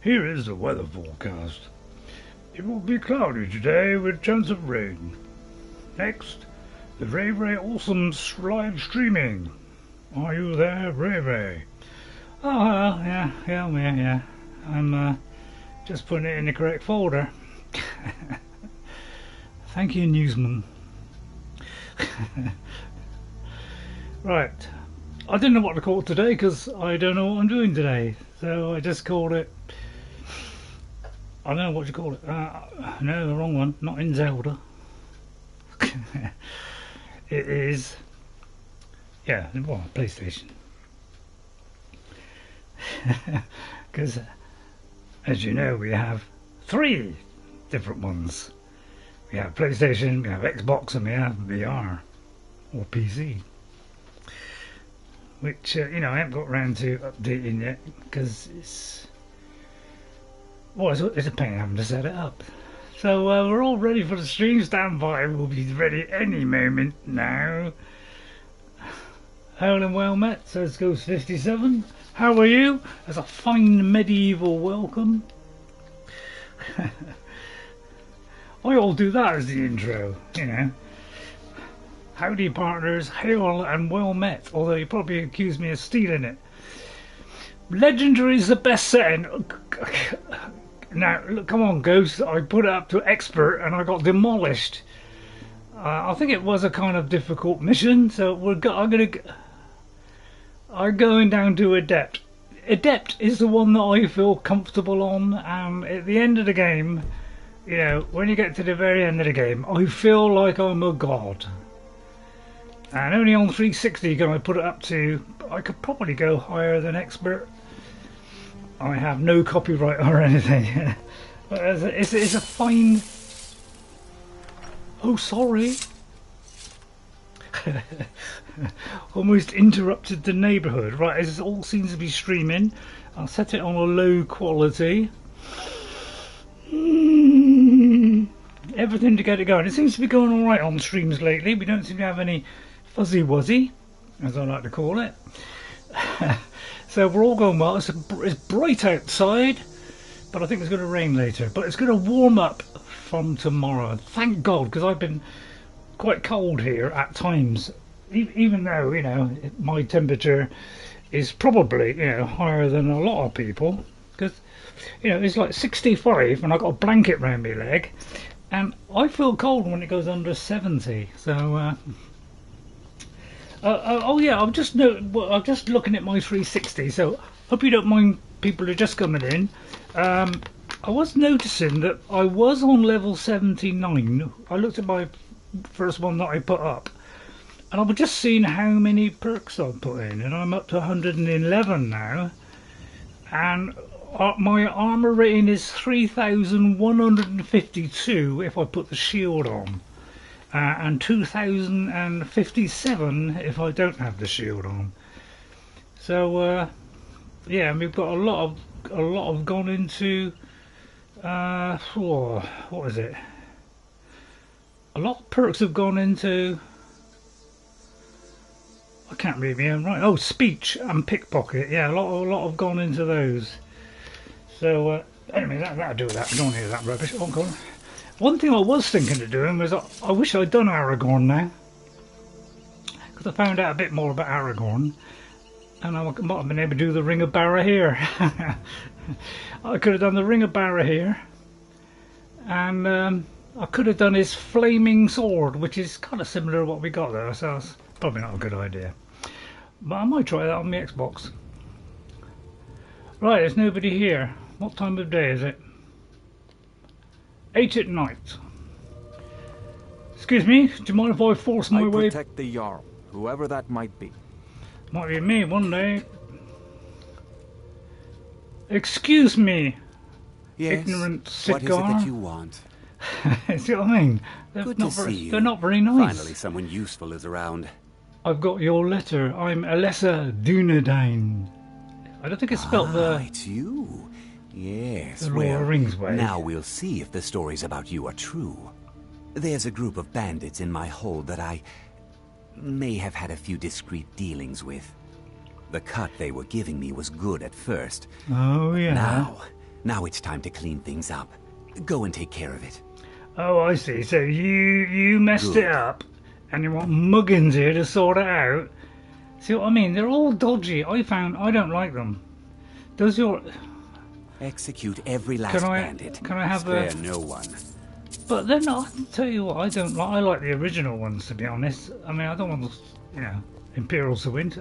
Here is the weather forecast. It will be cloudy today with chance of rain. Next, the Ray Ray Awesome live streaming. Are you there, Ray Ray? Oh, yeah. I'm just putting it in the correct folder. Thank you, newsman. Right. I didn't know what to call it today because I don't know what I'm doing today. So I just called it... I don't know what you call it. No, the wrong one. Not in Zelda. It is... Yeah, well, PlayStation. Because, as you know, we have 3 different ones. We have PlayStation, we have Xbox, and we have VR. Or PC. Which, you know, I haven't got around to updating yet, because it's... Well, it's a pain having to set it up. So, we're all ready for the stream. Stand by, we'll be ready any moment now. Hail and well met, says Ghost 57. How are you? As a fine medieval welcome. I all do that as the intro, you know. Howdy partners, hail and well met, although you probably accuse me of stealing it. Legendary is the best setting. Now, look, come on, Ghost, I put it up to expert and I got demolished. I think it was a kind of difficult mission, so I'm going down to Adept. Adept is the one that I feel comfortable on, and at the end of the game, you know, when you get to the very end of the game, I feel like I'm a god. And only on 360 can I put it up to... I could probably go higher than expert. I have no copyright or anything. But it's a fine... Oh, sorry. Almost interrupted the neighbourhood. Right, this all seems to be streaming. I'll set it on a low quality. Everything to get it going. It seems to be going alright on streams lately. We don't seem to have any fuzzy wuzzy, as I like to call it. So we're all going well. It's bright outside, but I think it's going to rain later. But it's going to warm up from tomorrow. Thank God, because I've been quite cold here at times. Even though, you know, my temperature is probably, you know, higher than a lot of people. Because, you know, it's like 65 and I've got a blanket round my leg. And I feel cold when it goes under 70. So, oh yeah, I'm just looking at my 360. So, hope you don't mind people who are just coming in. I was noticing that I was on level 79. I looked at my first one that I put up. And I was just seeing how many perks I've put in. And I'm up to 111 now. And... my armour rating is 3,152 if I put the shield on, and 2,057 if I don't have the shield on. So yeah, we've got a lot of gone into what is it? A lot of perks have gone into. I can't read my own right. Oh, speech and pickpocket. Yeah, a lot have gone into those. So, anyway, that'll do that. We don't hear that rubbish. Oh, God. One thing I was thinking of doing was I wish I'd done Aragorn now. Because I found out a bit more about Aragorn. And I might have been able to do the Ring of Barahir. I could have done the Ring of Barahir. And I could have done his Flaming Sword, which is kind of similar to what we got there. So it's probably not a good idea. But I might try that on my Xbox. Right, there's nobody here. What time of day is it? 8 at night. Excuse me, do you mind if I force my way? I protect the Jarl, whoever that might be. Might be me one day. Excuse me, yes, ignorant cigar. What is it that you want? See what I mean? Good to see you. They're not very nice. Finally someone useful is around. I've got your letter. I'm Elessa Dunedain. I don't think it's spelt the... It's you. Yes, the Lord of the Rings way. Now we'll see if the stories about you are true. There's a group of bandits in my hold that I may have had a few discreet dealings with. The cut they were giving me was good at first. Oh, yeah. Now it's time to clean things up. Go and take care of it. Oh, I see. So you messed Good. it up, and you want Muggins here to sort it out. See what I mean? They're all dodgy. I don't like them. Does your... Execute every last bandit. Can I have Spare no one. But then I'll tell you what, I don't like. I like the original ones, to be honest. I mean, I don't want, Imperials to win.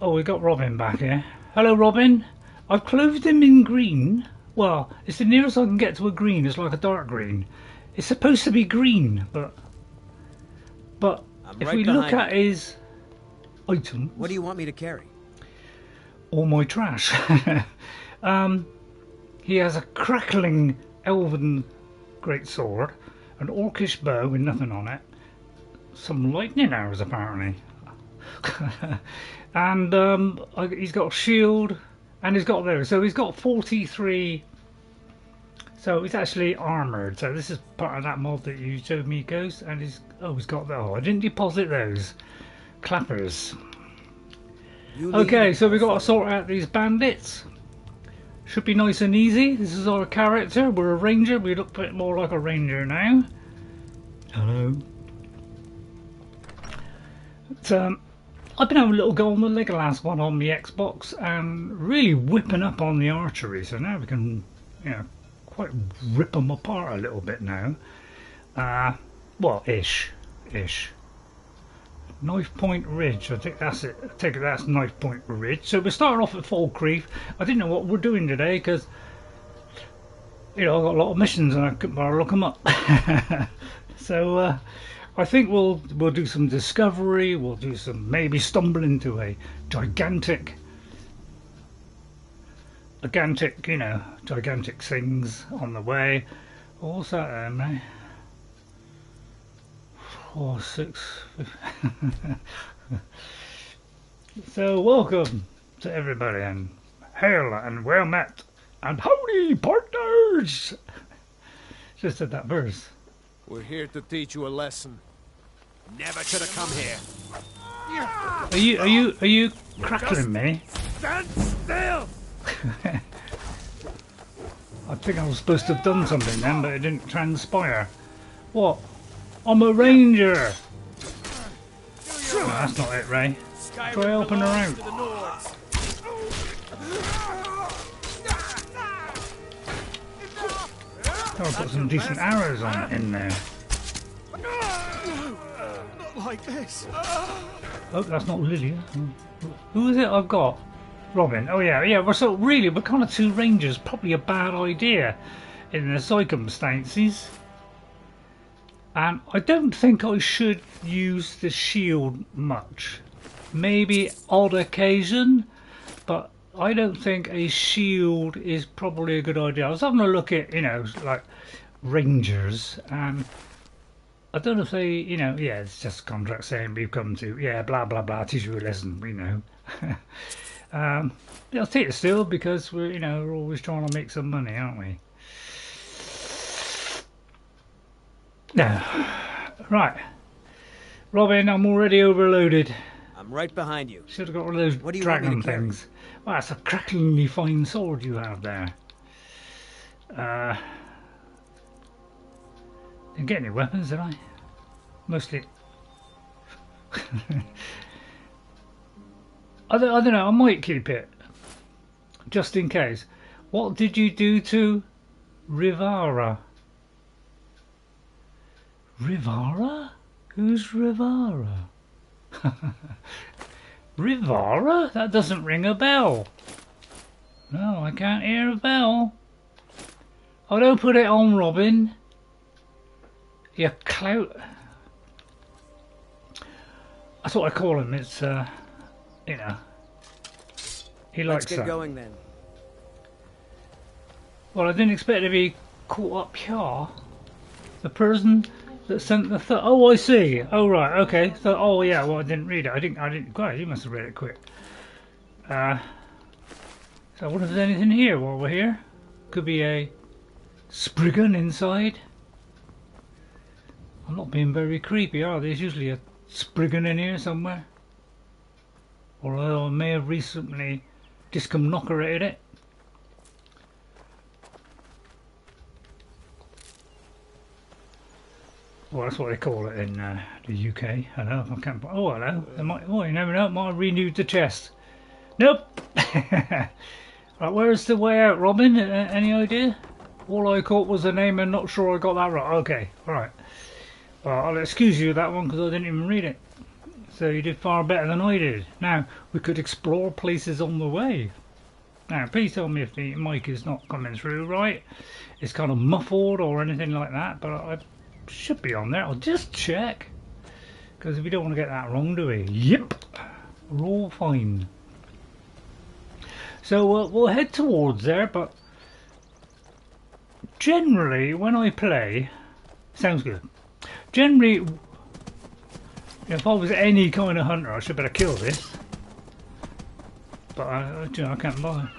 Oh, we got Robin back here. Hello, Robin. I've clothed him in green. Well, it's the nearest I can get to a green. It's like a dark green. It's supposed to be green, but if we look at his items... What do you want me to carry? All my trash. He has a crackling elven greatsword, an orcish bow with nothing on it, some lightning arrows apparently, and he's got a shield, and he's got those. So he's got 43. So he's actually armoured. So this is part of that mod that you showed me, Ghost. And he's got that. Oh, I didn't deposit those clappers. Okay, so we've got to sort out these bandits. Should be nice and easy. This is our character. We're a ranger. We look a bit more like a ranger now. Hello. But, I've been having a little go on the Legolas one on the Xbox and really whipping up on the archery. So now we can, quite rip them apart a little bit now. Well, ish. Knifepoint Ridge, I think that's it. I take it that's Knifepoint Ridge. So we're starting off at Falkreath. I didn't know what we're doing today because, I've got a lot of missions and I couldn't bother look them up. So I think we'll do some discovery. We'll do some maybe stumble into a gigantic things on the way. What's that there, mate? 4, 6. So welcome to everybody and hail and well met and howdy partners. Just said that verse. We're here to teach you a lesson. Never should have come Are here. you crackling me? Stand still! I think I was supposed to have done something then, but it didn't transpire. What? I'm a ranger! No, that's not it, Ray. Try helping her out. I've got some decent arrows in there. Not like this. Oh, that's not Lydia. Who is it I've got? Robin. Oh yeah. We're kind of two rangers. Probably a bad idea in the circumstances. And I don't think I should use the shield much. Maybe odd occasion, but I don't think a shield is probably a good idea. I was having a look at, like rangers, and I don't know if they, it's just a contract saying we've come to, blah blah blah, teach you a lesson, I'll take it still because we're always trying to make some money, aren't we? No. Right. Robin, I'm already overloaded. I'm right behind you. Should have got one of those dragon things. Well, that's a cracklingly fine sword you have there. Didn't get any weapons, did I? Mostly. I don't know, I might keep it. Just in case. What did you do to Rivara? Rivara? Who's Rivara? Rivara? That doesn't ring a bell. No, I can't hear a bell. Oh, don't put it on, Robin. You clout. That's what I call him. It's, he likes that. Let's get going then. Well, I didn't expect to be caught up here. The person that sent the oh, I see. Oh, right, okay. So, oh, yeah. Well, I didn't read it. I didn't. Great, you must have read it quick. So, I wonder if there's anything here while we're here. Could be a Spriggon inside. I'm not being very creepy, are there? There's usually a Spriggon in here somewhere. Or I may have recently discomnockerated it. Well, that's what they call it in the UK. Hello, I can't. Oh, hello. It might, oh, you never know. It might have renewed the chest. Nope. Right, where's the way out, Robin? Any idea? All I caught was the name and not sure I got that right. Okay, alright. Well, I'll excuse you that one because I didn't even read it. So you did far better than I did. Now, we could explore places on the way. Now, please tell me if the mic is not coming through right. It's kind of muffled or anything like that, but I should be on there. I'll just check. Because we don't want to get that wrong, do we? Yep. We're all fine. So we'll head towards there, but generally when I play, sounds good. Generally, if I was any kind of hunter, I should better kill this. But I can't bother.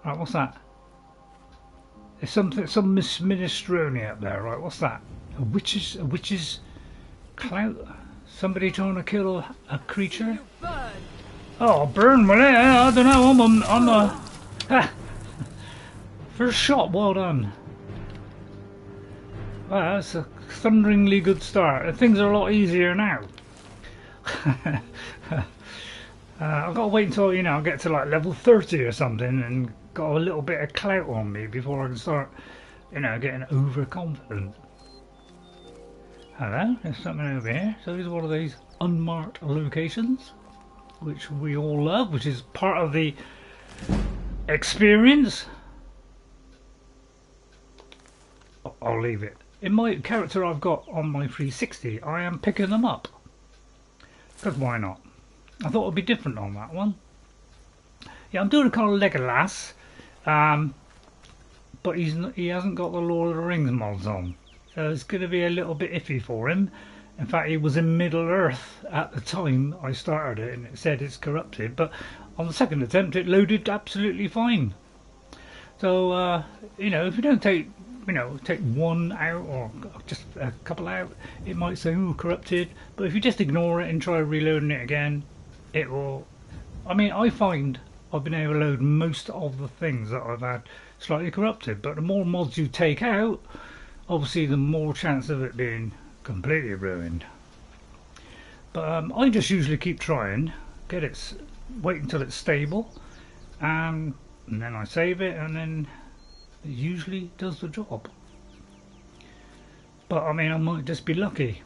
Right, what's that? There's something, some minestrone up there. Right, what's that? A witch's clout? Somebody trying to kill a creature? Oh, burn! Well, I don't know. I'm a ha. First shot, well done. Well, that's a thunderingly good start. Things are a lot easier now. I've got to wait until, you know, I get to like level 30 or something and got a little bit of clout on me before I can start, you know, getting overconfident. Hello, there's something over here. So this is one of these unmarked locations, which we all love, which is part of the experience. I'll leave it. In my character I've got on my 360, I am picking them up. Because why not? I thought it would be different on that one. Yeah, I'm doing a kind of Legolas, but he hasn't got the Lord of the Rings mods on. So it's going to be a little bit iffy for him. In fact, he was in Middle Earth at the time I started it, and it said it's corrupted. But on the second attempt, it loaded absolutely fine. So, you know, if you don't take, you know, take one out or just a couple out, it might say, ooh, corrupted. But if you just ignore it and try reloading it again, it will. I mean, I find I've been able to load most of the things that I've had slightly corrupted. But the more mods you take out, obviously the more chance of it being completely ruined. But I just usually keep trying, get it, wait until it's stable, and then I save it, and then it usually does the job. But I mean, I might just be lucky.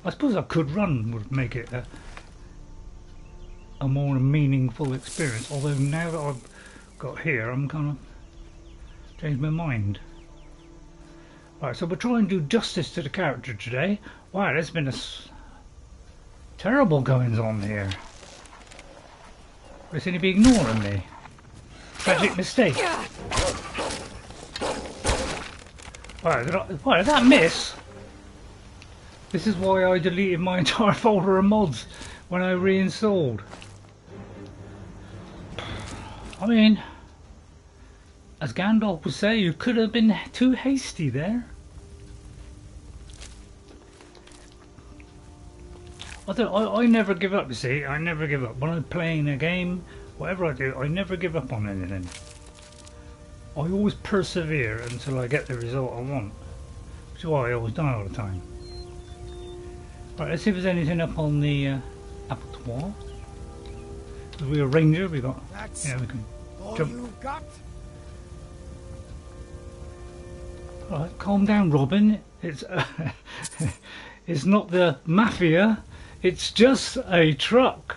I suppose I could run would make it a more meaningful experience, although now that I've got here, I'm kind of changed my mind. Right, so we'll try and do justice to the character today. Wow, there's been a terrible goings on here. They seem to be ignoring me. Tragic mistake. Wow, did that miss? This is why I deleted my entire folder of mods when I reinstalled. I mean, as Gandalf would say, you could have been too hasty there. I never give up, you see. I never give up. When I'm playing a game, whatever I do, I never give up on anything. I always persevere until I get the result I want. Which is why I always die all the time. Right, let's see if there's anything up on the abattoir. Because we're a ranger, we got. That's yeah, we can all jump. you got? Alright, calm down, Robin. It's it's not the mafia. It's just a truck.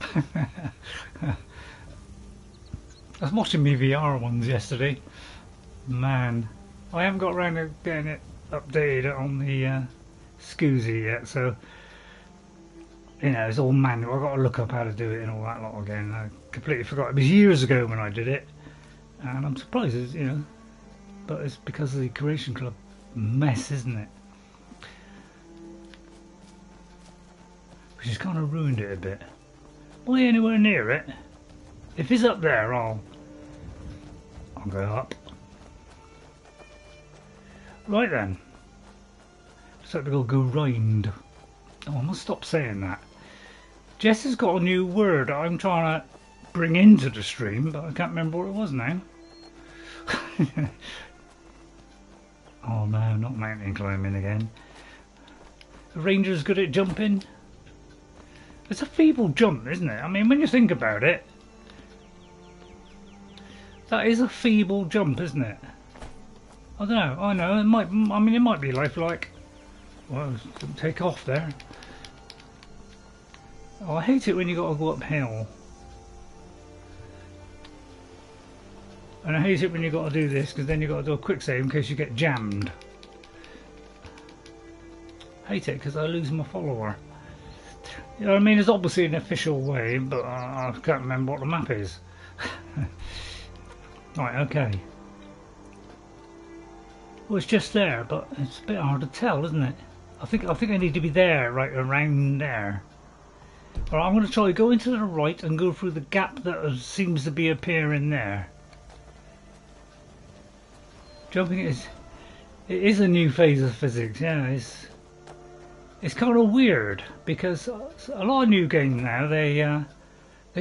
I was watching my VR ones yesterday. Man, I haven't got around to getting it updated on the Scoozy yet, so you know, it's all manual. I've got to look up how to do it and all that lot again. I completely forgot. It was years ago when I did it, and I'm surprised, you know, but it's because of the Creation Club mess, isn't it? Which has kind of ruined it a bit. Am I anywhere near it? If it's up there, I'll go up. Right then. So we'll go grind. Oh, I must stop saying that. Jess has got a new word I'm trying to bring into the stream, but I can't remember what it was now. Oh no, not mountain climbing again. The ranger's good at jumping. It's a feeble jump, isn't it? I mean, when you think about it, that is a feeble jump, isn't it? I don't know. I know. It might. I mean, it might be lifelike. Well, take off there. Oh, I hate it when you got to go uphill. And I hate it when you got to do this, because then you got to do a quick save in case you get jammed. Hate it because I lose my follower. You know what I mean? It's obviously an official way, but I can't remember what the map is. Right, okay. Well, it's just there, but it's a bit hard to tell, isn't it? I think I need to be there, right around there. Alright, I'm going to try go into the right and go through the gap that seems to be appearing there. Jumping it is a new phase of physics, yeah. It's kind of weird because a lot of new games now they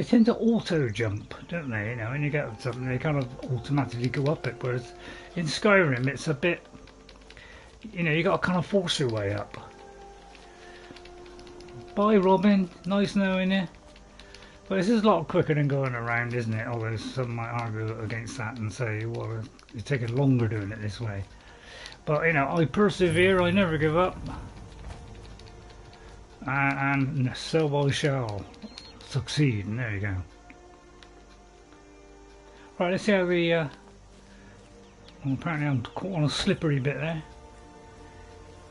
tend to auto jump, don't they? You know, when you get something, they kind of automatically go up it. Whereas in Skyrim, it's a bit, you know, you got to kind of force your way up. Bye, Robin. Nice knowing you. But this is a lot quicker than going around, isn't it? Although some might argue against that and say, well, it's taking longer doing it this way. But you know, I persevere. I never give up. And so I shall succeed. And there you go. Right, let's see how the well, apparently I'm caught on a slippery bit there.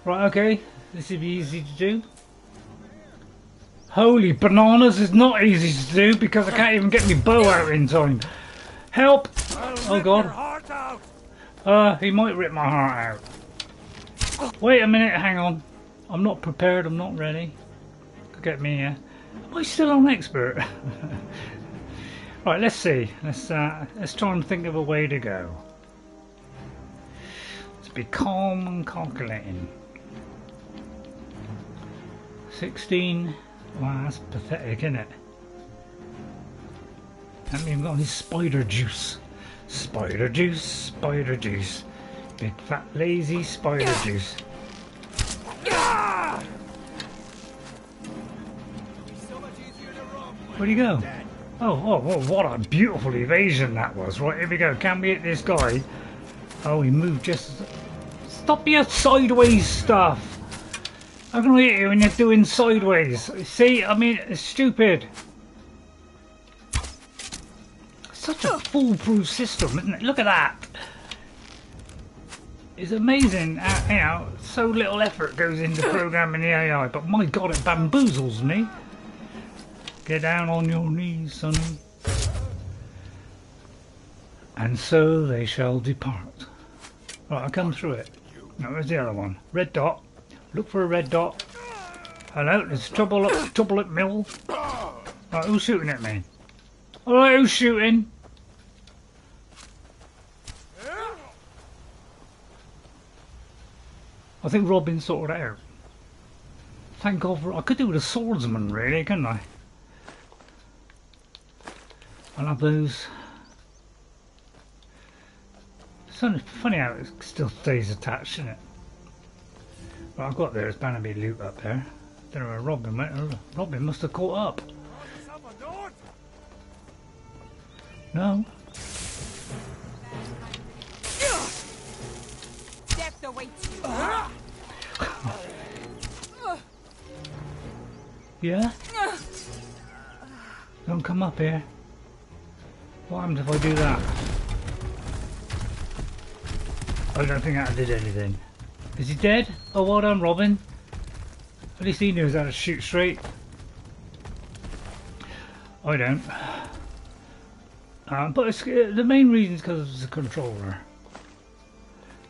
Right, okay, this will be easy to do. Holy bananas, it's not easy to do because I can't even get my bow out in time. Help! Oh god. He might rip my heart out. Wait a minute, hang on. I'm not prepared, I'm not ready. Get me here. Am I still on expert? Right, let's see. Let's try and think of a way to go. Let's be calm and calculating. 16. Wow, that's pathetic, isn't it? I haven't even got any spider juice. Spider juice, spider juice. Big fat lazy spider juice. Where'd he go? Oh, what a beautiful evasion that was. Right, here we go. Can we hit this guy? Oh, he moved just... Stop your sideways stuff! How can I hit you when you're doing sideways? See, I mean, it's stupid. Such a foolproof system, isn't it? Look at that. It's amazing how, you know, so little effort goes into programming the AI, but my god, it bamboozles me. Get down on your knees, sonny. And so they shall depart. Right, I'll come through it. No, where's the other one? Red dot. Look for a red dot. Hello, there's trouble at mill. Right, who's shooting at me? Alright, who's shooting? I think Robin sorted it out. Thank God for... I could do with a swordsman, really, couldn't I? I'll have those. It's funny how it still stays attached, isn't it? What I've got there is bound to be loot up there. Don't know where Robin went. Robin must have caught up. No. Death awaits you. Yeah? Don't come up here. What happens if I do that? I don't think that did anything. Is he dead? Oh, well done, Robin. At least he knows how to shoot straight. I don't. But it's, the main reason is because it's a controller.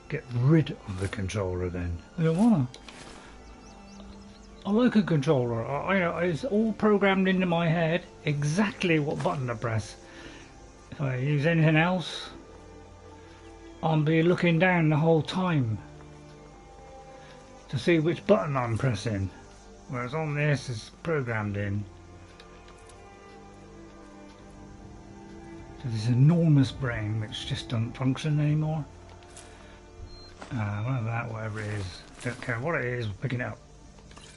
Get rid of the controller then. I don't wanna. I like a controller. It's all programmed into my head exactly what button to press. If I use anything else, I'll be looking down the whole time to see which button I'm pressing. Whereas on this, it's programmed in. So this enormous brain which just doesn't function anymore. Whatever it is. Don't care what it is, we're picking it up.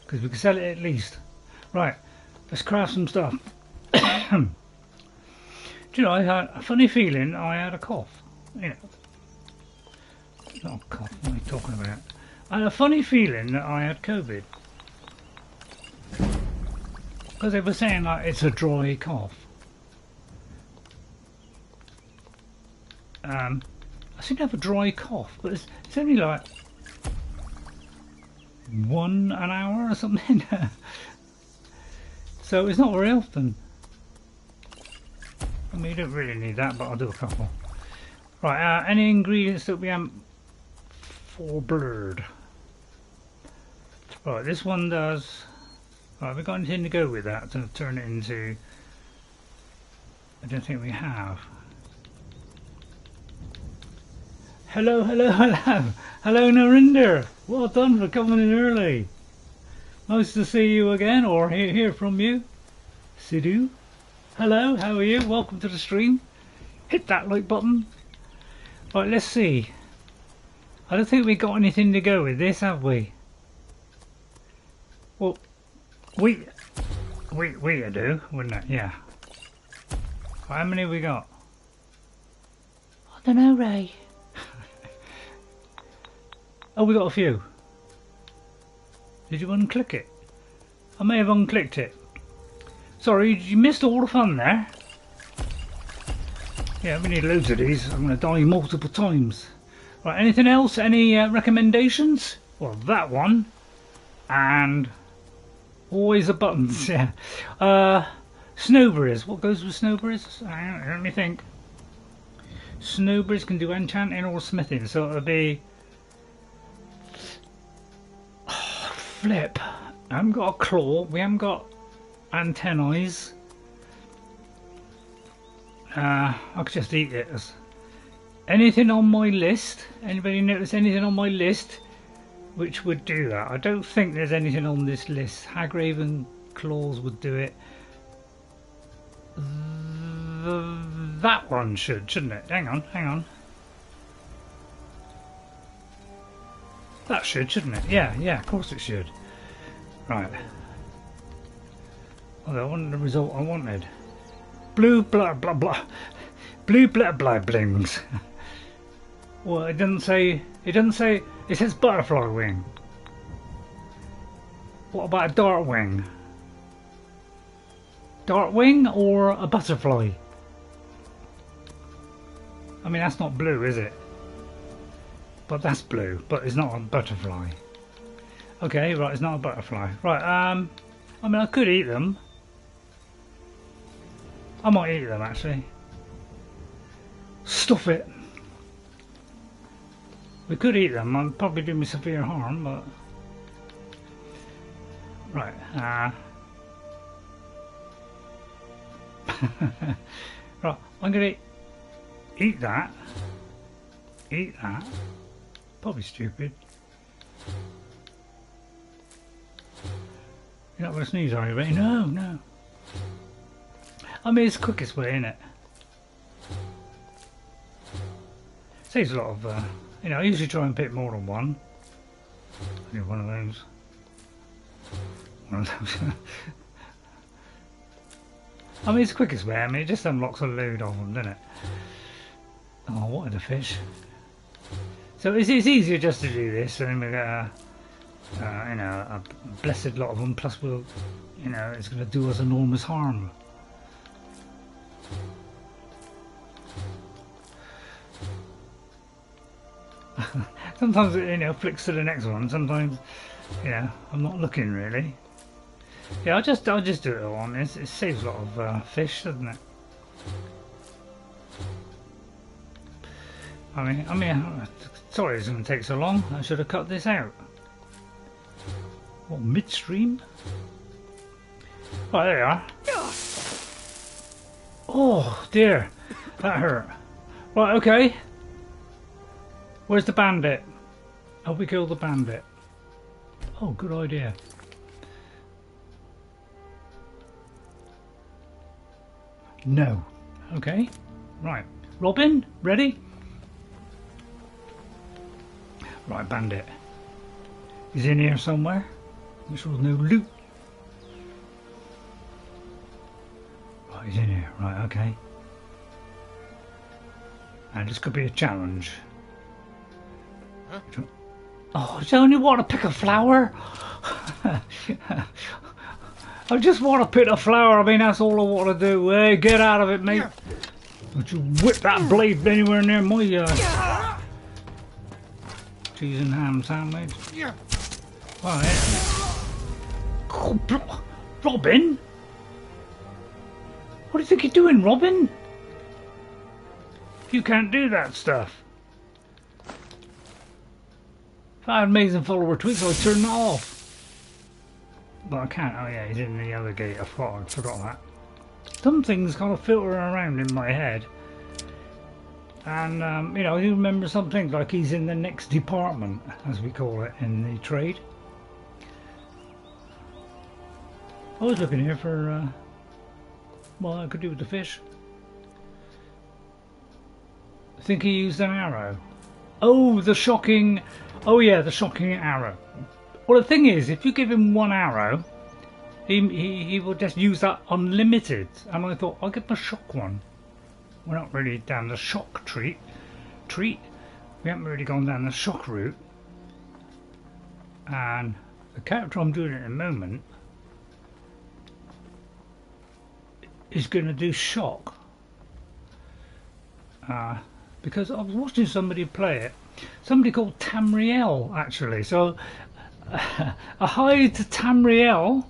Because we can sell it at least. Right, let's craft some stuff. Do you know, I had a funny feeling I had a cough. You know. Not a cough, what are you talking about? I had a funny feeling that I had COVID. Because they were saying like it's a dry cough. I seem to have a dry cough, but it's only like 1 hour or something. So it's not very often. I mean, you don't really need that, but I'll do a couple. Right, any ingredients that we have for blurred? Right, this one does. Right, we've got anything to go with that to turn it into. I don't think we have. Hello, hello, hello. Hello, Narinder. Well done for coming in early. Nice to see you again, or hear from you. Sidhu. Hello, how are you? Welcome to the stream. Hit that like button. Right, let's see. I don't think we got anything to go with this, have we? Well, we do, wouldn't it? Yeah. How many have we got? I don't know, Ray. Oh, we got a few. Did you unclick it? I may have unclicked it. Sorry, you missed all the fun there. Yeah, we need loads of these. I'm going to die multiple times. Right, anything else? Any recommendations? Well, that one. And always the buttons, yeah. Snowberries. What goes with snowberries? Let me think. Snowberries can do enchanting or smithing, so it'll be... Oh, flip. I haven't got a claw. We haven't got antennae. I could just eat it. Anything on my list? Anybody notice anything on my list which would do that? I don't think there's anything on this list. Hagraven claws would do it. That one shouldn't it? Hang on. That shouldn't it? Yeah, of course it should. Right. Well, that wasn't the result I wanted. Blue blah blah blah. Blue blah blah blings. Well, it doesn't say. It says butterfly wing. What about a dart wing? Dart wing or a butterfly? I mean, that's not blue, is it? But that's blue, but it's not a butterfly. Okay, right, it's not a butterfly. Right, I mean, I could eat them. I might eat them, actually. Stuff it. We could eat them. I'd probably do me severe harm, but... Right, right, I'm going to eat that. Eat that. Probably stupid. You're not going to sneeze, are you, Ray? No. I mean, it's the quickest way, isn't it? Saves a lot of, you know, I usually try and pick more than one. I do one of those. I mean, it's the quickest way. I mean, it just unlocks a load of them, doesn't it? Oh, what are the fish? So it's easier just to do this, and we get you know, a blessed lot of them. Plus, we'll, you know, it's going to do us enormous harm. Sometimes it, you know, flicks to the next one. Sometimes, you know, I'm not looking really. Yeah, I'll just do it all on this. It saves a lot of fish, doesn't it? I mean, sorry it's going to take so long. I should have cut this out. What, midstream? Oh, there you are. Oh dear, that hurt. Right, okay. Where's the bandit? Oh, we killed the bandit. Oh, good idea. No. Okay. Right. Robin, ready? Right, bandit. He's in here somewhere. Make sure there's no loot. Right, he's in here. Right, okay. And this could be a challenge. Huh? Oh, I only want to pick a flower. I just want to pick a flower. I mean, that's all I want to do. Hey, get out of it, mate. Don't you whip that blade anywhere near my cheese and ham sandwich. Right. Oh, Robin? What do you think you're doing, Robin? You can't do that stuff. If I had amazing follower tweaks, I'd turn that off. But I can't. Oh yeah, he's in the other gate. I forgot that. Some things kind of filter around in my head. And, you know, I do remember some things, like he's in the next department, as we call it in the trade. I was looking here for, what I could do with the fish. I think he used an arrow. Oh, the shocking... Oh yeah, the shocking arrow. Well, the thing is, if you give him one arrow, he will just use that unlimited. And I thought, I'll give him a shock one. We're not really down the shock treat. We haven't really gone down the shock route. And the character I'm doing at the moment is going to do shock. Because I was watching somebody play it. Somebody called Tamrielle, actually. So, a hi to Tamrielle.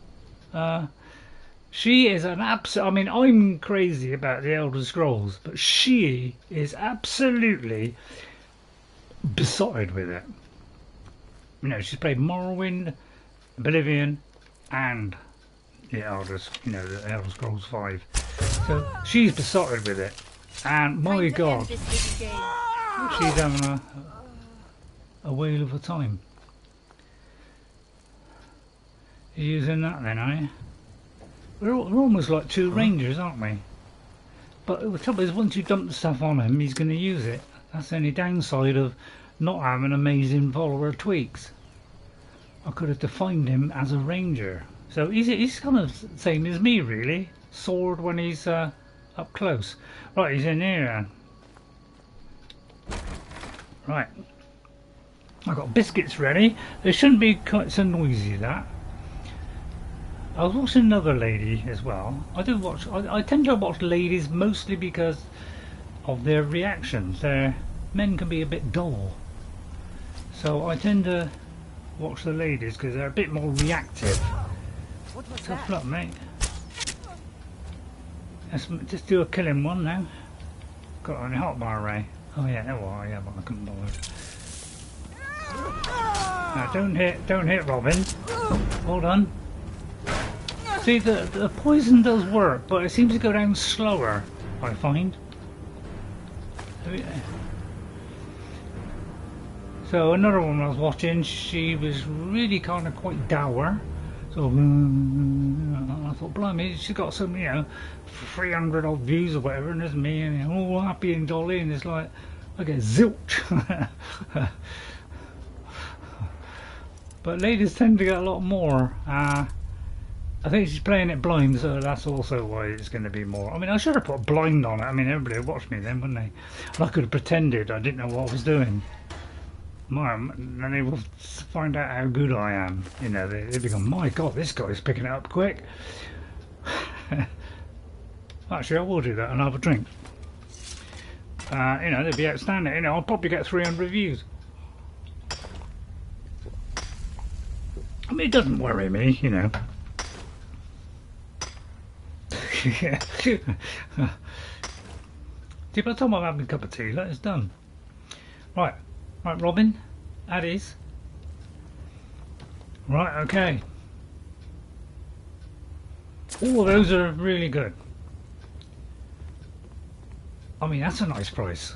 She is an absolute... I mean, I'm crazy about the Elder Scrolls, but she is absolutely besotted with it. You know, she's played Morrowind, Oblivion, and the Elder Scrolls 5. So she's besotted with it, and my God, she's having a whale of a time. You're using that then, are you? We're almost like two rangers, aren't we? But the trouble is, once you dump the stuff on him, he's going to use it. That's the only downside of not having amazing follower tweaks. I could have defined him as a ranger. So he's kind of the same as me, really. Sword when he's up close. Right, he's in here. Right. I've got biscuits ready. They shouldn't be quite so noisy, that. I was watching another lady as well. I tend to watch ladies mostly because of their reactions. Men can be a bit dull. So I tend to watch the ladies because they're a bit more reactive. Tough luck, mate. Let's just do a killing one now. Got an hotbar array. Oh yeah, yeah, but I couldn't bother. Now don't hit Robin. Hold on. See, the poison does work, but it seems to go down slower, I find. So another one I was watching, she was really kind of quite dour. So I thought, blimey, she's got some, 300 odd views or whatever, and there's me, and all happy and jolly, and it's like, I get zilch. But ladies tend to get a lot more. I think she's playing it blind, so that's also why it's going to be more. I mean, I should have put blind on it. I mean, everybody would watch me then, wouldn't they? And I could have pretended I didn't know what I was doing. Then they will find out how good I am. They become, my God, this guy's picking it up quick. Actually, I will do that and have a drink. They'd be outstanding. I'll probably get 300 views. I mean, it doesn't worry me, Yeah. See, by the time I'm having a cup of tea, it's done. Right, Robin, at ease. Right, okay. All of those are really good. I mean, that's a nice price.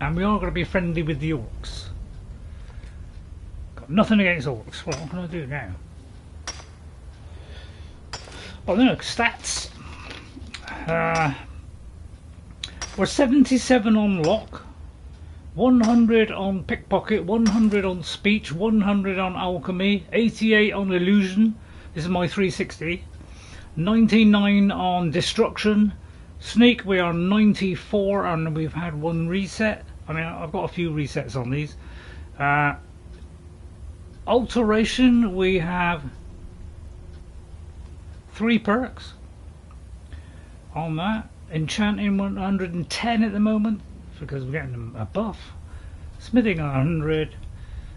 And we are going to be friendly with the orcs. Got nothing against orcs. What can I do now? Oh, look, stats. We're 77 on lock. 100 on pickpocket, 100 on speech, 100 on alchemy, 88 on illusion. This is my 360. 99 on destruction. Sneak, we are 94, and we've had one reset. I mean, I've got a few resets on these. Alteration, we have 3 perks on that. Enchanting 110 at the moment because we're getting a buff. Smithing 100.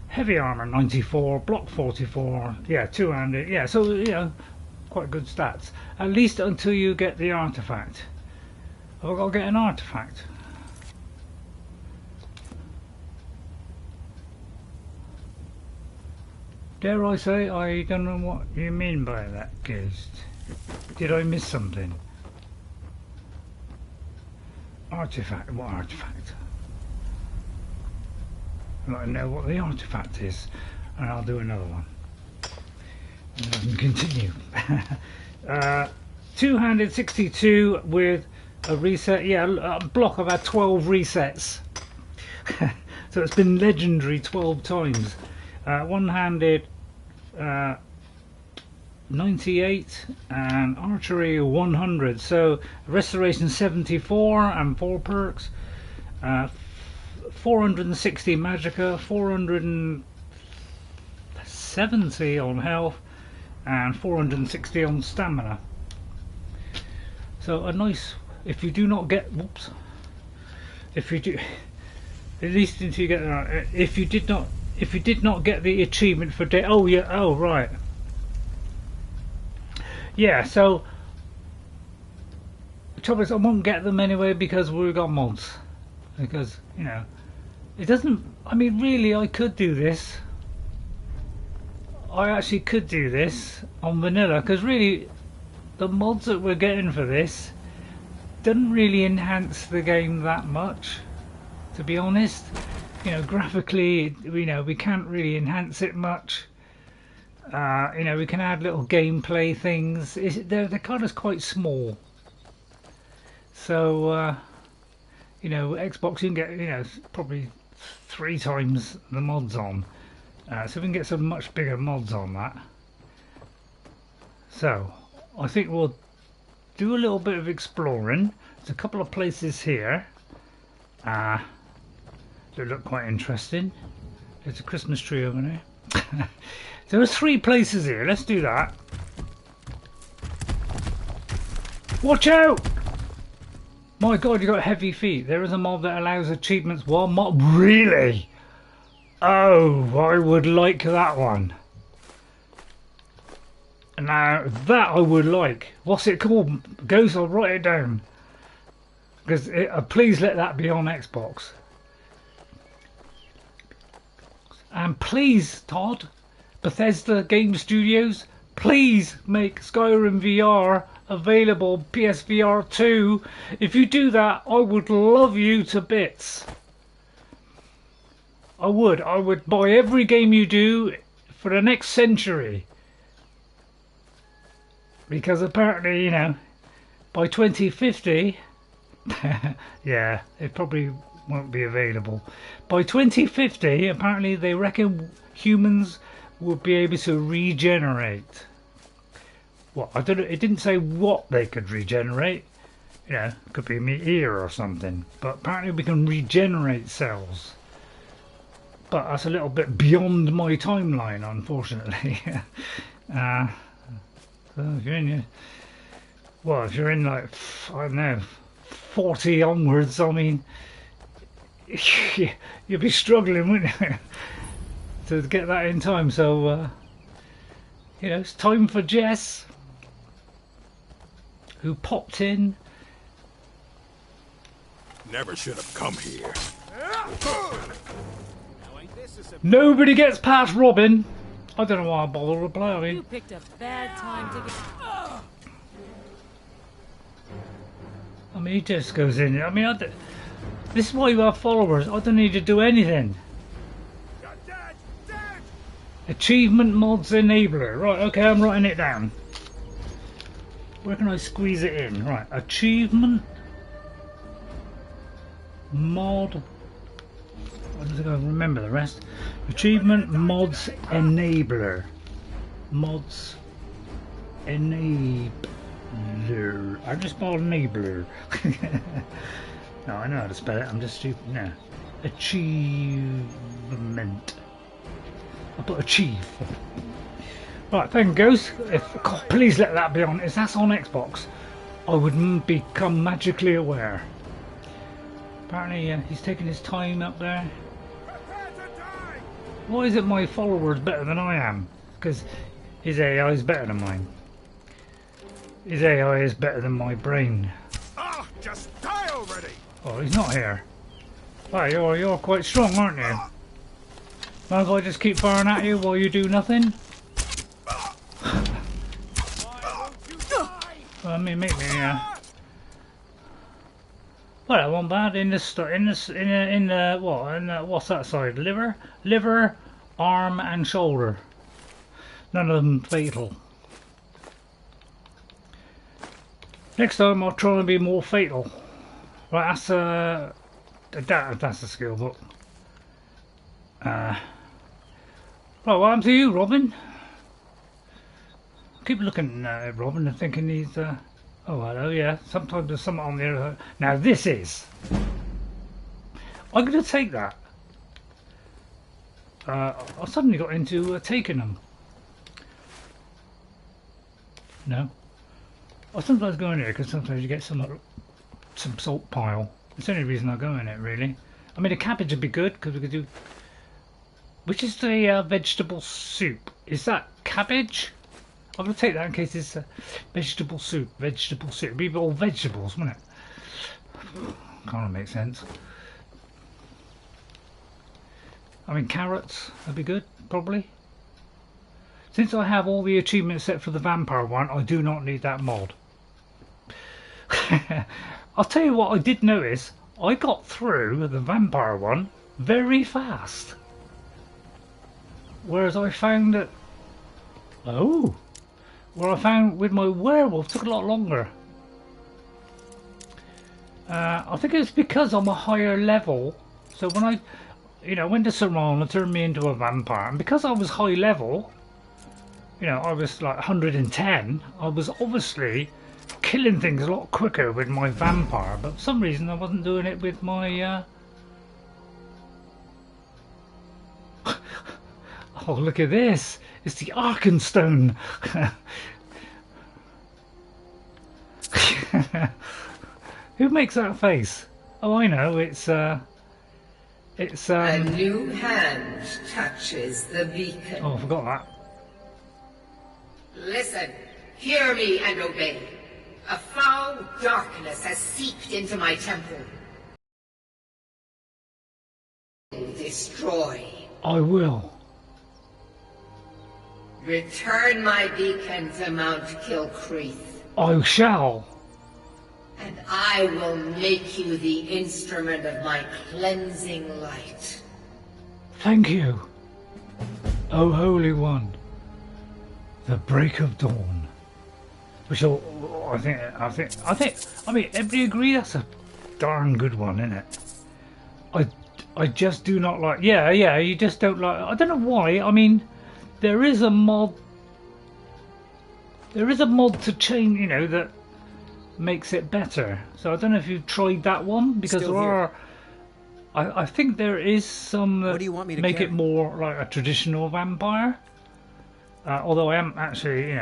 Heavy armor 94. Block 44. Yeah, 200. Yeah, so you know, quite good stats. At least until you get the artifact. I've got to get an artifact. Dare I say, I don't know what you mean by that, Ghost. Did I miss something? Artifact? What artifact? I'd like to know what the artifact is, and I'll do another one. And I can continue. Two-handed 62 with a reset. Yeah, a block. I've had 12 resets. So it's been legendary 12 times. One-handed 98 and archery 100. So restoration 74 and 4 perks. 460 magicka, 470 on health, and 460 on stamina. So a nice. If you do not get, whoops. If you do, at least until you get that. If you did not get the achievement for day. Oh yeah. Oh right. Yeah. So the trouble is, I won't get them anyway because we've got mods. Because you know, it doesn't. I mean, really, I could do this. I actually could do this on vanilla because really, the mods that we're getting for this doesn't really enhance the game that much, to be honest. You know, graphically, you know, we can't really enhance it much. You know, we can add little gameplay things. They're kind of quite small. So, you know, Xbox you can get, you know, probably 3 times the mods on. So we can get some much bigger mods on that. So, I think we'll do a little bit of exploring. There's a couple of places here that look quite interesting. There's a Christmas tree over there. There are 3 places here. Let's do that. Watch out! My god, you got heavy feet. There is a mod that allows achievements while mod. Really? Oh, I would like that one. Now that I would like. What's it called? Ghost, I'll write it down. Because please let that be on Xbox. And please, Todd, Bethesda Game Studios, please make Skyrim VR available PSVR 2. If you do that, I would love you to bits. I would buy every game you do for the next century. Because apparently, you know, by 2050, yeah, it probably won't be available. By 2050, apparently they reckon humans will be able to regenerate. What? I don't know. It didn't say what they could regenerate. You know, it could be my ear or something. But apparently we can regenerate cells. But that's a little bit beyond my timeline, unfortunately. So if you're in your, well, if you're in like, I don't know, 40 onwards, I mean, you'd be struggling, wouldn't you, to get that in time. So, you know, it's time for Jess, who popped in. Never should have come here. Nobody gets past Robin. I don't know why I bother replying. You picked a bad time to get. I mean, he just goes in. I mean, this is why you have followers. I don't need to do anything. Achievement mods enabler. Right, okay, I'm writing it down. Where can I squeeze it in? Right, achievement mod What does it go? Remember the rest. Achievement mods enabler. Mods enabler. I just spelled enabler. No, I know how to spell it. I'm just stupid. No. Achievement. I put achieve. Right, thank goes. If God, please let that be on. If that's on Xbox, I would become magically aware. Apparently, he's taking his time up there. Why is it my follower's better than I am? Because his AI is better than mine. His AI is better than my brain. Ah, just die already! Oh, he's not here. Wow, you're quite strong, aren't you? Mind if I just keep firing at you while you do nothing? Well, I mean, make me. Well, that one bad in this. In the what? In the, what's that side? Liver, arm, and shoulder. None of them fatal. Next time I'll try and be more fatal. Right, that's a skill book. Right, what happened to you, Robin? I keep looking at Robin and thinking he's oh hello, yeah. Sometimes there's something on the other side. Now this is. I'm gonna take that. I suddenly got into taking them. No. I sometimes go in here because sometimes you get some salt pile. It's the only reason I go in it, really. I mean, a cabbage would be good because we could do. Which is the vegetable soup? Is that cabbage? I'm going to take that in case it's vegetable soup. Vegetable soup. It'd be all vegetables, wouldn't it? Kind of make sense. I mean, carrots would be good, probably. Since I have all the achievements set for the vampire one, I do not need that mod. I'll tell you what I did notice. I got through the vampire one very fast. Whereas I found that... Oh! Where I found with my werewolf took a lot longer. I think it's because I'm a higher level. So when I, went to Saran, it turned me into a vampire. And because I was high level, I was like 110, I was obviously killing things a lot quicker with my vampire. But for some reason I wasn't doing it with my... Oh, look at this! It's the Arkenstone! Who makes that face? Oh, I know, it's A new hand touches the beacon. Oh, I forgot that. Listen, hear me and obey. A foul darkness has seeped into my temple. Destroy. I will. Return my beacon to Mount Kilcreath. I shall. And I will make you the instrument of my cleansing light. Thank you, O Holy One. The break of dawn. Which I mean, everybody agree that's a darn good one, isn't it? I just do not like. Yeah, you just don't like. I don't know why. I mean, there is a mod. There is a mod to change, that makes it better. So I don't know if you've tried that one because Still there here. are. I think there is some that What do you want me to make carry? it more like a traditional vampire. Although I haven't actually,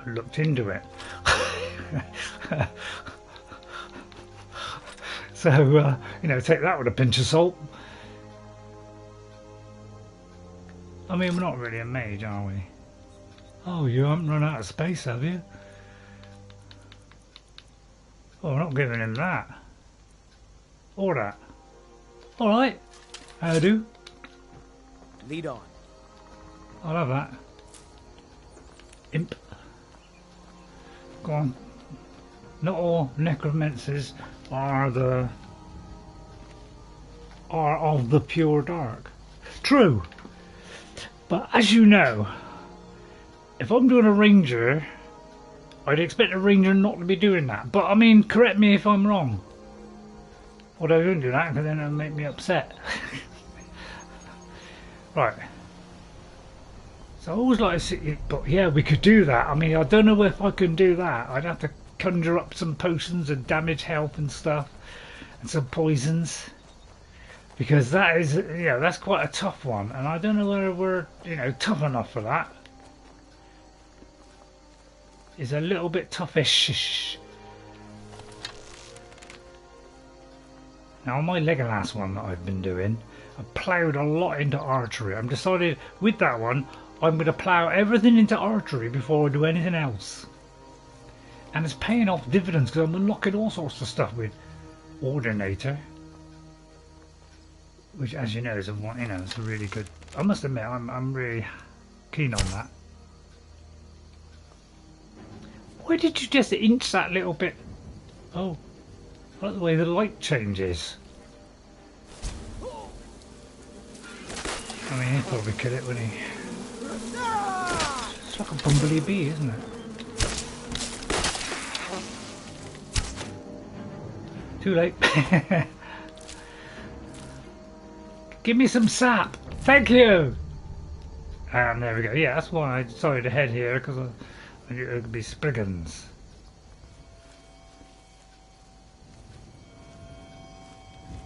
looked into it. So, take that with a pinch of salt. I mean, we're not really a mage, are we? Oh, you haven't run out of space, have you? Oh, we're not giving him that. Or that. Alright. How do? Lead on. I'll have that. Imp. Go on. Not all necromancers are of the pure dark. True. But as you know, if I'm doing a ranger, I'd expect a ranger not to be doing that. But I mean, correct me if I'm wrong. Although I don't do that because then it'll make me upset. Right. So I always like to see, but yeah, we could do that. I mean, I don't know if I can do that. I'd have to conjure up some potions and damage health and stuff, and some poisons, because that is, yeah, that's quite a tough one, and I don't know whether we're, you know, tough enough for that. It's a little bit toughish. Now on my Legolas one that I've been doing, I ploughed a lot into archery. I'm decided with that one I'm going to plough everything into archery before I do anything else. And it's paying off dividends because I'm unlocking all sorts of stuff with Ordinator. Which, as you know, is a one, you know, it's a really good. I must admit, I'm really keen on that. Why did you just inch that little bit? Oh, I like the way the light changes. I mean, he'd probably kill it, wouldn't he? It's like a bumblebee bee, isn't it? Too late. Give me some sap. Thank you. And there we go. Yeah, that's why I decided to head here, because I knew it could be Spriggons.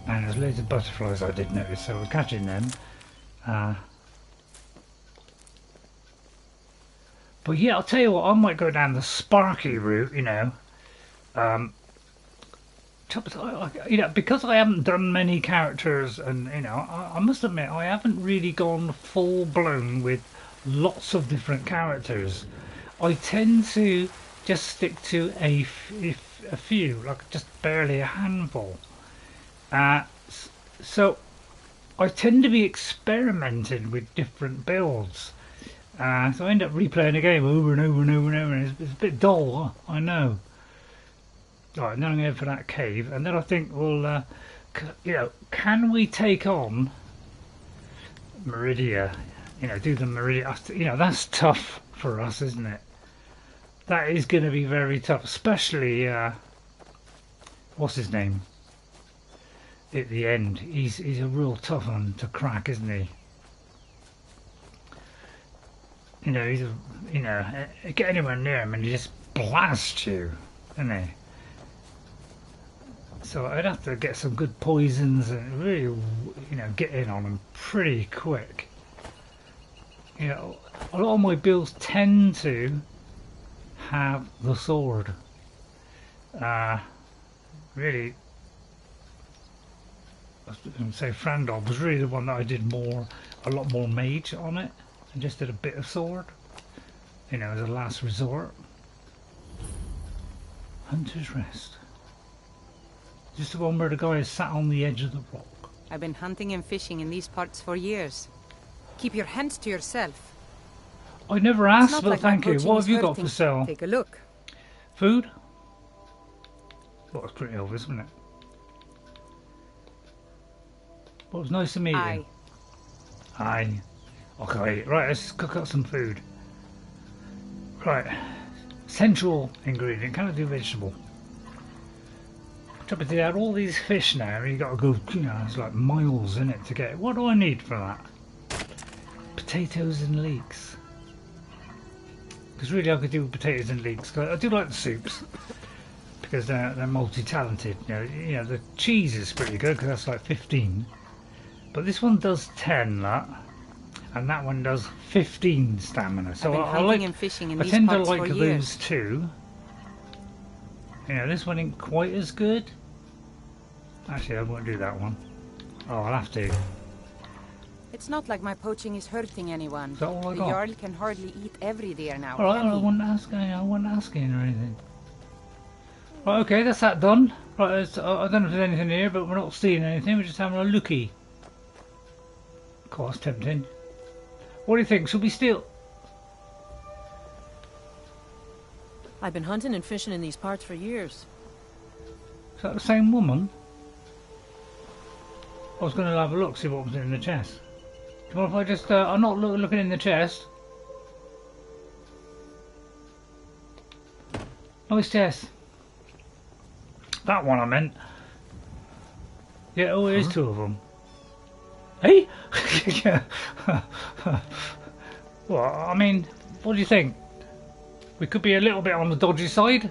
And there's loads of butterflies I did notice, so we're catching them. But yeah, I'll tell you what, I might go down the Sparky route, you know. You know, because I haven't done many characters, and you know, I must admit I haven't really gone full blown with lots of different characters. I tend to just stick to a few, like just barely a handful. So I tend to be experimenting with different builds. So I end up replaying the game over and over and over and over, and it's a bit dull, I know. Right, now I'm going for that cave, and then I think, well, you know, can we take on Meridia? You know, do the Meridia. You know, that's tough for us, isn't it? That is going to be very tough, especially what's his name? At the end, he's a real tough one to crack, isn't he? You know, get anywhere near him and he just blasts you, doesn't he? So I'd have to get some good poisons and really, you know, get in on him pretty quick. You know, a lot of my builds tend to have the sword. Really, I was going to say Frandol was really the one that I did a lot more mage on it, and just did a bit of sword, you know, as a last resort. Hunter's Rest. Just the one where the guy is sat on the edge of the rock. I've been hunting and fishing in these parts for years. Keep your hands to yourself. I never asked, but thank you. What have you got for sale? Take a look. Food? Well, it's pretty obvious, isn't it? Well, it was nice to meet you. Aye. Okay, right, let's cook up some food. Right. Central ingredient. Can I do vegetable? But they had all these fish now, and you got to go, you know, it's like miles in it to get it. What do I need for that? Potatoes and leeks. Because really I could do potatoes and leeks. Cause I do like the soups, because they're multi-talented. You know, the cheese is pretty good, because that's like 15. But this one does 10, that. And that one does 15 stamina. So I tend to like those two. You know, this one ain't quite as good. Actually, I won't do that one. Oh, I'll have to. It's not like my poaching is hurting anyone. Is that all I the got? Jarl can hardly eat every deer now. Alright, I wasn't asking or anything. Right, okay, that's that done. Right, I don't know if there's anything here, but we're not stealing anything, we're just having a looky. God, that's tempting. What do you think? Should we steal? I've been hunting and fishing in these parts for years. Is that the same woman? I was going to have a look, see what was in the chest. Come on, if I just... I'm not looking in the chest. Nice chest. That one I meant. Yeah, oh, it is two of them. Hey, Yeah. Well, I mean, what do you think? We could be a little bit on the dodgy side.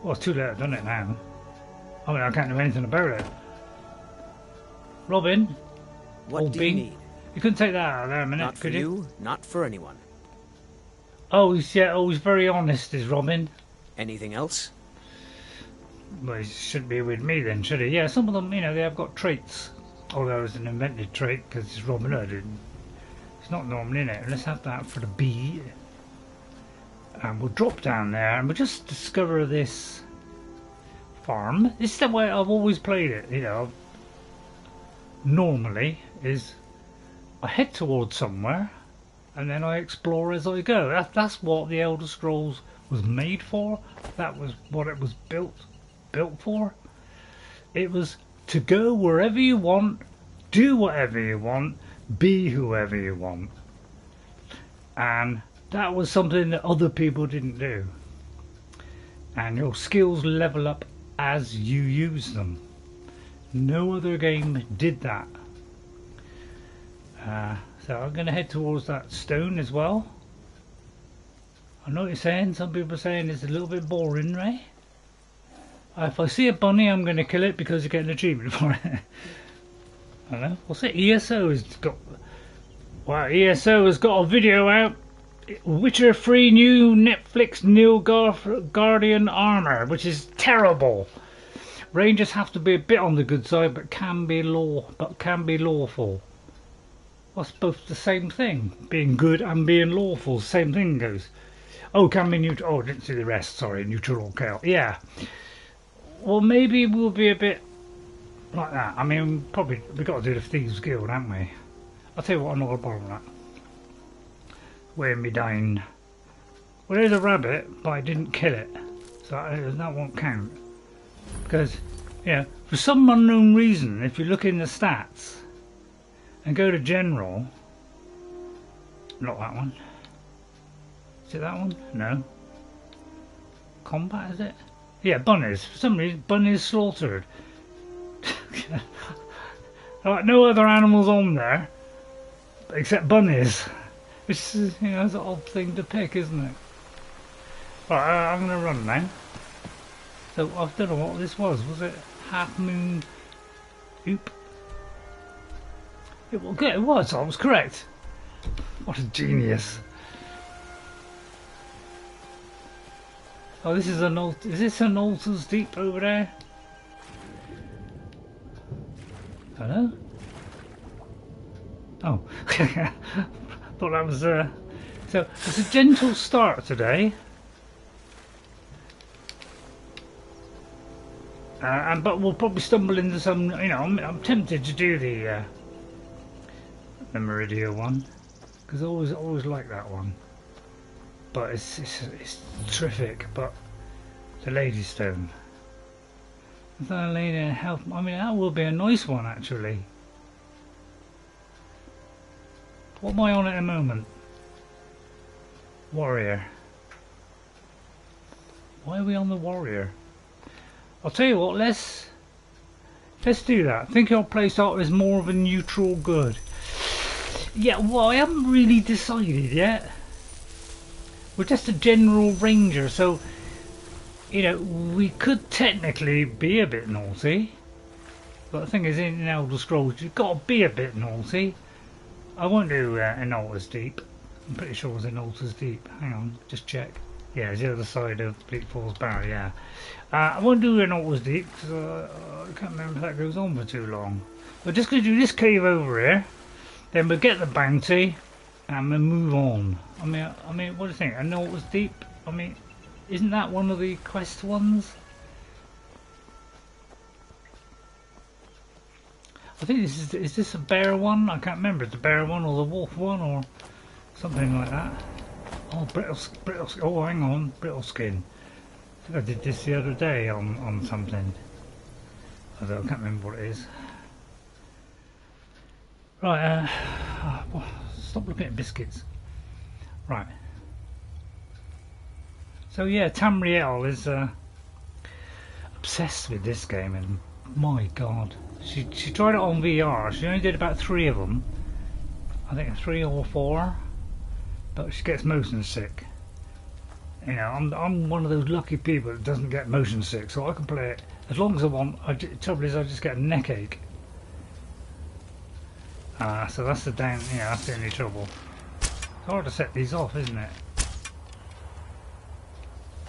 Well, it's too late, I've done it now. I mean, I can't do anything about it. Robin? What do you need? You couldn't take that out of there a minute, Not for could you? you, not for anyone. Oh, he's very honest, is Robin. Anything else? Well, he shouldn't be with me then, should he? Yeah, some of them, they have got traits. Although it's an invented trait because it's Robin Hood. It's not normally in it. Let's have that for the bee. And we'll drop down there and we'll just discover this farm. This is the way I've always played it, Normally is I head towards somewhere and then I explore as I go. That's what the Elder Scrolls was made for. That was what it was built for. It was to go wherever you want, do whatever you want, be whoever you want. And that was something that other people didn't do. And your skills level up as you use them. No other game did that. So I'm going to head towards that stone as well. I know what you're saying. Some people are saying it's a little bit boring, right? If I see a bunny, I'm going to kill it because you get an achievement for it. I don't know. What's it? ESO has got. Wow, ESO has got a video out. Witcher 3 new Netflix Nilfgaardian armor, which is terrible. Rangers have to be a bit on the good side, but can be lawful. That's both the same thing. Being good and being lawful, same thing goes. Oh, can be neutral. Oh, didn't see the rest. Sorry, neutral or chaos. Yeah. Well, maybe we'll be a bit like that. I mean, probably we've got to do the Thieves Guild, haven't we? I'll tell you what, I'm not going to bother with that. Wear me down. Well, there's a rabbit, but I didn't kill it, so that won't count. Because, for some unknown reason, if you look in the stats and go to general, not that one. Is it that one? No. Combat, is it? Yeah, bunnies. For some reason, bunnies slaughtered. Like no other animals on there, except bunnies. Which is, it's an odd thing to pick, isn't it? Right, I'm going to run now. So, I don't know what this was. Was it Half Moon? Oop. It was. I was correct. What a genius. Oh, this is an is this an Altar's Deep over there? I don't know. Oh. Thought that was so it's a gentle start today. But we'll probably stumble into some, I'm tempted to do the Meridia one because I always like that one. But it's terrific. But the Lady Stone, the Lady in Health. I mean, that will be a nice one actually. What am I on at the moment? Warrior. Why are we on the warrior? I'll tell you what, let's do that. I think our playstyle is more of a neutral good. Yeah, well, I haven't really decided yet. We're just a general ranger, so we could technically be a bit naughty. But the thing is, in Elder Scrolls, you've got to be a bit naughty. I won't do an Altar's Deep. I'm pretty sure it was an Altar's Deep. Hang on, just check. Yeah, it's the other side of Bleak Falls Barrow, yeah. I won't do an Altar's Deep because I can't remember if that goes on for too long. We're just going to do this cave over here, then we'll get the bounty and we'll move on. I mean, what do you think? An Altar's Deep? I mean, isn't that one of the quest ones? I think this is this a bear one? I can't remember. It's the bear one or the wolf one or something like that. Oh, brittle. Oh, hang on, Brittleshin. I think I did this the other day on something. Although I can't remember what it is. Right. Stop looking at biscuits. Right. So yeah, Tamrielle is obsessed with this game, and my God. She tried it on VR. She only did about 3 of them. I think 3 or 4. But she gets motion sick. You know, I'm one of those lucky people that doesn't get motion sick, so I can play it as long as I want. The trouble is, I just get a neck ache. So that's the that's the only trouble. It's hard to set these off, isn't it?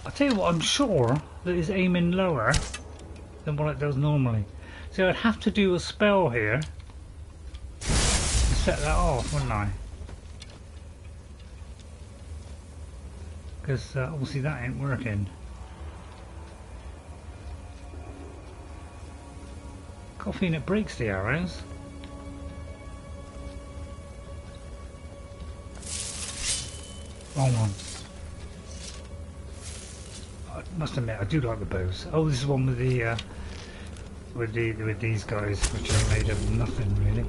I'll tell you what, I'm sure that it's aiming lower than what it does normally. So I'd have to do a spell here to set that off, wouldn't I? Because obviously that ain't working. Got a feeling it breaks the arrows. Wrong one. I must admit, I do like the bows. Oh, this is one with the with these guys, which are made of nothing really.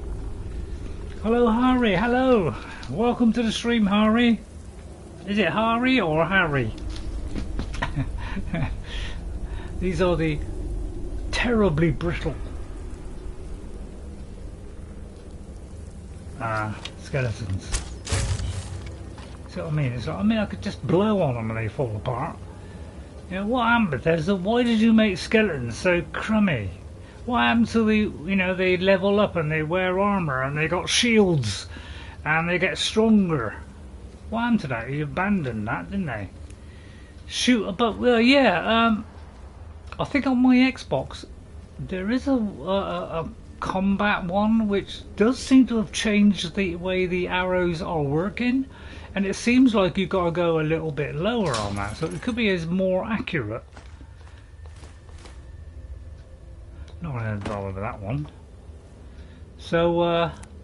Hello, Harry. Hello. Welcome to the stream, Harry. Is it Harry or Harry? These are the terribly brittle skeletons. See what I mean? It's like, I could just blow on them and they fall apart. You know, what happened, Bethesda? Why did you make skeletons so crummy? What happened to they level up and they wear armour and they got shields and they get stronger? What happened to that? You abandoned that, didn't they? Shoot, but well, yeah. I think on my Xbox there is a combat one which does seem to have changed the way the arrows are working, and it seems like you've got to go a little bit lower on that, so it could be as more accurate. Not going to bother with that one. So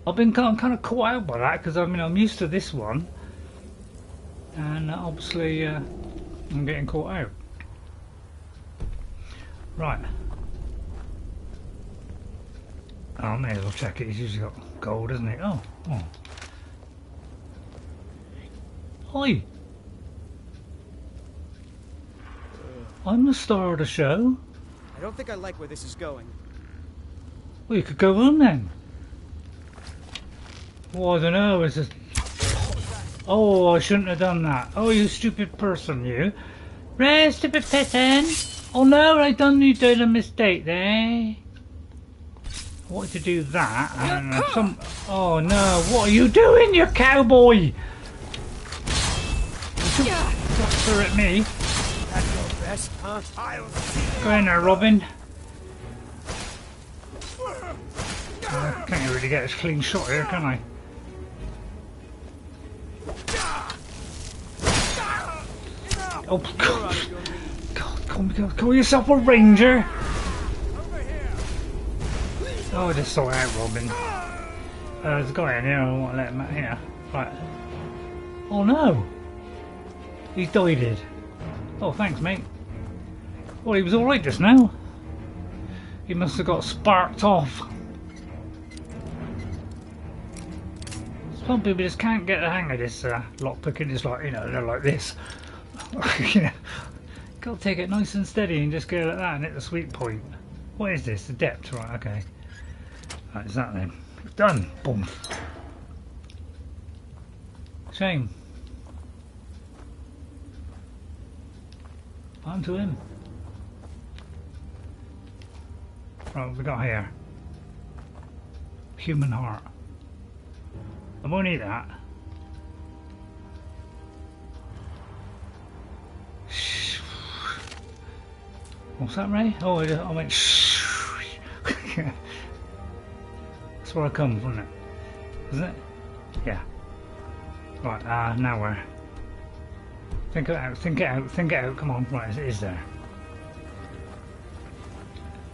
I've been kind of caught out by that because I'm used to this one. And obviously I'm getting caught out. Right. Oh, I may as well check it. He's usually got gold, isn't he? Oh. Hi. I'm the star of the show. I don't think I like where this is going. Well, you could go home then. Well, I don't know. It's just... Oh, I shouldn't have done that. Oh, you stupid person, you. Rare stupid person. Oh no, I done a mistake there. I wanted to do that and Oh no, what are you doing, you cowboy? Doctor at me. That's your best, huh? Go in there, Robin. Can't really get a clean shot here, can I? Oh God! Call yourself a ranger! Oh, I just saw out, Robin. There's a guy in here. I won't let him out here. Right. Oh no! He's died. Oh, thanks, mate. Well, he was all right just now. He must have got sparked off. Some people just can't get the hang of this lockpicking. It's like, they're like this. Got to take it nice and steady and just go like that and hit the sweet point. What is this? The depth, right? Okay. Right, is that then? Done. Boom. Shame. On to him. Right, what we got here? Human heart. I won't eat that. What's that, Ray? Oh, I went shh. That's where I come from, isn't it? Isn't it? Yeah. Right, now where? Think it out, think it out, think it out. Come on, right, it is there.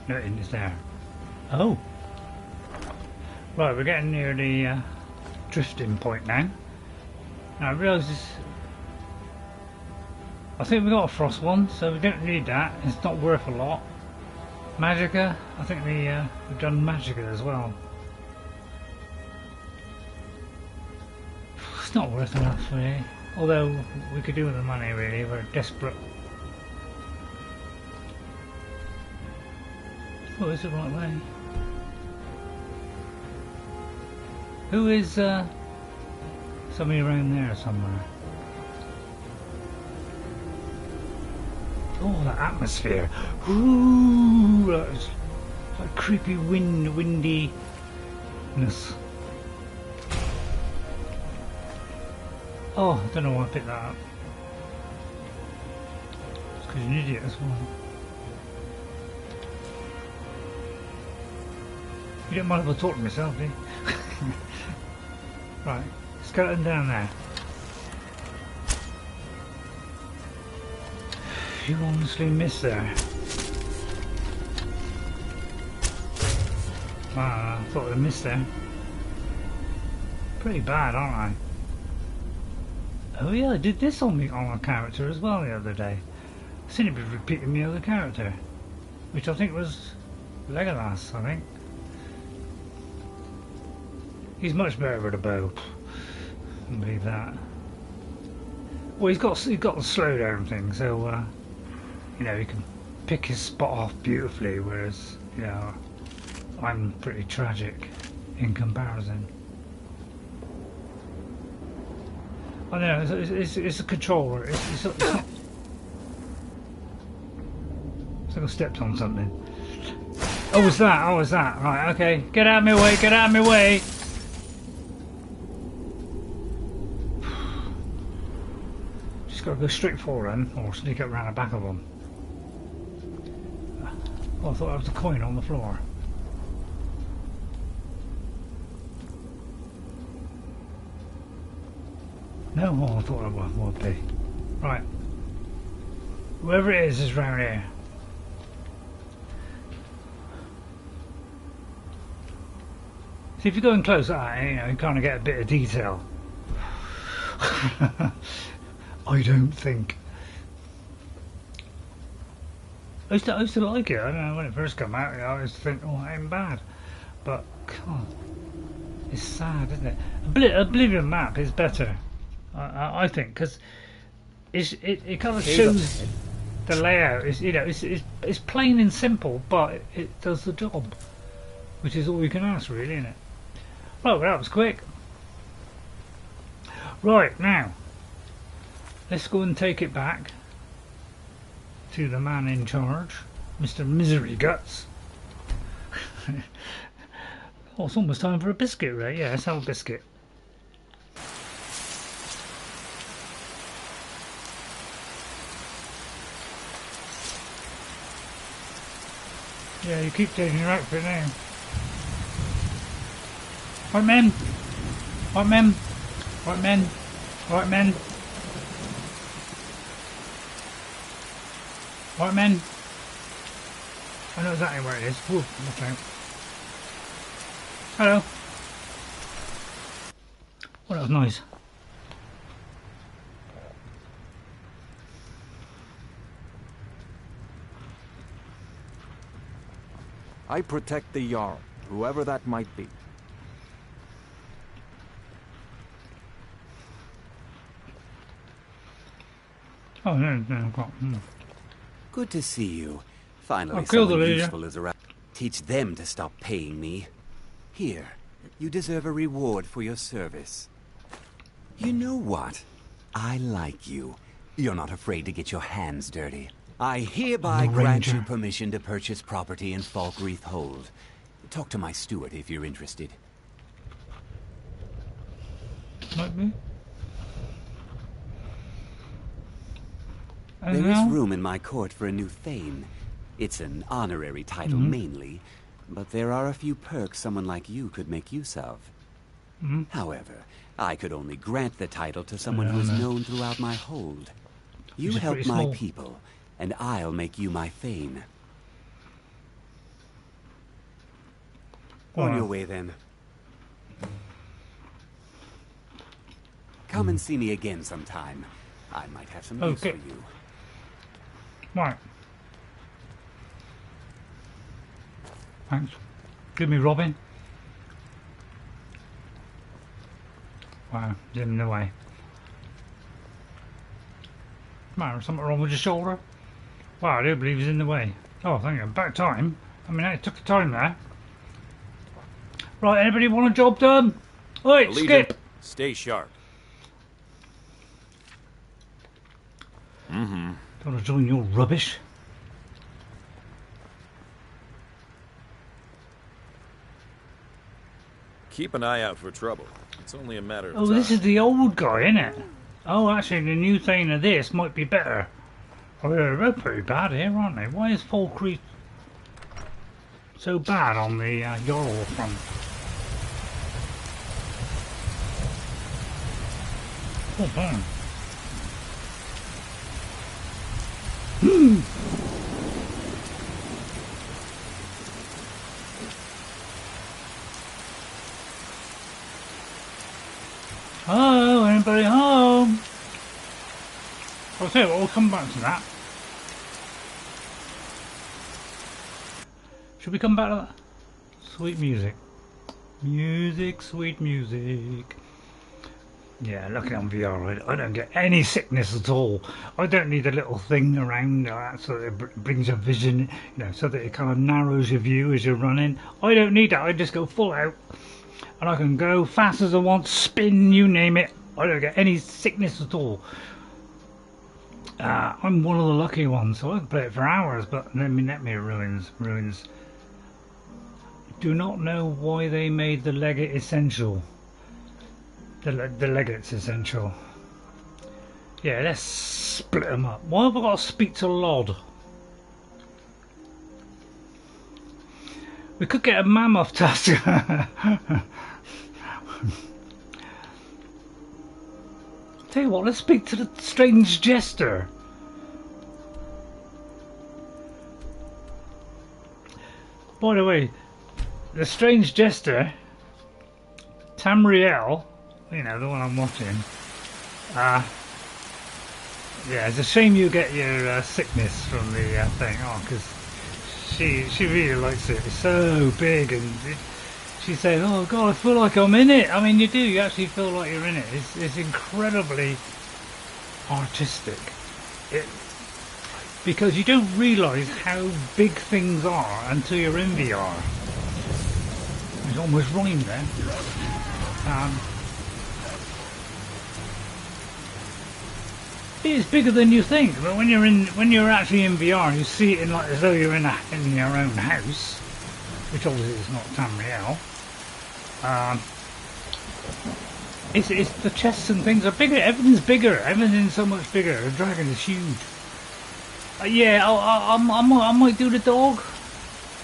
No, it is there. Oh! Right, we're getting near the drifting point now. Now I realise this. I think we got a frost one, so we don't need that. It's not worth a lot. Magicka, I think we've done Magicka as well. It's not worth enough, really. Although we could do with the money, really. We're desperate. Oh, is it the right way? Who is somebody around there somewhere? Oh, that atmosphere! Ooh, that's like creepy windiness. Oh, I don't know why I picked that up. It's because you're an idiot as well. You don't mind if I talk to myself, do you? Right, skeleton down there. You honestly missed there. Wow, I thought I missed there. Pretty bad, aren't I? Oh yeah, I did this on a character as well the other day. I seem to be repeating the other character, which I think was Legolas, I think. He's much better with a bow. I can believe that. Well, he's got the slowdown thing, so you know, he can pick his spot off beautifully, whereas, you know, I'm pretty tragic in comparison. I know, it's a controller. It's not, it's like I stepped on something. Oh, it's that. Oh, it's that. Right, okay. Get out of my way. Get out of my way. Just got to go straight for them or sneak up round the back of them. Oh, I thought that was a coin on the floor. No, oh, I thought it would be. Right. Whoever it is round here. See, if you're going close, you know, you kind of get a bit of detail. I don't think. I used to like it. I don't know, when it first came out, you know, I used to think, oh, it ain't bad. But, God, it's sad, isn't it? Oblivion map is better. I think, because it kind of shows the layout. It's, you know, it's plain and simple, but it does the job, which is all you can ask, really, isn't it? Well, that was quick. Right, now let's go and take it back to the man in charge, Mr. Misery Guts. Oh, it's almost time for a biscuit, right? Yeah, let's have a biscuit. Yeah, you keep changing your outfit now. Right, men. Right, men. Right, men. Right, men. Right, men. I know exactly where it is. Whoa, watch out. Hello. Well, that was nice. I protect the Jarl, whoever that might be. Oh, no, I've got... Good to see you. Finally, I'll kill the someone leader. useful is around. Teach them to stop paying me. Here, you deserve a reward for your service. You know what? I like you. You're not afraid to get your hands dirty. I hereby grant you permission to purchase property in Falkreath Hold. Talk to my steward if you're interested. Might be. There is room in my court for a new Thane. It's an honorary title mainly, but there are a few perks someone like you could make use of. However, I could only grant the title to someone who is known throughout my hold. You help my people, and I'll make you my Thane. On your way, then. Come and see me again sometime. I might have some use for you. Right. Thanks. Give me Robin. Wow, he's in the way. Man, something wrong with your shoulder? Wow, I do believe he's in the way. Oh, thank you. About time. I mean, it took the time there. Right, anybody want a job done? Oi, Allegiant, Skip! stay sharp. Don't want to join your rubbish. Keep an eye out for trouble. It's only a matter of Oh, time. this is the old guy, isn't it? Oh, actually, the new Thane of this might be better. Oh, they're pretty bad here, aren't they? Why is Falkreath so bad on the Jarl front? Oh, man. Hello, anybody home? I'll tell you what, we'll come back to that. Should we come back to that? Sweet music. Music, sweet music. Yeah, looking on VR, I don't get any sickness at all. I don't need a little thing around so that it brings a vision, you know, so that it kind of narrows your view as you're running. I don't need that, I just go full out. And I can go fast as I want, spin, you name it. I don't get any sickness at all. I'm one of the lucky ones, so I can play it for hours, but let me ruins. Do not know why they made the legate essential. The legate's essential. Yeah, let's split them up. Why have I got to speak to Lod? We could get a mammoth task. Tell you what, let's speak to the strange jester. By the way, the strange jester, Tamrielle, you know, the one I'm watching. Yeah, it's a shame you get your sickness from the thing. Oh, because she really likes it. It's so big, and she says, "Oh God, I feel like I'm in it." I mean, you do. You actually feel like you're in it. It's incredibly artistic. Because you don't realise how big things are until you're in VR. It's almost rhymed there. It's bigger than you think, but when you're actually in VR, you see it like as though you're in your own house, which obviously is not Tamrielle. It's the chests and things are bigger. Everything's bigger. Everything's so much bigger. The dragon is huge. Yeah, I might do the dog,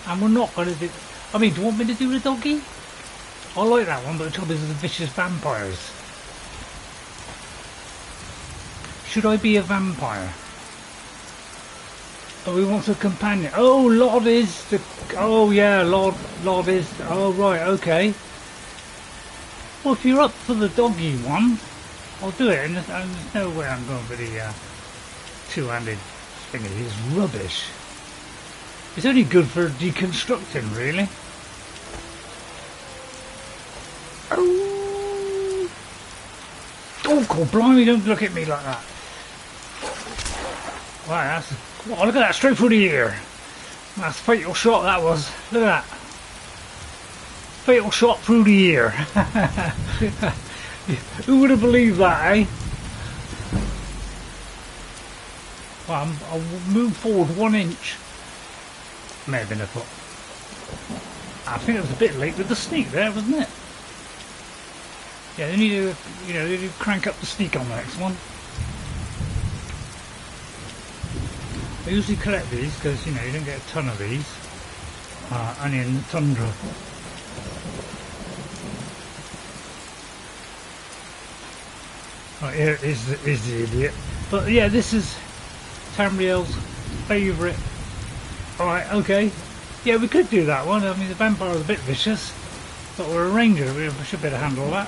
and we're not gonna do. I mean, do you want me to do the doggy? I like that one, but the trouble is the vicious vampires. Should I be a vampire? Oh, he wants a companion. Oh, Lord is the... Oh, yeah, Lord is... Oh, right, okay. Well, if you're up for the doggy one, I'll do it. And there's no way I'm going for the two-handed thingy. It's rubbish. It's only good for deconstructing, really. Oh, God, blimey, don't look at me like that. Wow, that's... Oh, look at that, straight through the ear. That's a fatal shot, that was. Look at that. Fatal shot through the ear. Who would have believed that, eh? Well, I'll move forward 1 inch. May have been a foot. I think it was a bit late with the sneak there, wasn't it? Yeah, they need to, you know, they need to crank up the sneak on the next one. I usually collect these because, you know, you don't get a ton of these. Only in the tundra. Right, here is the idiot. But yeah, this is Tamrielle's favourite. Alright, okay. Yeah, we could do that one. I mean, the vampire's a bit vicious. But we're a ranger, we should be able to handle that.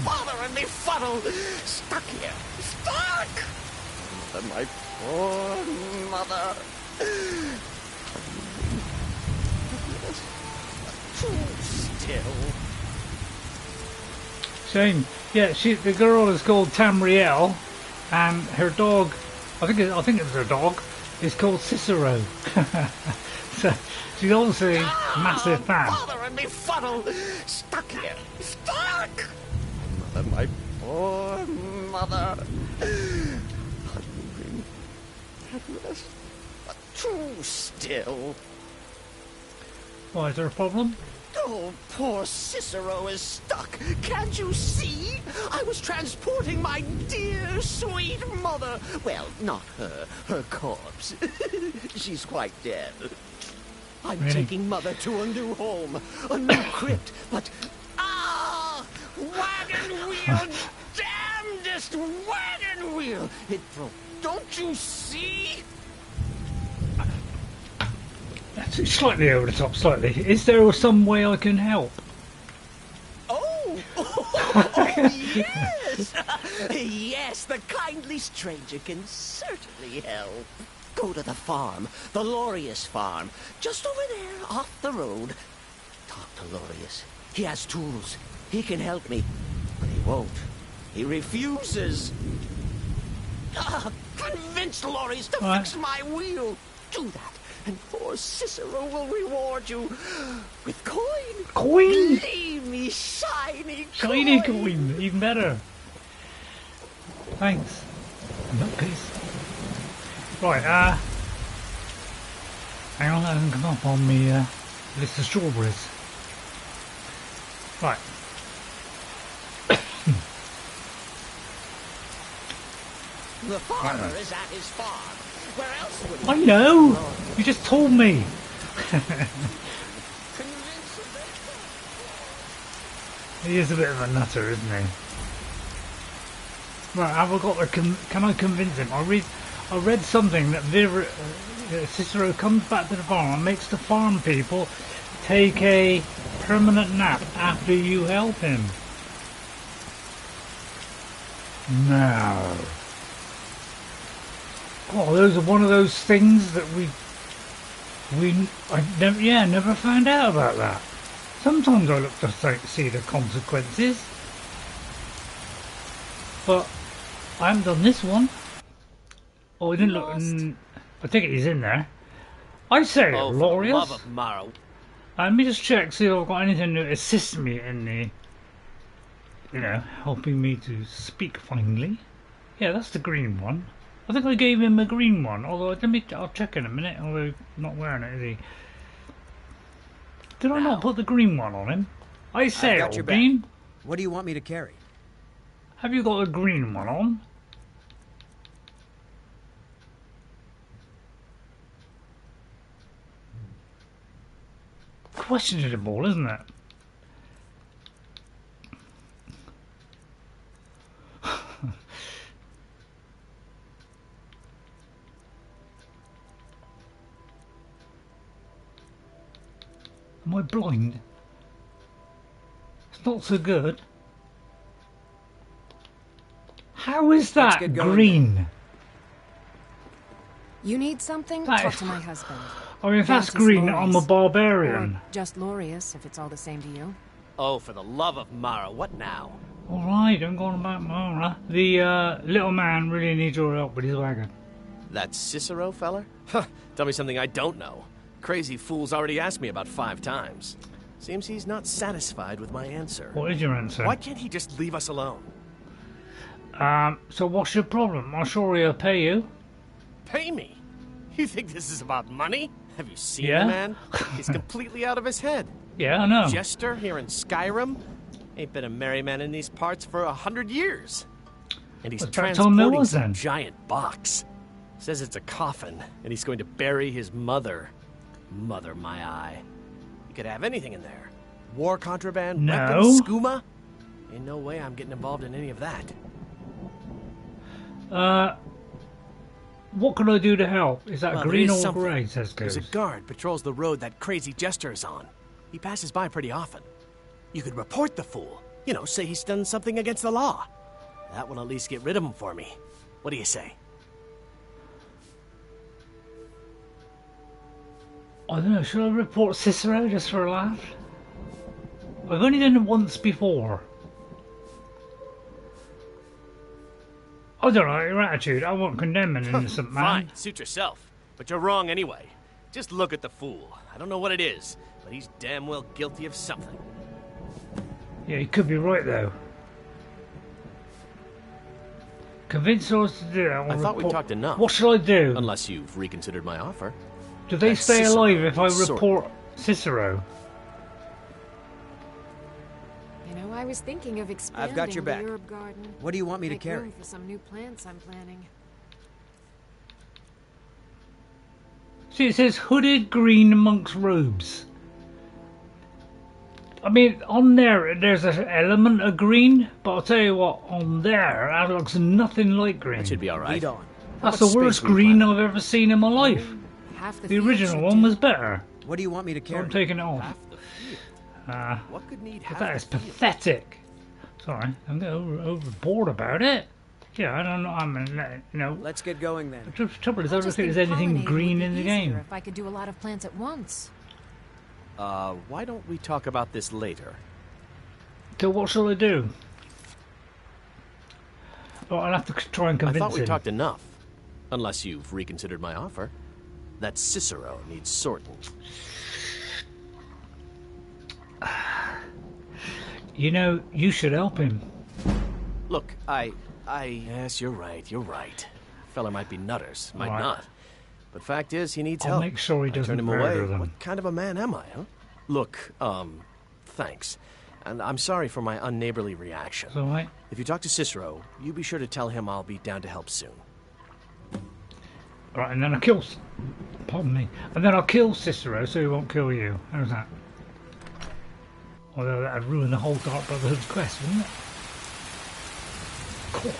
Father and me fuddle! Stuck here! Stuck! And my poor mother! Still. Shame. Yeah, the girl is called Tamrielle, and her dog, I think it's her dog, is called Cicero. So, she's obviously a massive fan. Father and me fuddle! Stuck here! Stuck! Mother, my poor mother. Hungry. At rest. But too still. Why, is there a problem? Oh, poor Cicero is stuck. Can't you see? I was transporting my dear, sweet mother. Well, not her corpse. She's quite dead. I'm Really? taking mother to a new home, a new crypt, but... Ah! Wagon wheel! Damnedest wagon wheel! It broke. Don't you see? That's slightly over the top, slightly. Is there some way I can help? Oh, yes! Yes, the kindly stranger can certainly help. Go to the farm, the Lorius farm, just over there off the road. Talk to Lorius. He has tools. He can help me. But he won't. He refuses. Convince Lorius to fix my wheel. Do that. And poor Cicero will reward you with coin. Coin? Gleamy, shiny coin. Shiny coin, even better. Thanks. Nutcase. Right, hang on, that hasn't come up on me list of strawberries. Right. The farmer is at his farm. Where else would he I know! You just told me! He is a bit of a nutter, isn't he? Right, have I got the... Can I convince him? I read something that Cicero comes back to the farm and makes the farm people take a permanent nap after you help him. No. Oh, those are one of those things that I never found out about that. Sometimes I look to see the consequences, but I haven't done this one. Oh, I didn't look. I think he's in there. I say, Glorious. Love of Morrow. Let me just check, see if I've got anything to assist me in the, helping me to speak finally. Yeah, that's the green one. I think I gave him a green one, although I'll check in a minute, although not wearing it, is he? Did I not put the green one on him? I say, old bean. What do you want me to carry? Have you got a green one on? Questionable, isn't it? Am I blind? It's not so good. How is that green? You need something? Talk to my husband. I mean, if that's green, I'm a barbarian. Or just Lorius, if it's all the same to you. Oh, for the love of Mara, what now? Alright, I'm going about Mara. The little man really needs your help with his wagon. That Cicero feller? Huh, tell me something I don't know. Crazy fool's already asked me about 5 times. Seems he's not satisfied with my answer. What is your answer? Why can't he just leave us alone? So what's your problem? I'm sure he'll pay you. Pay me? You think this is about money? Have you seen Yeah? the man? He's completely out of his head. Yeah, I know. Jester here in Skyrim? Ain't been a merry man in these parts for 100 years. And he's transporting some giant box. Says it's a coffin, and he's going to bury his mother. Mother, my eye. You could have anything in there. War contraband, weapons, skooma. Ain't no way I'm getting involved in any of that. What can I do to help? Is that Well, green there is or something. grey, says There's a Goose? guard patrols the road that crazy jester is on. He passes by pretty often. You could report the fool. You know, say he's done something against the law. That will at least get rid of him for me. What do you say? I don't know, should I report Cicero just for a laugh? I've only done it once before. I don't know, your attitude. I won't condemn an innocent man. Fine, suit yourself. But you're wrong anyway. Just look at the fool. I don't know what it is, but he's damn well guilty of something. Yeah, he could be right though. Convince us to do it. I thought we talked enough. What should I do? Unless you've reconsidered my offer. Do they stay Cicero alive if I is report Cicero? You know, I was thinking of expanding I've got your back. the herb garden. What do you want me to Make carry? room for some new plants I'm planning. See, it says hooded green monk's robes. I mean, on there's an element of green, but I'll tell you what, on there, that looks nothing like green. That should be alright. That's the worst green I've ever seen in my life. Half The original one was better. What do you want me to So carry? I'm taking it off. What could need But that is pathetic. Sorry, I'm getting overboard about it. Yeah, I don't know. You know. Let's get going then. The trouble is, I don't think there's anything green in the game. If I could do a lot of plants at once. Why don't we talk about this later? So what shall I do? Well, I'll have to try and convince I thought we him. talked enough. Unless you've reconsidered my offer. That Cicero needs sorting. You know, you should help him. Look, yes, you're right. Fella might be nutters, might Right. not. But fact is, he needs I'll help. make sure he I doesn't turn him murder away. them. What kind of a man am I, huh? Look, thanks. And I'm sorry for my unneighborly reaction. It's all right. If you talk to Cicero, you be sure to tell him I'll be down to help soon. Right, and then I'll kill... Pardon me. And then I'll kill Cicero so he won't kill you. How's that? Although that'd ruin the whole Dark Brotherhood quest, wouldn't it? Cool.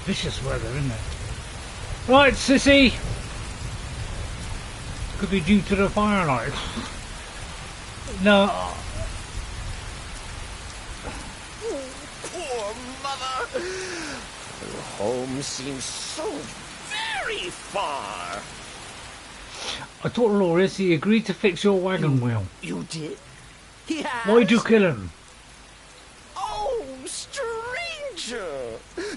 Vicious weather, isn't it? Right, sissy! Could be due to the firelight. No. Poor mother! Her home seems so very far. I told Loris he agreed to fix your wagon wheel. You did? He has? Why'd you kill him? Oh, stranger!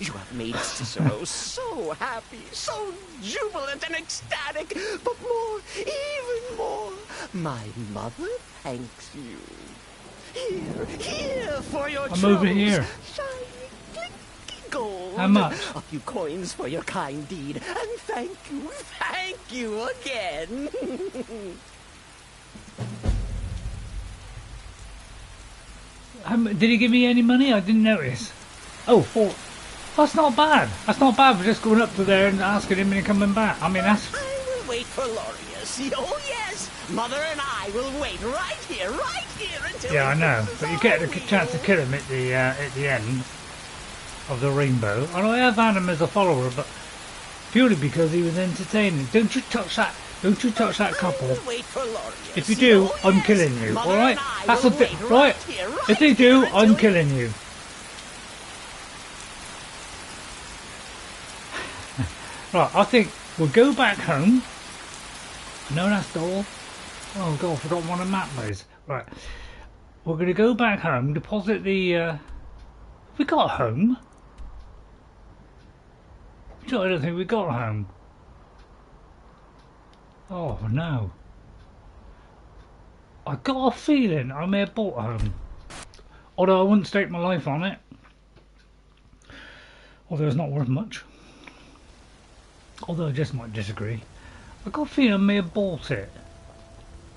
You have made Cicero so happy, so jubilant and ecstatic, but more, even more, my mother thanks you. Here for your I'm over here. Shiny, clicky gold. How much? A few coins for your kind deed, and thank you again. Did he give me any money? I didn't notice. Oh, 4. That's not bad. That's not bad for just going up to there and asking him and coming back. I mean, that's... I will wait for Lorius. Oh, yes. Mother and I will wait right here until... Yeah, I know. But you get a chance to kill him at the end of the rainbow. And I have had him as a follower, but purely because he was entertaining. Don't you touch that. Don't you touch that couple. Wait for Lorius. If you do, I'm killing you. All right? That's the thing. Right? If they do, I'm killing you. Right, I think we'll go back home. No, that's all. Oh god, I forgot one of map those. Right, we're going to go back home, deposit the... We got home? I don't think we got home. Oh no. I got a feeling I may have bought home. Although I wouldn't stake my life on it. Although it's not worth much. Although I just might disagree. I got a feeling I may have bought it.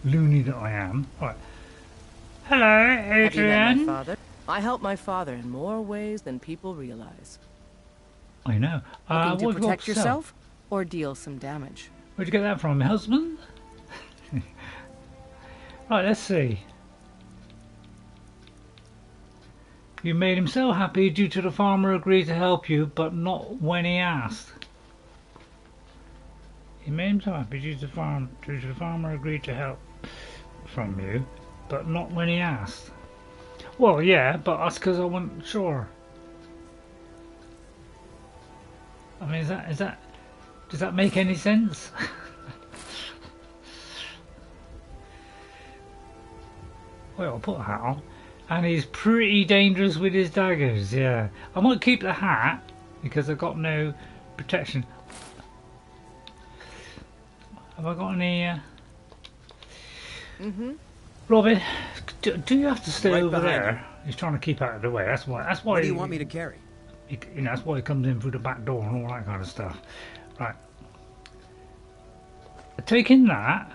Loony that I am. Right. Hello, Have you met Adrian. my father? I help my father in more ways than people realize. I know. Looking what to have you got protect to sell? yourself or deal some damage? Where'd you get that from? My husband? Right, let's see. You made him so happy due to the farmer agreed to help you, but not when he asked. He made him so happy due to the farmer agreed to help from you, but not when he asked. Well, yeah, but that's because I wasn't sure. I mean, does that make any sense? Well, I'll put a hat on. And he's pretty dangerous with his daggers, yeah. I might keep the hat because I've got no protection. Have I got any? Robin, do you have to stay Right over behind there? He's trying to keep out of the way. That's why. That's why. What do you want me to carry? You know, that's why he comes in through the back door and all that kind of stuff. Right. Taking that.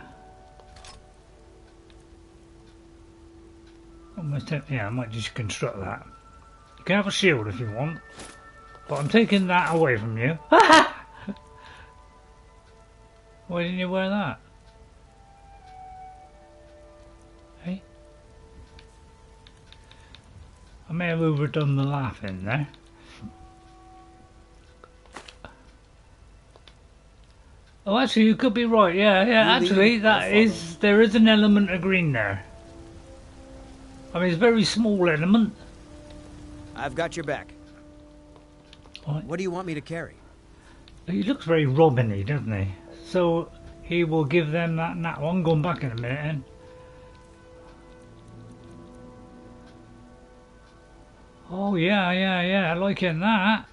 Almost. Yeah, I might just construct that. You can have a shield if you want, but I'm taking that away from you. Why didn't you wear that? Hey? I may have overdone the laughing there. Oh, actually, you could be right. Yeah. Actually, there is an element of green there. I mean, it's a very small element. I've got your back. What do you want me to carry? He looks very Robin-y, doesn't he? So he will give them that one. Going back in a minute, then. Oh yeah. Liking that.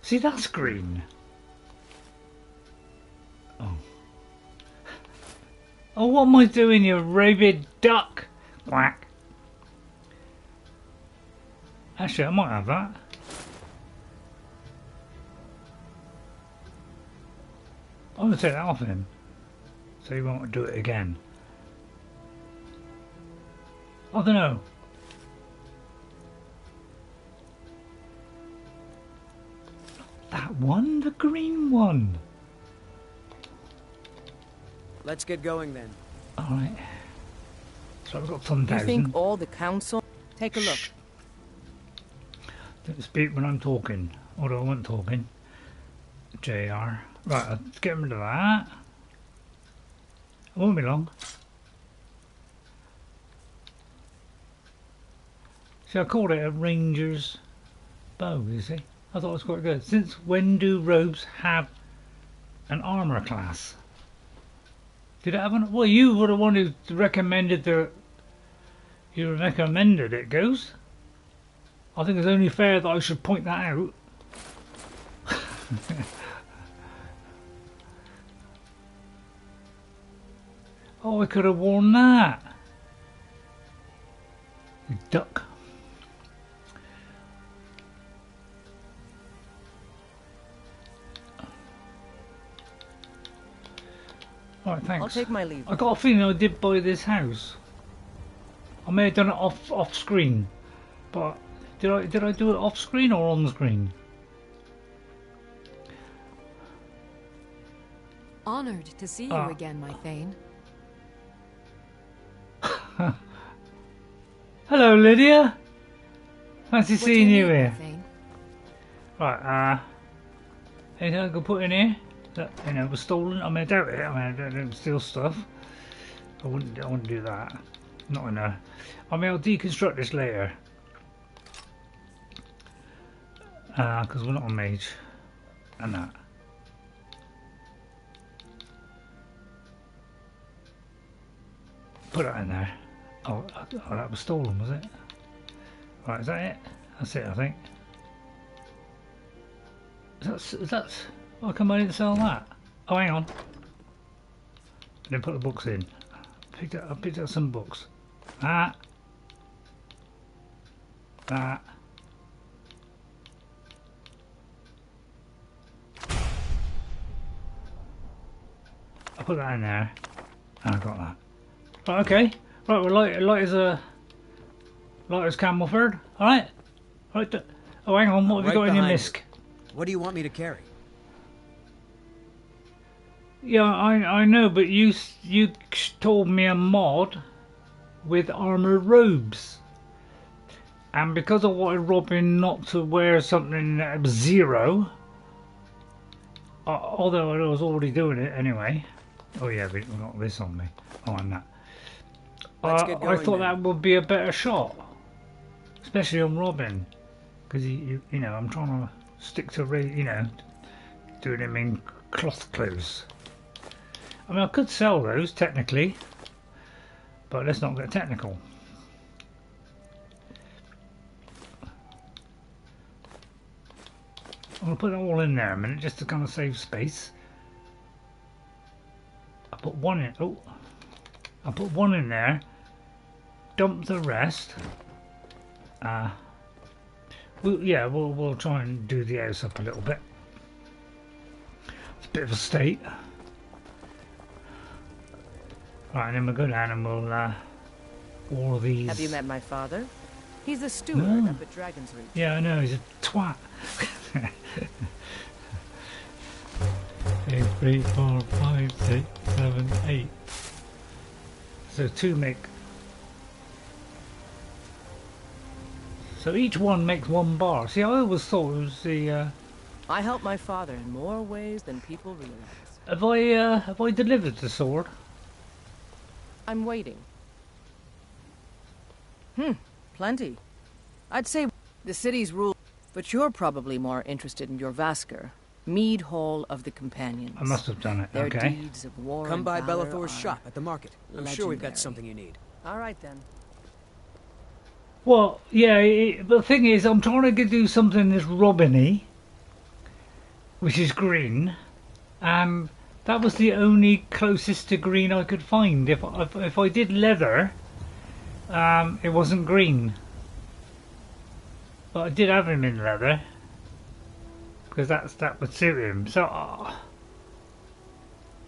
See, that's green. Oh. Oh, what am I doing, you rabid duck? Quack. Actually, I might have that. I'm going to take that off him, so he won't do it again. I don't know. That one, the green one. Let's get going then. All right. So I've got 10,000. You think all the council? Take a look. Don't speak when I'm talking. Although I wasn't talking. JR. Right, let's get rid of that. It won't be long. See, I called it a ranger's bow, you see. I thought it was quite good. Since when do robes have an armour class? Did it have an... Well, you were the one who recommended You recommended it, Ghost. I think it's only fair that I should point that out. Oh, I could have worn that. You duck. Alright, thanks. I'll take my leave. I got a feeling I did buy this house. I may have done it off screen, but did I do it off screen or on screen? Honored to see you again, my Thane. Hello, Lydia. Fancy seeing you here. Thane? Right, anything I could put in here that was stolen? I mean, I doubt it. I mean, I don't steal stuff. I wouldn't do that. Not in a. I mean, I'll deconstruct this later. Because we're not a mage. And that. Put that in there. Oh, that was stolen, was it? Right, is that it? That's it, I think. Is that? Why come I didn't sell that? Oh, hang on. I didn't put the books in. I picked up some books. That. I put that in there. And I got that. Right, okay. Right, we're light as Camelford. Alright. Right. Oh, hang on. What have you got in your misc? What do you want me to carry? Yeah, I know, but you told me a mod with armoured robes. And because I wanted Robin not to wear something that was 0, although I was already doing it anyway. Oh yeah, but I've got this on me. Oh, and that. I thought that would be a better shot, especially on Robin, because you know I'm trying to stick to doing him in cloth clothes. I mean, I could sell those technically, but let's not get technical. I'm going to put it all in there a minute just to kind of save space. I put one in. Oh, I put one in there. Dump the rest. We'll try and do the house up a little bit. It's a bit of a state. Right, and then we'll go down and we'll all these. Have you met my father? He's the steward up at Dragon's Reach. Yeah, I know, he's a twat. 2, 3, 4, 5, 6, 7, 8. So 2 make. So each one makes 1 bar. See, I always thought it was the. I help my father in more ways than people realize. Have I delivered the sword? I'm waiting. Plenty. I'd say the city's rule, but you're probably more interested in your Vasker, Mead Hall of the Companions. I must have done it. Their okay. deeds of war. Come by and valor Bellathor's shop at the market. I'm sure we've got legendary. something you need. All right then. Well, yeah, but the thing is, I'm trying to do something that's robin-y, which is green, and that was the only closest to green I could find. If I did leather, it wasn't green. But I did have him in leather, because that would suit him. So,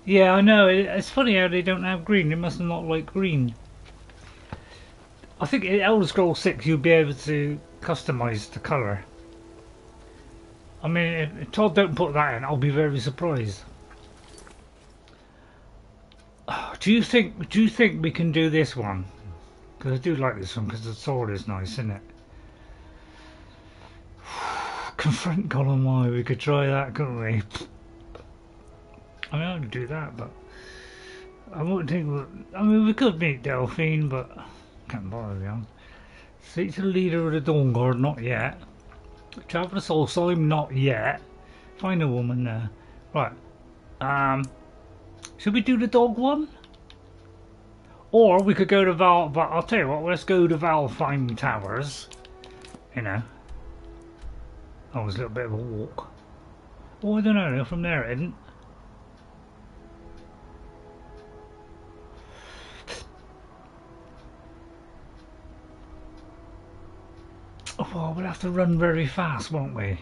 yeah, I know. It's funny how they don't have green. They must not like green. I think in Elder Scrolls 6 you'll be able to customise the colour. I mean, if Todd don't put that in, I'll be very surprised. Do you think we can do this one? Because I do like this one because the sword is nice, isn't it? Confront Golemai, we could try that, couldn't we? I mean, I could do that, but I wouldn't think. I mean, we could meet Delphine, but can't bother to be honest. Speak to the leader of the Dawn Guard, not yet. Travel to Solstheim, not yet. Find a woman there. Right. Should we do the dog one? Or we could go to but I'll tell you what, let's go to Valtheim Towers. You know. Oh, it was a little bit of a walk. Oh, I don't know, from there it isn't. Oh, well, we'll have to run very fast, won't we?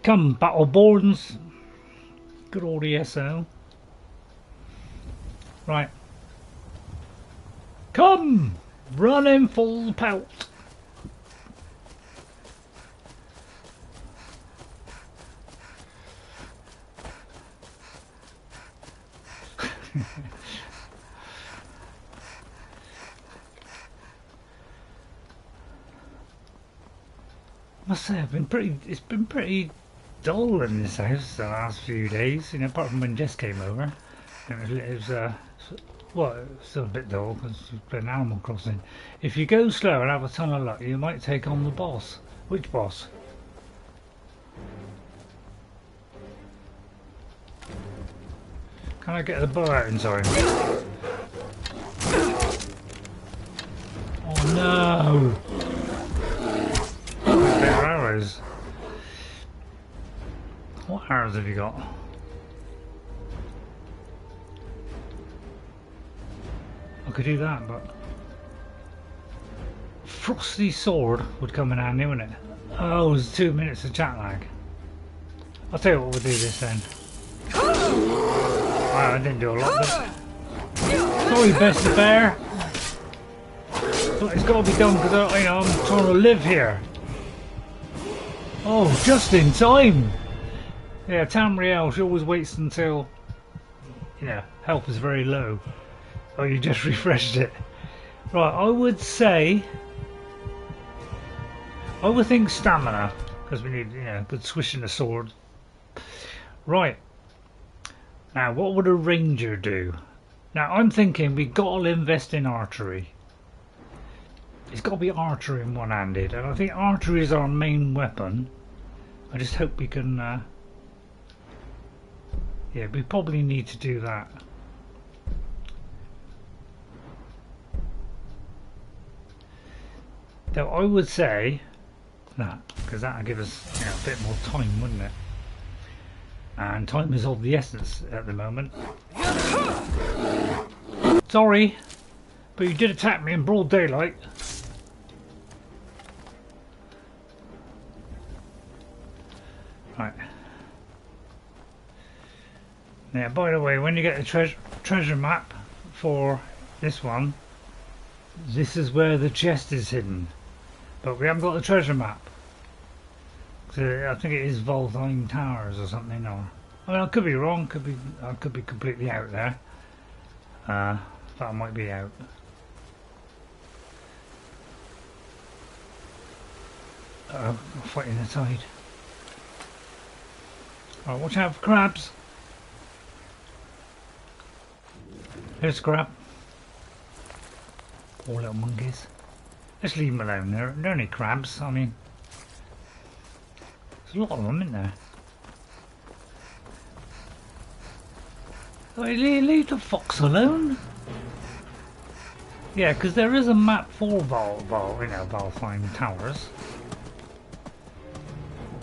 Come, Battleborns. Good old ESO. Right. Come! Run in full pelt. I must say, it's been pretty dull in this house the last few days, you know, apart from when Jess came over. It was well, it's still a bit dull because we've been Animal Crossing. If you go slow and have a ton of luck, you might take on the boss. Which boss? Can I get the bow out in time? Oh no! Better arrows. What arrows have you got? I could do that, but Frosty Sword would come in handy, wouldn't it? Oh, it was 2 minutes of chat lag. I'll tell you what, we'll do this then. Wow, I didn't do a lot there. Sorry, Best Bear. But it's got to be done because I'm trying to live here. Oh, just in time. Yeah, Tamrielle, she always waits until, you know, health is very low. Oh, you just refreshed it. Right, I would think stamina, because we need, you know, good swish in the sword. Right. Now, what would a ranger do? Now, I'm thinking we've got to invest in archery. It's got to be archery in one-handed, and I think archery is our main weapon. I just hope we can, yeah, we probably need to do that. Now, I would say, that, because that would give us, you know, a bit more time, wouldn't it? And time is of the essence at the moment. Sorry, but you did attack me in broad daylight. Right. Now, by the way, when you get the treasure map for this one, this is where the chest is hidden. But we haven't got the treasure map. So I think it is Valtheim Towers or something. Or I mean, I could be wrong. I could be completely out there. But I might be out. I'm fighting the tide. Alright, watch out for crabs. Here's a crab. All little monkeys. Let's leave them alone. They're only crabs. I mean, there's a lot of them, isn't there? Leave the fox alone. Yeah, because there is a map for Valtheim Towers.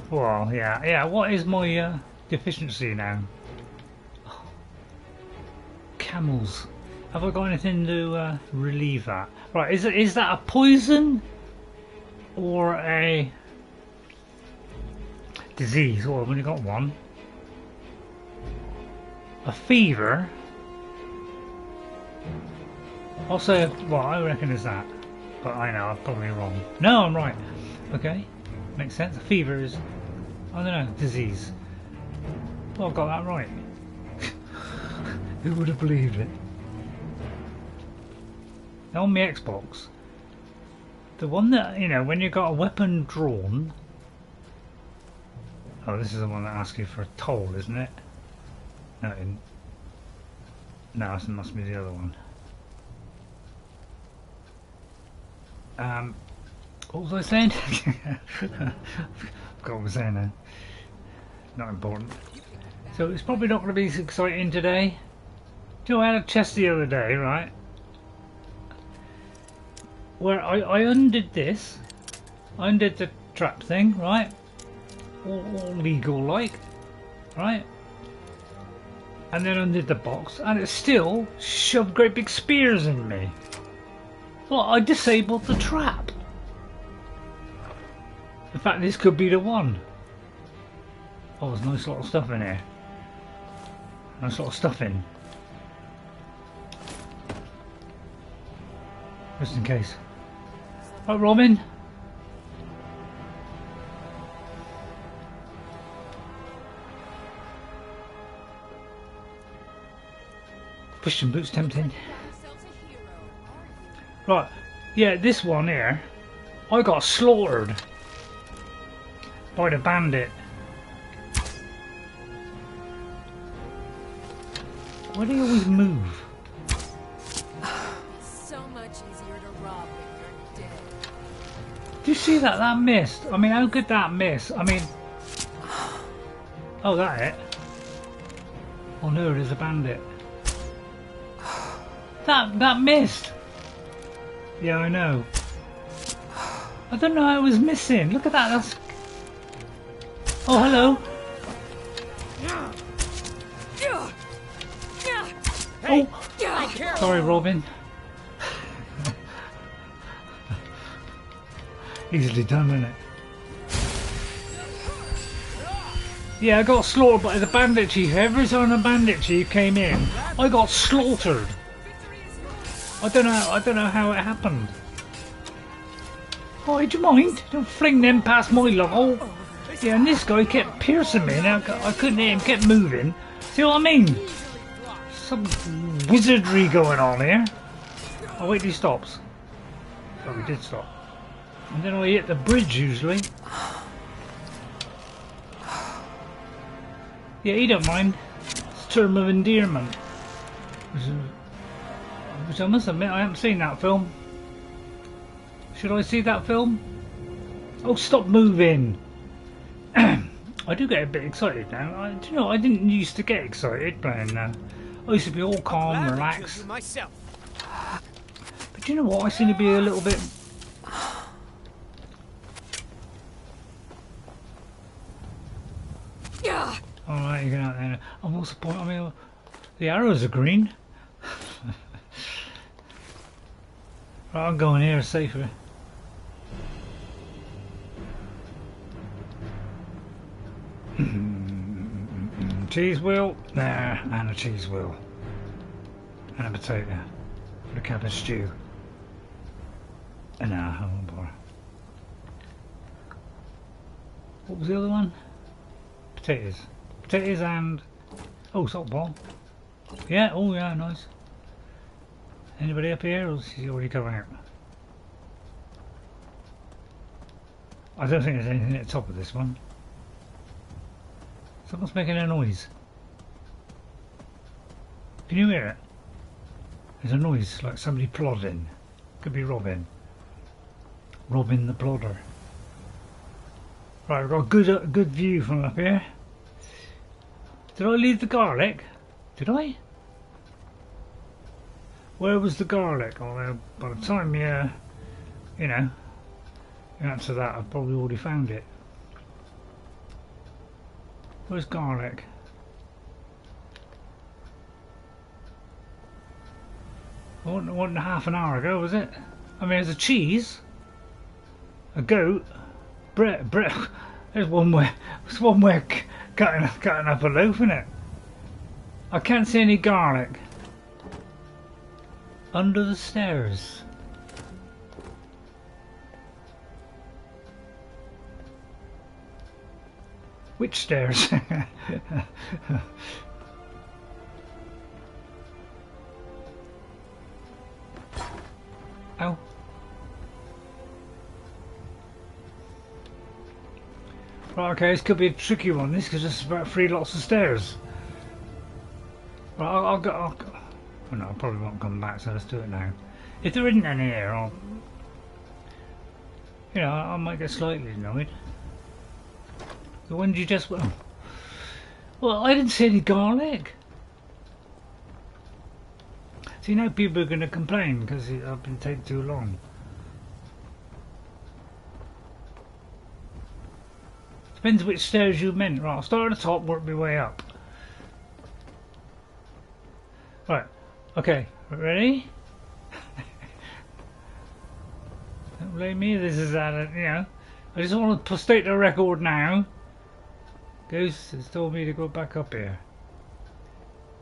Well, yeah. What is my deficiency now? Oh. Camels. Have I got anything to relieve that? Right, is that a poison or a disease? Well, I've only got one. A fever. I'll say what I reckon is that, but I know I'm probably wrong. No, I'm right. Okay, makes sense. A fever is, I don't know, disease. Well, I've got that right. Who would have believed it? On my Xbox, the one that, you know, when you got a weapon drawn. Oh, this is the one that asks you for a toll, isn't it? No, it didn't. No, it must be the other one. What was I saying? I forgot what I was saying now. Not important. So it's probably not going to be as exciting today. Do you know, I had a chest the other day, right? Where I undid this. I undid the trap thing, right? All legal like, right? And then undid the box, and it still shoved great big spears in me. Well, I disabled the trap. In fact, this could be the one. Oh, there's a nice lot of stuff in here. Nice lot of stuff in. Just in case. Right, Robin. Fishing boots tempting. Right, yeah, this one here, I got slaughtered by the bandit. Why do you always move? So much easier to rob when you're dead. Do you see that? That missed. I mean, how could that miss? I mean, oh, that it? Oh no, there's a bandit. That missed. Yeah, I know. I don't know how it was missing. Look at that. That's. Oh, hello. Hey, oh, sorry, Robin. Easily done, isn't it? Yeah, I got slaughtered by the bandit chief. Every time a bandit chief came in, I got slaughtered. I don't know how it happened. Oh, do you mind? Don't fling them past my level. Yeah, and this guy kept piercing me, and I couldn't hit him, kept moving. See what I mean? Some wizardry going on here. Oh, wait till he stops. Oh, he did stop. And then I hit the bridge usually. Yeah, he don't mind. It's a term of endearment. Which I must admit I haven't seen that film. Should I see that film? Oh, stop moving! I do get a bit excited now. Do you know, I didn't used to get excited playing I used to be all calm, relaxed. But do you know what? I seem to be a little bit... you get out there. And what's the point? I mean, the arrows are green. Right, I'm going here, safer. Cheese wheel, there, and a cheese wheel, and a potato for the cabbage stew. And I won't bother. What was the other one? Potatoes. Potatoes and salt ball. Yeah, oh yeah, nice. Anybody up here, or is he already coming out? I don't think there's anything at the top of this one. Someone's making a noise. Can you hear it? There's a noise like somebody plodding. Could be Robin. Robin the plodder. Right, we've got a good view from up here. Did I leave the garlic? Did I? Where was the garlic? Although by the time you answer that, I've probably already found it. Where's garlic? Wasn't half an hour ago, was it? I mean, there's a cheese, a goat, bread. There's one way. There's one way cutting up a loaf, isn't it? I can't see any garlic. Under the stairs. Which stairs? Ow. Right, okay, this could be a tricky one, this, because there's about 3 lots of stairs. Right, I'll go. Oh no, I probably won't come back, so let's do it now. If there isn't any here, I might get slightly annoyed. So when did you just... Well, I didn't see any garlic. See, now people are going to complain because I've been taking too long. Depends which stairs you meant. Right, I'll start at the top, work my way up. Right, okay, ready? Don't blame me, this is I just want to state the record now. Ghost has told me to go back up here.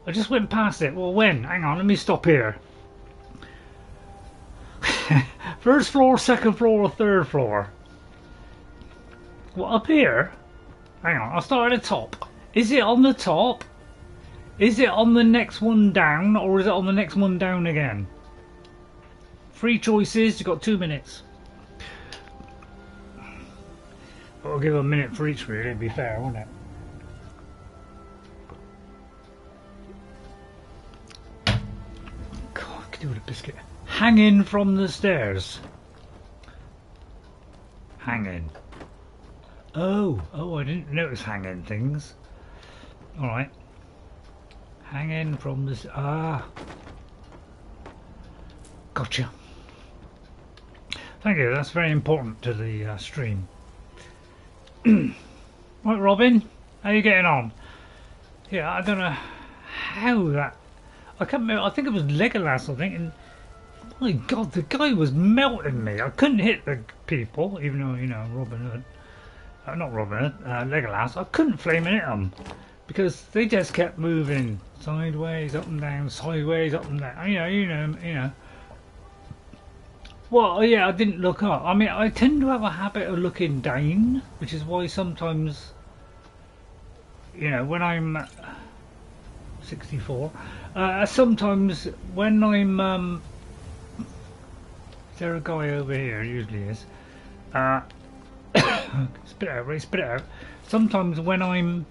I just went past it. Well, when? Hang on, let me stop here. First floor, second floor, or third floor? What, up here? Hang on, I'll start at the top. Is it on the top? Is it on the next one down, or is it on the next one down again? 3 choices, you've got 2 minutes. I'll give a minute for each, really, it'd be fair, wouldn't it? God, I could do with a biscuit. Hanging from the stairs. Hanging. Oh, I didn't notice hanging things. Alright. Hanging from the... Gotcha. Thank you, that's very important to the stream. Right, Robin, how are you getting on? Yeah, I don't know how that... I can't remember, I think it was Legolas, I think, and my God, the guy was melting me. I couldn't hit the people, even though, Robin Hood. Not Robin Hood, Legolas. I couldn't flame hit them because they just kept moving sideways, up and down, sideways, up and down. You know. Well, yeah, I didn't look up. I mean, I tend to have a habit of looking down, which is why sometimes, when I'm 64, sometimes when I'm, is there a guy over here? Usually is. Spit it out, Ray, spit it out. Sometimes when I'm,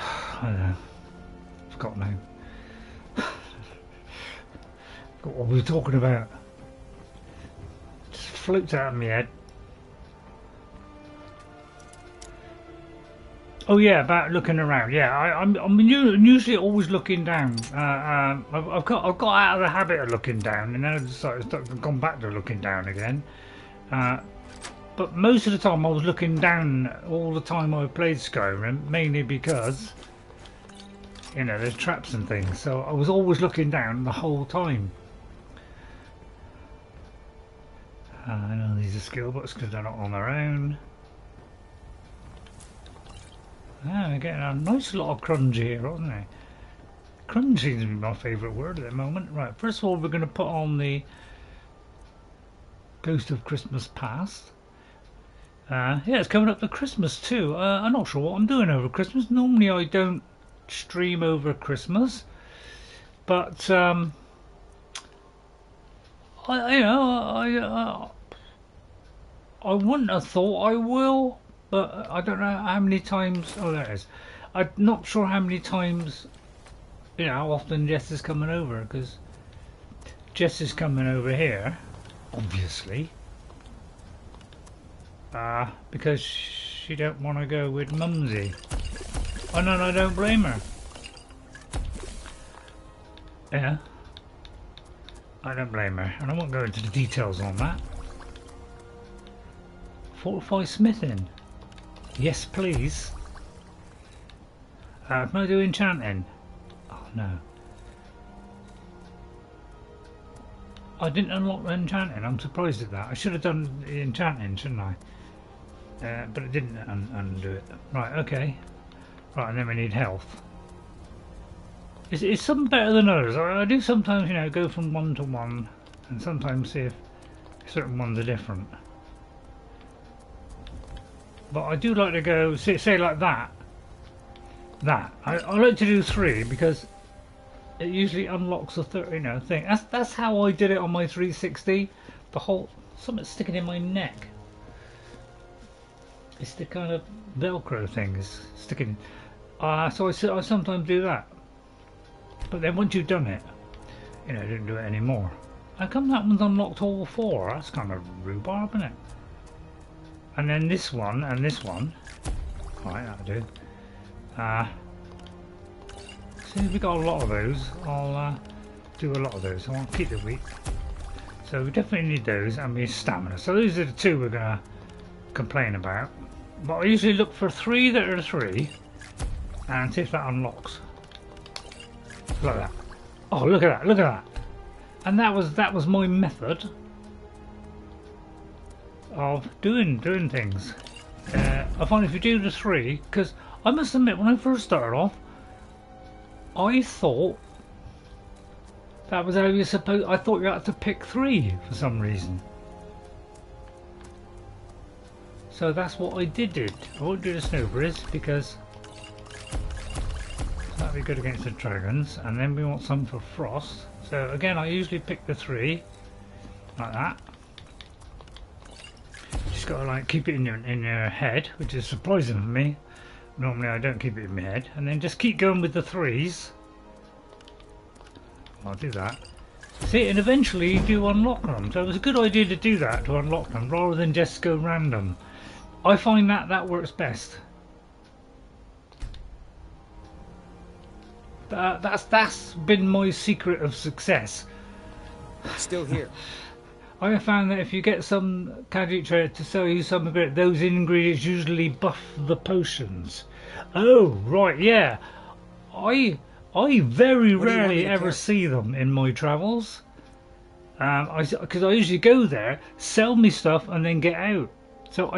I don't know, forgot now. What were we talking about? Just floats out of my head. Oh yeah, about looking around. Yeah, I'm usually always looking down. I've got out of the habit of looking down, and then I've gone back to looking down again. but most of the time I was looking down all the time I played Skyrim, mainly because, you know, there's traps and things, so I was always looking down the whole time. I know these are skill books because they're not on their own. Ah, we're getting a nice lot of crunchy here, aren't they? Crunchy seems to be my favourite word at the moment. Right, first of all we're going to put on the Ghost of Christmas Past. Yeah, it's coming up to Christmas too. I'm not sure what I'm doing over Christmas. Normally I don't stream over Christmas, but I wouldn't have thought I will, but I don't know how many times. Oh, there it is. I'm not sure how many times, you know, how often Jess is coming over, because Jess is coming over here, obviously, because she don't want to go with Mumsy. Oh no, I don't blame her. Yeah, I don't blame her, and I won't go into the details on that. Fortify smithing. Yes, please. Can I do enchanting? Oh no. I didn't unlock the enchanting. I'm surprised at that. I should have done the enchanting, shouldn't I? But it didn't undo it. Right, okay. Right, and then we need health. It's some better than others. I do sometimes, you know, go from one to one, and sometimes see if certain ones are different. But I do like to go, say like that. I like to do 3 because it usually unlocks a third, you know, thing. That's how I did it on my 360. The whole something's sticking in my neck. It's the kind of Velcro thing is sticking. So I sometimes do that. But then once you've done it, you know, I don't do it anymore. How come that one's unlocked all 4? That's kind of rhubarb, isn't it? And then this one and this one. Right, that'll do. Since we got a lot of those, I'll do a lot of those. I'll keep the wheat. So we definitely need those and we stamina. So those are the 2 we're gonna complain about. But I usually look for 3 that are 3 and see if that unlocks. Like that. Oh, look at that! Look at that! And that was my method of doing things. I find if you do the 3, because I must admit when I first started off, I thought that was how you're supposed. I thought you had to pick 3 for some reason. So that's what I did. I won't do the snowberries because that'd be good against the dragons, and then we want some for frost. So again, I usually pick the 3 like that. Just gotta like keep it in your head, which is surprising for me. Normally I don't keep it in my head, and then just keep going with the 3s. I'll do that. See, and eventually you do unlock them. So it was a good idea to do that, to unlock them, rather than just go random. I find that works best. That's been my secret of success. Still here. I have found that if you get some Kahjit trader to sell you some of it, those ingredients usually buff the potions. Oh, right, yeah. I very rarely ever see them in my travels. Because I usually go there, sell me stuff, and then get out. So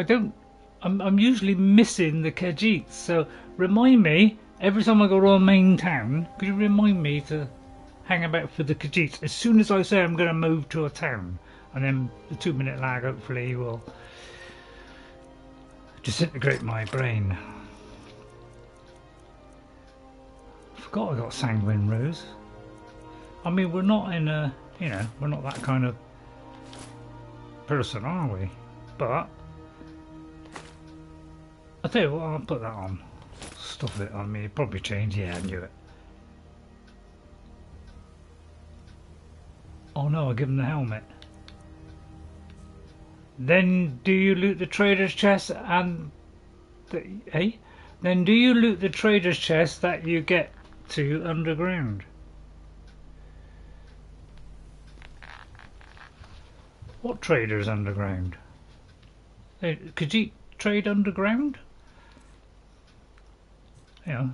I'm usually missing the Kahjits. So remind me every time I go to a main town. Could you remind me to hang about for the Kahjits as soon as I say I'm going to move to a town, and then the 2-minute lag hopefully will disintegrate my brain. Forgot I got Sanguine Rose. I mean, we're not in a, you know, we're not that kind of person, are we? But I'll tell you what, I'll put that on. Stuff it on me. It probably changed. Yeah, I knew it. Oh no, I give him the helmet. Then do you loot the trader's chest and Then do you loot the trader's chest that you get to underground? What trader's underground? Kahjit trade underground? Yeah.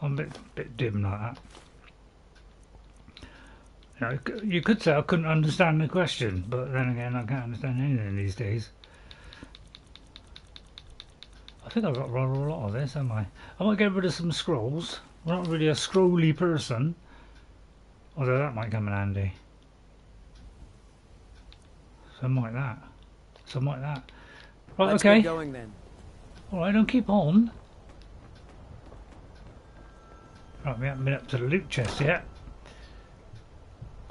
I'm a bit dim like that. You know, you could say I couldn't understand the question, but then again, I can't understand anything these days. I think I've got rather a lot of this, haven't I? I might get rid of some scrolls. I'm not really a scrolly person, although that might come in handy. Something like that. Something like that. Right, Let's okay. get going then. Alright, don't keep on. Right, we haven't been up to the loot chest yet.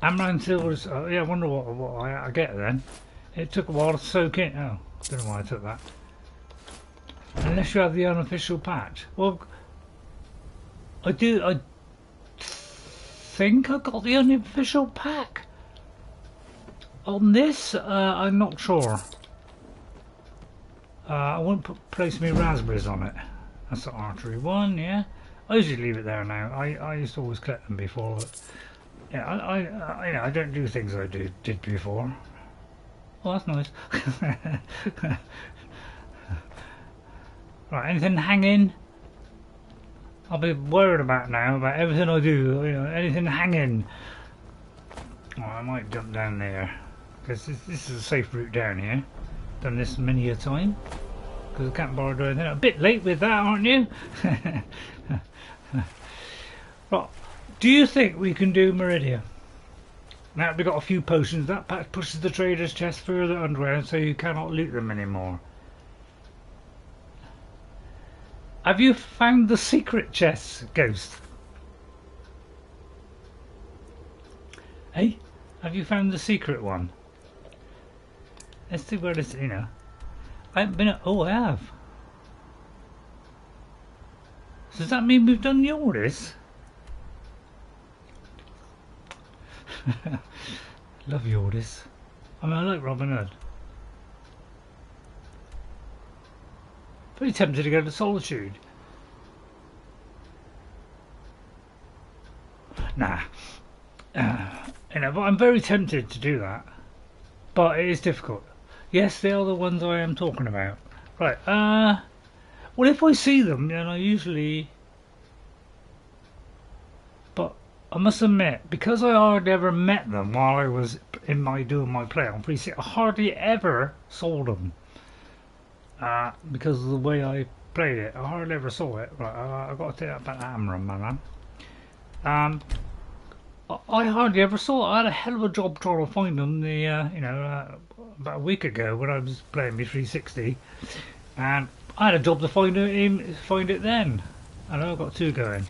Amren silvers. Yeah, I wonder what I get then. It took a while to soak in. Oh, I don't know why I took that. Unless you have the unofficial patch. Well, I think I got the unofficial pack. On this, I'm not sure. I won't place me raspberries on it. That's the archery one, yeah. I usually leave it there now. I used to always collect them before, but yeah, you know, I don't do things I did before. Oh, that's nice. Right, anything hanging? I'll be worried about now about everything I do. You know, anything hanging. Oh, I might jump down there because this is a safe route down here. Done this many a time because I can't borrow anything. A bit late with that, aren't you? Right. Do you think we can do Meridia? Now we've got a few potions. That patch pushes the trader's chest further underground, so you cannot loot them anymore. Have you found the secret chests, Ghost? Hey, have you found the secret one? Let's see where this, you know. I haven't been. Oh, I have. So does that mean we've done the orders? Love the orders. I mean, I like Robin Hood. Very tempted to go to Solitude. Nah. You know, but I'm very tempted to do that. But it is difficult. Yes, they are the ones I am talking about. Right, well, if I see them, then I usually... But I must admit, because I hardly ever met them while I was doing my play on 360, I hardly ever saw them. Because of the way I played it, I hardly ever saw it. Right, I've got to take that back to Amren, man. I hardly ever saw it. I had a hell of a job trying to find them. About a week ago when I was playing my 360, and I had a job to find it then. And I've got two going.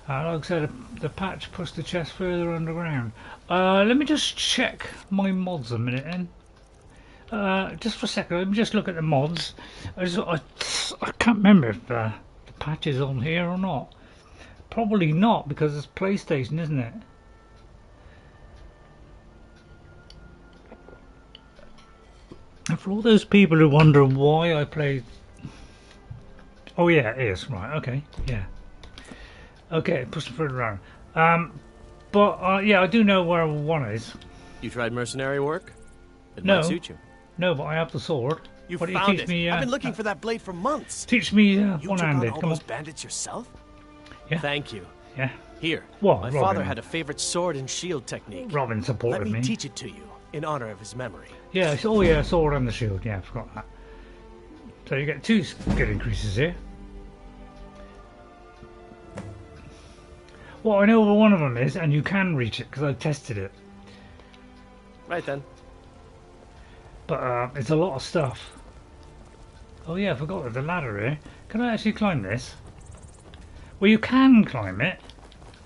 Like I said, the patch pushed the chest further underground. Let me just check my mods a minute then. Just for a second, let me just look at the mods. I can't remember if the patch is on here or not. Probably not, because it's PlayStation, isn't it? And for all those people who wonder why I play... Oh yeah, it is. Right, okay, yeah. Okay, push it further around. Yeah, I do know where one is. You tried mercenary work? It No. might suit you. No, but I have the sword. You Why don't found teach it. me, I've been looking for that blade for months. Teach me You one-handed. took on all those bandits yourself? Yeah. Thank you. Yeah. Here. What, My Robin? father had a favorite sword and shield technique. Robin supported Let me me. teach it to you in honor of his memory. Yeah, oh yeah, sword and the shield. Yeah, I forgot that. So you get two skill increases here. Well, I know where one of them is, and you can reach it because I tested it. Right then. But it's a lot of stuff. Oh yeah, I forgot the ladder here. Can I actually climb this? Well, you can climb it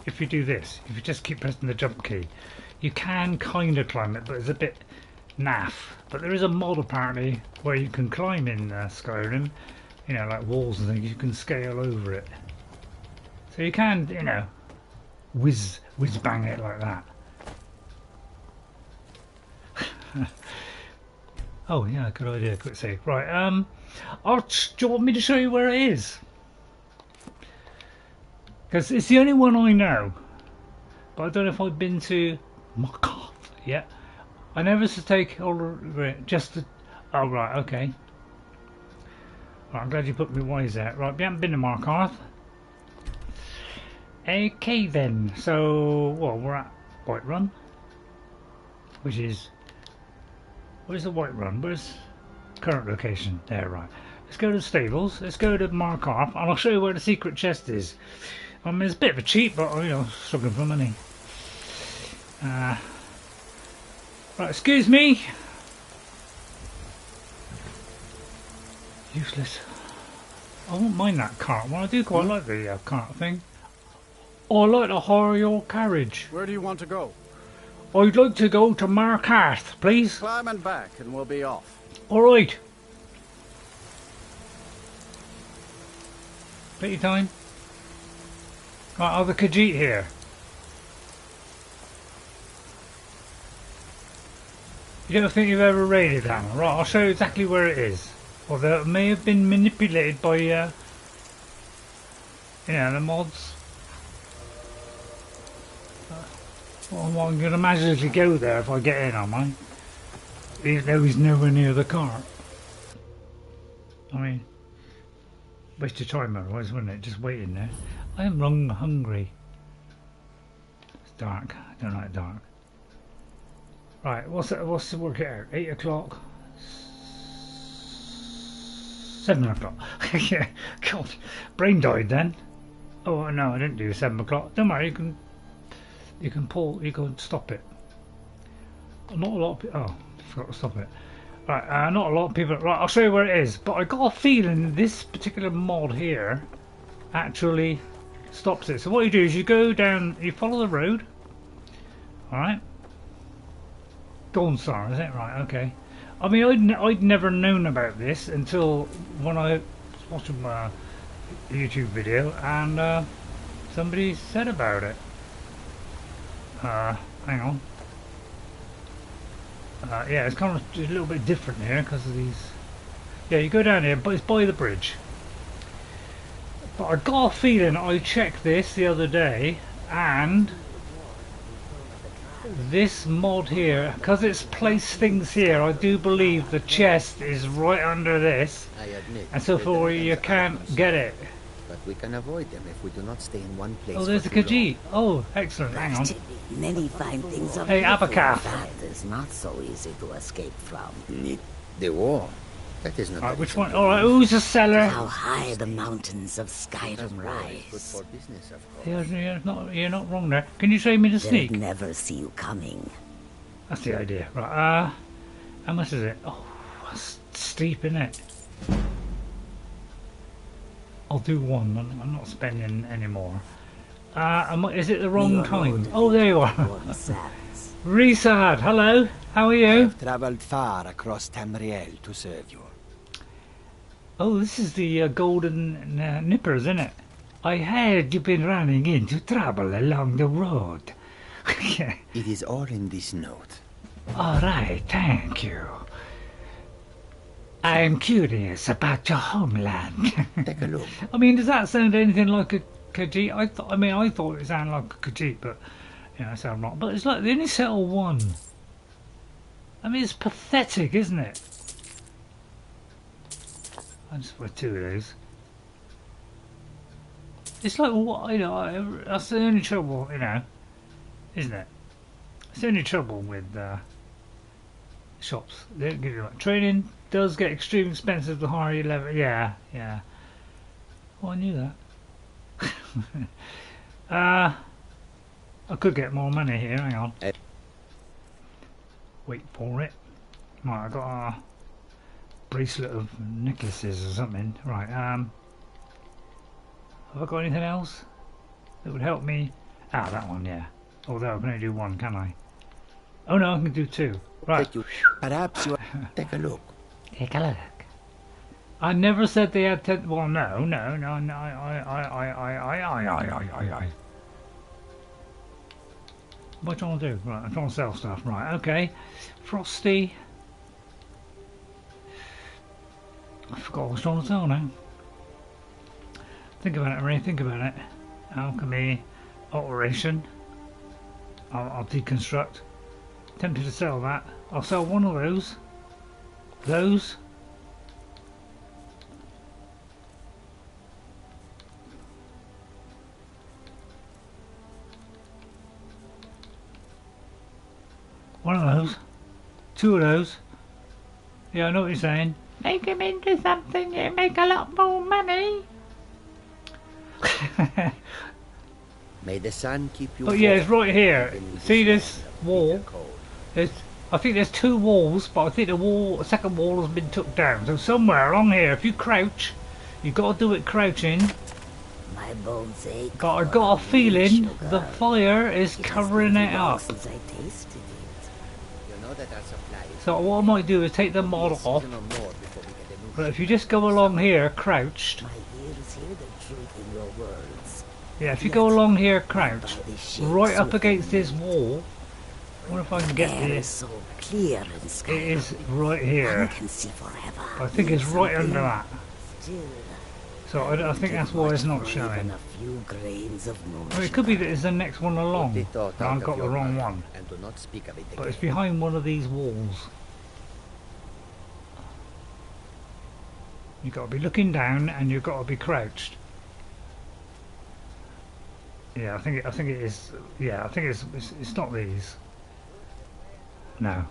if you do this. If you just keep pressing the jump key, you can kind of climb it, but it's a bit naff. But there is a mod apparently where you can climb in Skyrim. You know, like walls and things. You can scale over it, so you can, you know, whiz bang it like that. Oh yeah, good idea. Quick save. Right. Do you want me to show you where it is? Because it's the only one I know. But I don't know if I've been to Markarth yet. I never used to take all just the... Oh, right, okay. Right, I'm glad you put me wise there. Right, we haven't been to Markarth. Okay then, so, well, we're at Whiterun. Which is... Where's the Whiterun? Where's current location? There, right. Let's go to the stables. Let's go to Markarth, and I'll show you where the secret chest is. I mean, it's a bit of a cheat, but, you know, struggling for money. Right, excuse me. Useless. I won't mind that cart. Well, I do quite like the cart thing. Oh, I like to hire your carriage. Where do you want to go? I'd like to go to Markarth, please. Climb and back, and we'll be off. All right. Take your time. Right, I'll have the Kahjit here. You don't think you've ever raided that one? Right, I'll show you exactly where it is. Although it may have been manipulated by, you know, the mods. Well, I'm going to magically go there if I get in, am I? Even though he's nowhere near the cart. I mean, waste of time otherwise, wouldn't it? Just waiting there. I am hungry. It's dark. I don't like dark. Right, what's the work out? 8 o'clock? 7 o'clock. Yeah, God, brain died then. Oh no, I didn't do 7 o'clock. Don't worry, you can stop it. Not a lot of people. Oh, I forgot to stop it. Right, not a lot of people. Right, I'll show you where it is. But I got a feeling this particular mod here actually stops it. So what you do is you go down, you follow the road. All right. Dawnstar, is it? Right, okay. I mean, I'd never known about this until when I was watching my YouTube video and somebody said about it. Hang on. Yeah, it's kind of a little bit different here because of these. Yeah, you go down here, but it's by the bridge. But I got a feeling I checked this the other day and this mod here, because it's placed things here, I do believe the chest is right under this, and so for you can't get it. But we can avoid them if we do not stay in one place. Oh, there's the Kahjit. Oh, excellent. Hang on. Many fine things are hey, Abacaf. That is not so easy to escape from. The war. That is not. Right, which one? All right, who's the seller? How high the mountains of Skyrim rise. You're not wrong there. Can you show me the sneak? They'll never see you coming. That's the idea. Right. How much is it? Oh, that's steep, isn't it? I'll do one. I'm not spending any more. Is it the wrong time? Oh, there you are. Resad, hello. How are you? I've travelled far across Tamrielle to serve you. Oh, this is the golden nippers, isn't it? I heard you've been running into trouble along the road. It is all in this note. All right, thank you. I am curious about your homeland. Take a look. I mean, does that sound anything like a Kahjit? I thought it sounded like a Kahjit, but you know, I sound wrong. But it's like they only settle one. I mean, it's pathetic, isn't it? I just want 2 of those. It's like, what, you know, that's the only trouble, you know, isn't it? It's the only trouble with shops. They don't give you much. Training does get extremely expensive the higher you level. Yeah, yeah. Well, I knew that. I could get more money here. Hang on. Wait for it. Right, I got a bracelet of necklaces or something. Right. Have I got anything else that would help me? Ah, that one. Yeah. Although I can only do one, can I? Oh no, I can do 2. Right. Perhaps you take a look. Take a look. I never said they had 10. Well, no. What do I want to do? Right, I'm trying to sell stuff. Right, okay. Frosty. I forgot what I was trying to sell now. Think about it, Ray. Think about it. Alchemy, alteration. I'll deconstruct. Tempted to sell that. I'll sell one of those. Those. One of those. Two of those. Yeah, I know what you're saying. Make him into something, you make a lot more money. May the sun keep you. But yeah, it's right here. See this wall? I think there's two walls, but I think the second wall has been took down. So somewhere along here, if you crouch, you've got to do it crouching. My bones ache. But I got a feeling the fire is covering it up. So what I might do is take the mod off. But if you just go along here, crouched. Yeah, if you go along here, crouched, right up against this wall. I wonder if I can get this. It is right here. I think it's right under that. So I think that's why it's not showing. Well, it could be that it's the next one along. And I've got the wrong one. But it's behind one of these walls. You've got to be looking down and you've got to be crouched. Yeah, I think it is. Yeah, I think it's not these. No.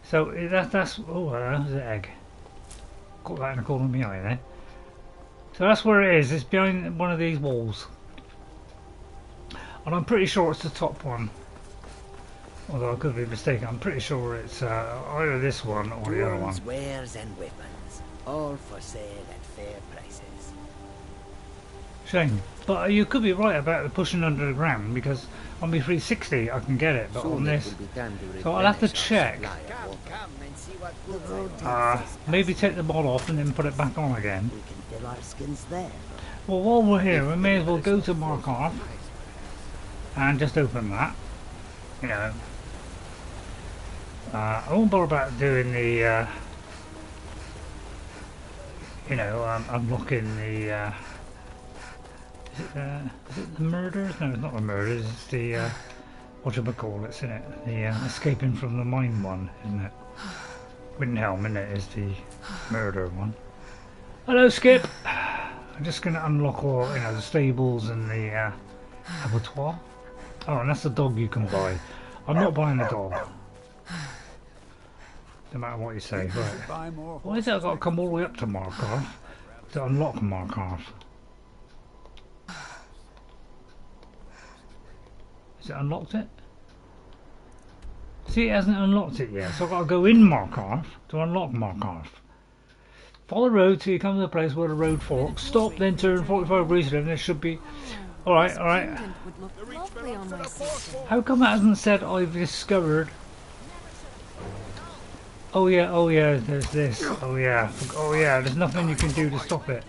So that's oh, there's an egg. Got that in the corner of my eye there. So that's where it is. It's behind one of these walls, and I'm pretty sure it's the top one. Although I could be mistaken. I'm pretty sure it's either this one or the other one. Wares and weapons, all for sale at fair prices. Shame, but you could be right about the pushing under the ground, because on my 360 I can get it, but on this, so I'll have to check. Maybe take the mod off and then put it back on again. Well, while we're here, we may as well go to Markarth and just open that. You know, I won't bother about doing the, you know, unlocking the. Is it the murders? No, it's not the murders. It's the whatchamacallit, isn't it? The escaping from the mine one, isn't it? Windhelm, isn't it? Is the murder one. Hello, Skip. I'm just going to unlock all, you know, the stables and the abattoir. Oh, and that's the dog you can buy. I'm not buying the dog. No matter what you say. Right. Why is it I've got to come all the way up to Markarth to unlock Markarth? Has it unlocked it? See, it hasn't unlocked it yet, so I've got to go in Markarth to unlock Markarth. Follow the road till you come to the place where the road forks. Stop, then turn 45 degrees and there should be... Alright, alright. How come it hasn't said I've discovered... oh yeah, there's this. Oh yeah, there's nothing you can do to stop it.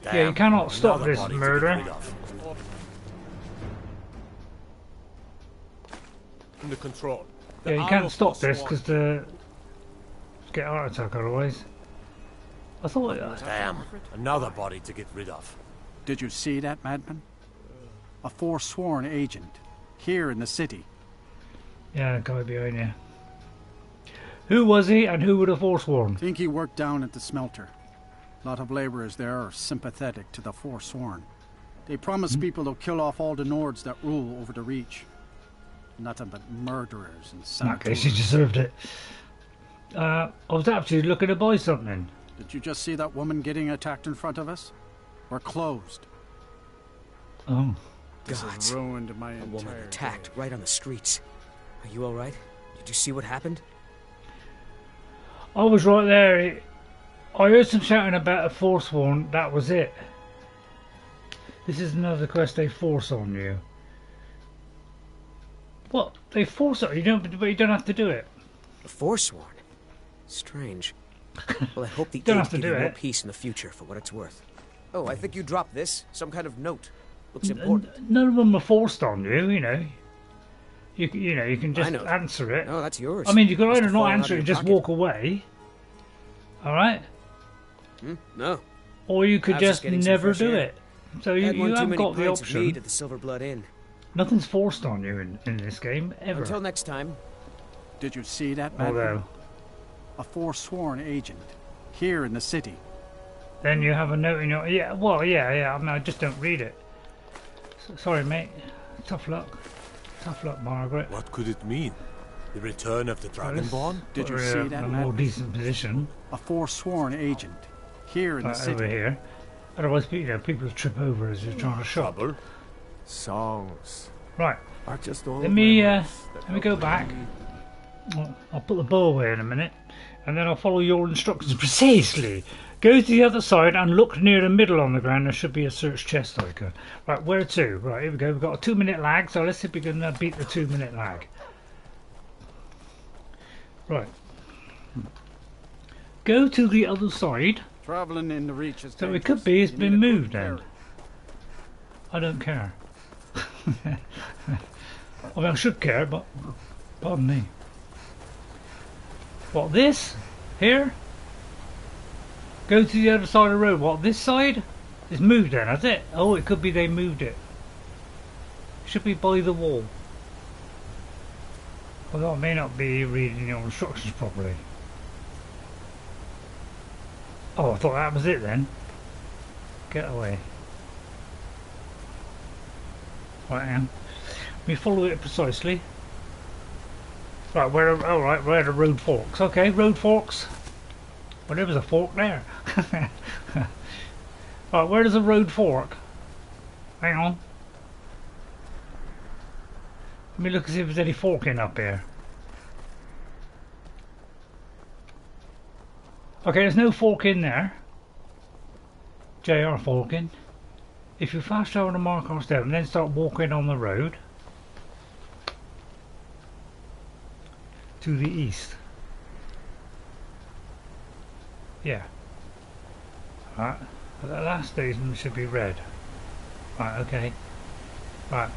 Yeah, you cannot stop this murder. Under control. Yeah, you can't stop this because the get a heart attack otherwise. I thought. Damn, another body to get rid of. Did you see that, madman? A forsworn agent here in the city. Yeah, the guy behind you. Who was he, and who would have forsworn? Think he worked down at the smelter. A lot of laborers there are sympathetic to the forsworn. They promise people they'll kill off all the Nords that rule over the Reach. Nothing but murderers and saboteurs. In that case, he deserved it. I was actually looking to buy something. Did you just see that woman getting attacked in front of us? We're closed. Oh. This has ruined my entire woman attacked right on the streets. Are you alright? Did you see what happened? I was right there. I heard some shouting about a forsworn. That was it. This is another quest they force on you. What? They force it? But you don't have to do it. A forsworn? Strange. Well, I hope the Don't Eight have to give do you more it. peace in the future for what it's worth. Oh, I think you dropped this. Some kind of note. Looks important. None of them are forced on you, you know. You know, you can just answer it. Oh, that's yours. I mean, you could Must either have not fallen out answer of it and your just pocket. walk away. Alright? No. Or you could I was just getting some never fresh do air. it. So Had one you too have many got the pints of option. mead at the Silver Blood Inn. Nothing's forced on you in this game, ever. Until next time. Did you see that, man? Although... A forsworn agent. Here in the city. Then you have a note in your... Yeah, well, yeah. I mean, I just don't read it. Sorry, mate. Tough luck. Tough luck, Margaret. What could it mean? The return of the Dragonborn? Did you see that, a more decent position. A forsworn agent. Here in the city. Over here. Otherwise, people trip over as you're trying to shop. Songs. Right. Are just all let me go back. I'll put the bow away in a minute, and then I'll follow your instructions precisely. Go to the other side and look near the middle on the ground. There should be a search chest icon. Right, where to? Right, here we go. We've got a 2-minute lag, so let's see if we can beat the 2-minute lag. Right. Go to the other side. Traveling in the Reach is so it could be it's been moved then. I don't care. I mean, I should care, but pardon me. What, this? Here? Go to the other side of the road. What, this side? It's moved then, has it? Oh, it could be they moved it. Should be by the wall. Although I may not be reading your instructions properly. Oh, I thought that was it then. Get away. Right, hang on. We follow it precisely. Right, where the road forks. Okay, road forks. Well, there was a fork there. Right, where does the road fork? Hang on. Let me look and see if there's any forking up here. Okay, there's no fork in there. JR forking. If you fast travel to Markarth Secret and then start walking on the road to the east. Yeah. Right. The last station should be red. Right, okay. Right.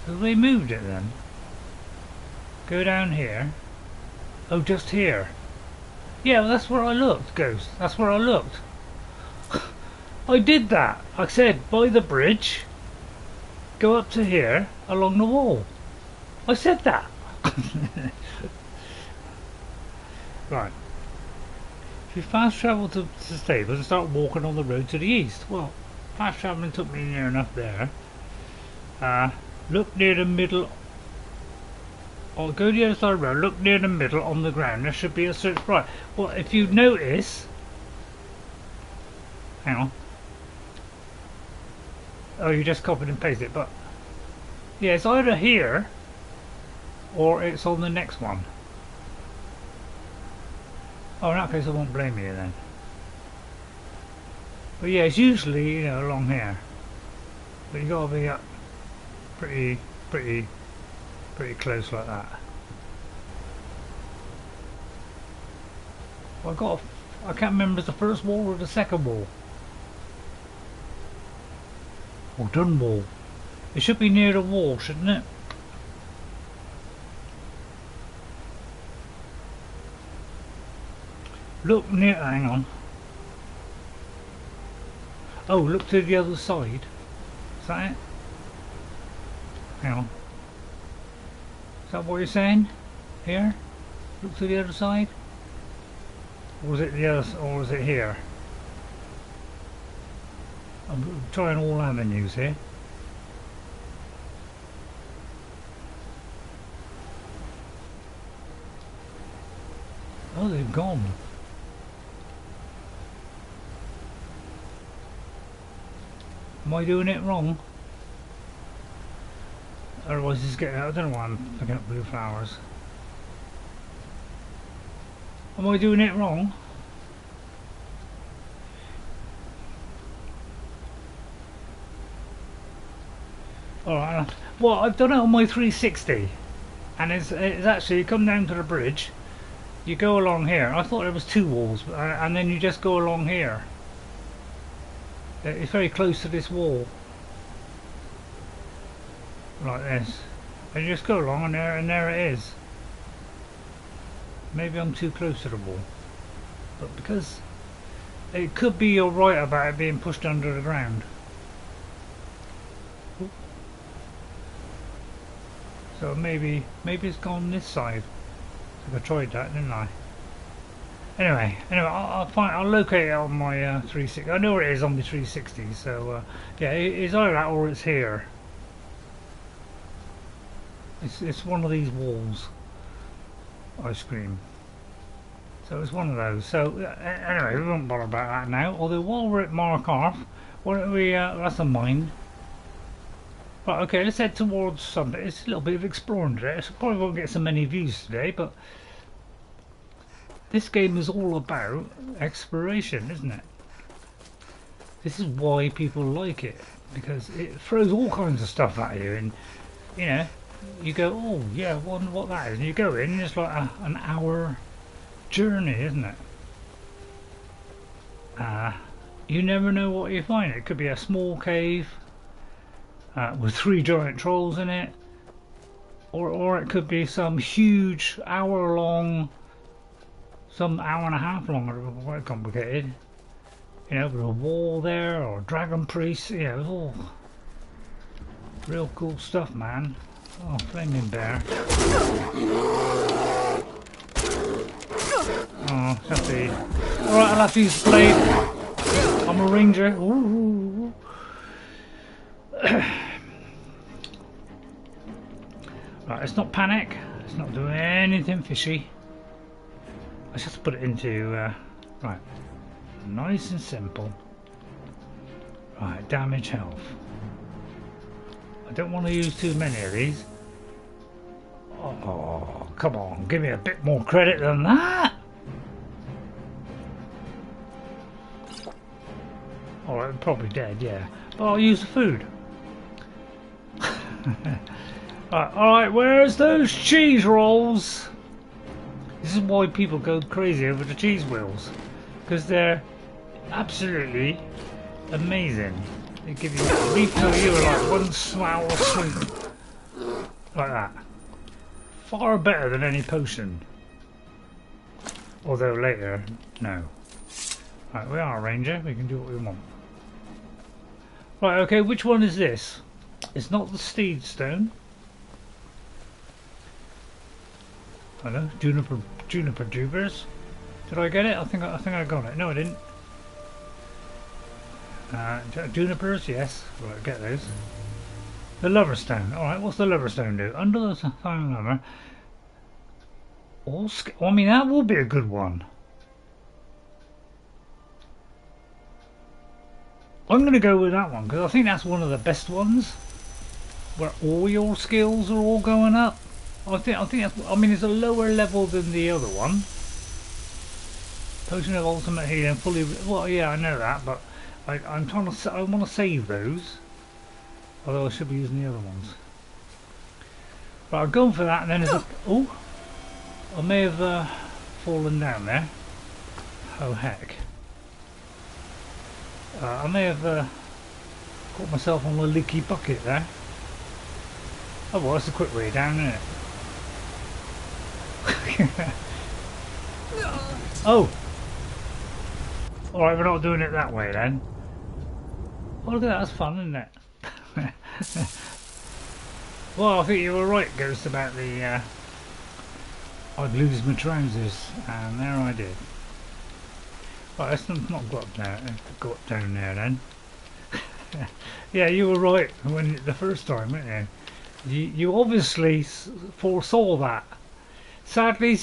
So they moved it then. Go down here. Oh, just here. Yeah, well, that's where I looked, Ghost. That's where I looked. I did that. I said, by the bridge, go up to here, along the wall. I said that. Right. If you fast travel to the stables and start walking on the road to the east. Well, fast travelling took me near enough there. Look near the middle. Or go to the other side of the road, look near the middle on the ground. There should be a search. Right. Well, if you notice. Hang on. Oh, you just copied and pasted it, but. Yeah, it's either here. Or it's on the next one. Oh, in that case I won't blame you then. But yeah, it's usually, you know, along here. But you gotta be up pretty close like that. Well, I can't remember if it's the first wall or the second wall. Or done wall. It should be near the wall, shouldn't it? Look near, hang on. Oh, look to the other side. Is that it? Hang on. Is that what you're saying? Here? Look to the other side? Or is it the other, or is it here? I'm trying all avenues here. Oh, they've gone. Am I doing it wrong? Otherwise it's getting, I don't know why I'm picking up blue flowers. Am I doing it wrong? Alright, well I've done it on my 360 and it's actually come down to the bridge. You go along here. I thought there was two walls and then you just go along here. It's very close to this wall. Like this. And you just go along and there it is. Maybe I'm too close to the wall. But because it could be you're right about it being pushed under the ground. So maybe it's gone this side. I tried that, didn't I? Anyway, I'll locate it on my 360. I know where it is on the 360. So yeah, it's either that or it's here. It's one of these walls. Ice cream. So it's one of those. So anyway, we won't bother about that now. Although while we're at Markarth, why don't we? That's a mine. Right, okay, let's head towards something. It's a little bit of exploring today. So probably won't get so many views today, but this game is all about exploration, isn't it? This is why people like it, because it throws all kinds of stuff at you, and you know, you go, oh yeah, wonder what that is, and you go in, and it's like an hour journey, isn't it? You never know what you find. It could be a small cave with 3 giant trolls in it, or it could be some huge hour-long, some hour and a half long, quite complicated. You know, with a wall there, or dragon priests. Yeah, it was all real cool stuff, man. Oh, flaming bear. Oh, have to. Alright, I'll have to use the blade. I'm a ranger. Ooh. Right, let's not panic. Let's not do anything fishy. Let's just put it into right. Nice and simple. Right, damage health. I don't want to use too many of these. Oh, come on, give me a bit more credit than that. Oh, I'm probably dead, yeah. But I'll use the food. Alright, where's those cheese rolls? This is why people go crazy over the cheese wheels. Because they're absolutely amazing. They give you, refill you like one swallow of soup. Like that. Far better than any potion. Although later, no. Right, we are a ranger, we can do what we want. Right, okay, which one is this? It's not the steed stone. I know, juniper tubers. Did I get it? I think I got it. No, I didn't. Junipers, yes. Right, get those. The Lover Stone. Alright, what's the Lover Stone do? Under the Thane Lover. I mean, that will be a good one. I'm going to go with that one, because I think that's one of the best ones. Where all your skills are all going up. I think that's, I mean, it's a lower level than the other one. Potion of ultimate healing, fully. Well, yeah, I know that, but I'm trying to. I want to save those. Although I should be using the other ones. But I'm going for that, and then there's a. Oh, I may have fallen down there. Oh heck! I may have caught myself on a leaky bucket there. Oh well, that's a quick way down, isn't it? Oh! Alright, we're not doing it that way then. Oh, look at that, that's fun, isn't it? Well, I think you were right, Ghost, about the I'd lose my trousers, and there I did. Right, let's not go up there. Go up down there then. Yeah, you were right when the first time, weren't you? You obviously foresaw that. Sadly,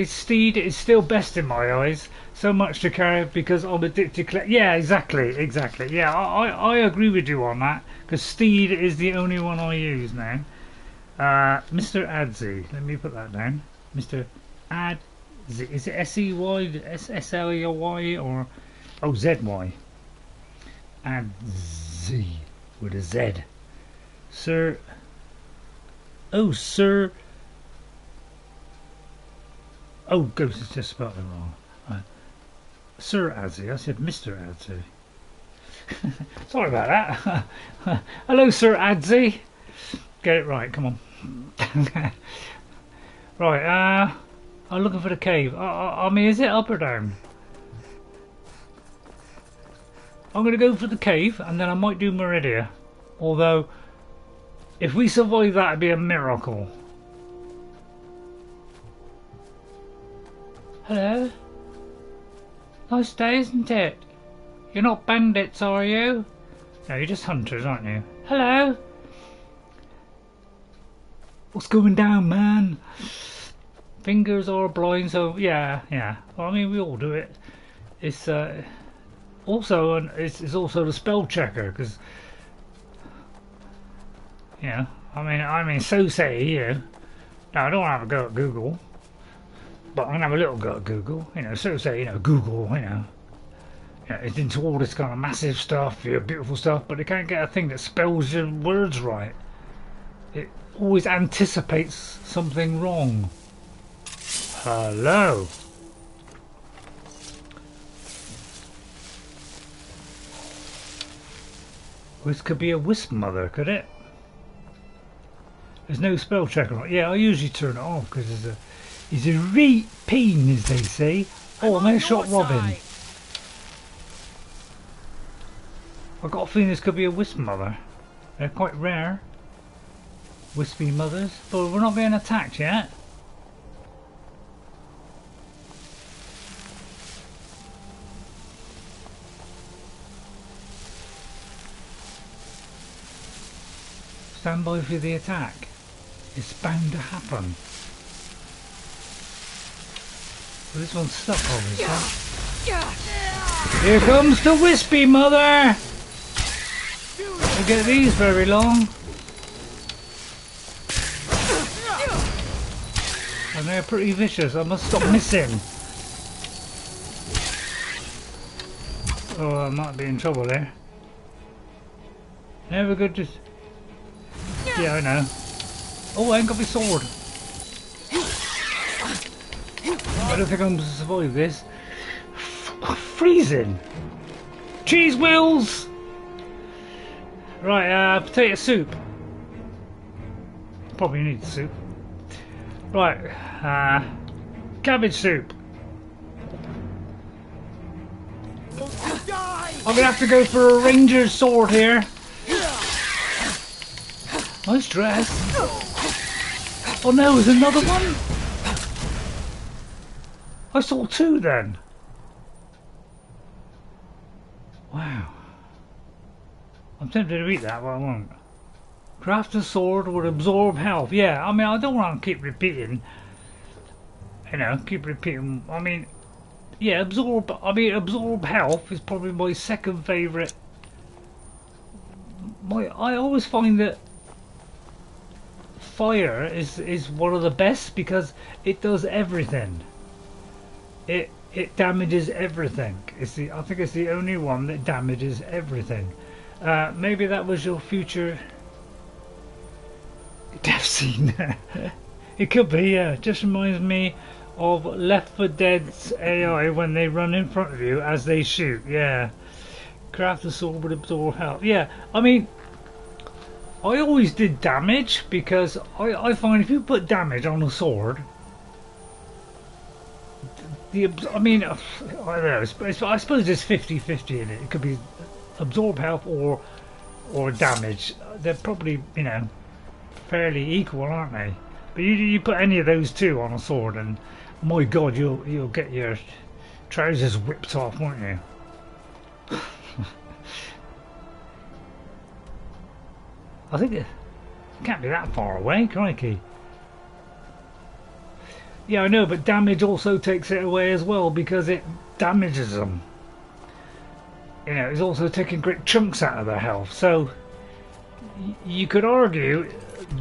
Steed is still best in my eyes. So much to carry because I'm addicted. Yeah, exactly. Yeah, I agree with you on that. Because Steed is the only one I use now. Mr. Adzi. Let me put that down. Mr. Adzi. Is it S-E-Y? S-L-E-Y? Or... Oh, Z-Y. Adzi. With a Z. Sir... Oh, Sir... Oh, Ghost has just spelled it wrong. Sir Adzi. I said Mr. Adzi. Sorry about that. Hello, Sir Adzi. Get it right, come on. Right, I'm looking for the cave. I mean, is it up or down? I'm going to go for the cave, and then I might do Meridia. Although, If we survive that, it'd be a miracle. Hello? Nice day, isn't it? You're not bandits, are you? No, you're just hunters, aren't you? Hello? What's going down, man? Fingers are blind, so yeah. Well, I mean, we all do it. It's also it's also the spell checker, because I mean, so say you. Now I don't have a go at Google, but I'm gonna have a little go at Google. So say Google. It's into all this kind of massive stuff, beautiful stuff, but they can't get a thing that spells your words right. It always anticipates something wrong. Hello. This could be a wisp mother, could it? There's no spell checker on it. Yeah, I usually turn it off because he's a right pain, as they say. Oh, I'm shot Robin. I've got a feeling this could be a wisp mother. They're quite rare. Wispy mothers. But we're not being attacked yet. Stand by for the attack. It's bound to happen. Well, this one's stuck obviously. Here comes the wispy mother! Don't get these very long. And they're pretty vicious. I must stop missing. Oh, I might be in trouble there. Never good to... Yeah, I know. Oh, I ain't got my sword. I don't think I'm going to survive this. Freezing! Cheese wheels! Right, potato soup. Probably need the soup. Right, cabbage soup. I'm going to have to go for a ranger's sword here. Nice dress. Oh no, there's another one? I saw two then. Wow. I'm tempted to eat that, but I won't. Craft a sword would absorb health. Yeah, I mean, I don't want to keep repeating. Keep repeating. I mean, yeah, absorb health is probably my second favourite. I always find that fire is one of the best because it does everything. It damages everything. I think it's the only one that damages everything. Maybe that was your future death scene. It could be, yeah. Just reminds me of Left 4 Dead's AI when they run in front of you as they shoot. Yeah. Craft a sword would absorb health. Yeah, I mean, I always did damage because I find if you put damage on a sword, I mean, I don't know, I suppose there's 50-50 in it. It could be absorb health or damage. They're probably, fairly equal, aren't they? But you put any of those two on a sword and my god, you'll get your trousers whipped off, won't you? I think it can't be that far away, crikey. Yeah, I know, but damage also takes it away as well because it damages them. It's also taking great chunks out of their health. So you could argue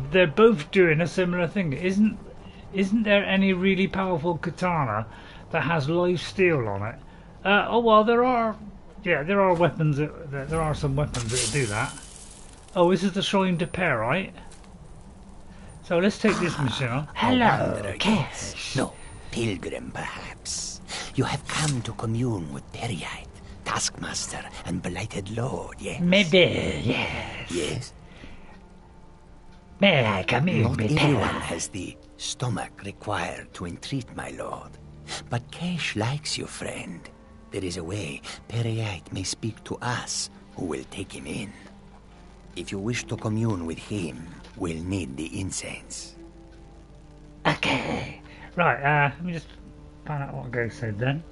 they're both doing a similar thing. Isn't there any really powerful katana that has life steal on it? Oh well, there are weapons. There are some weapons that do that. Oh, this is the shrine to Peryite. So let's take this mission on. Hello, Kesh. No, pilgrim perhaps. You have come to commune with Peryite, taskmaster and blighted lord, yes? Maybe, yes. Yes? May I come in? Not everyone has the stomach required to entreat my lord. But Kesh likes you, friend. There is a way Peryite may speak to us who will take him in. If you wish to commune with him, we'll need the incense. Okay. Right, let me just find out what Ghost said then.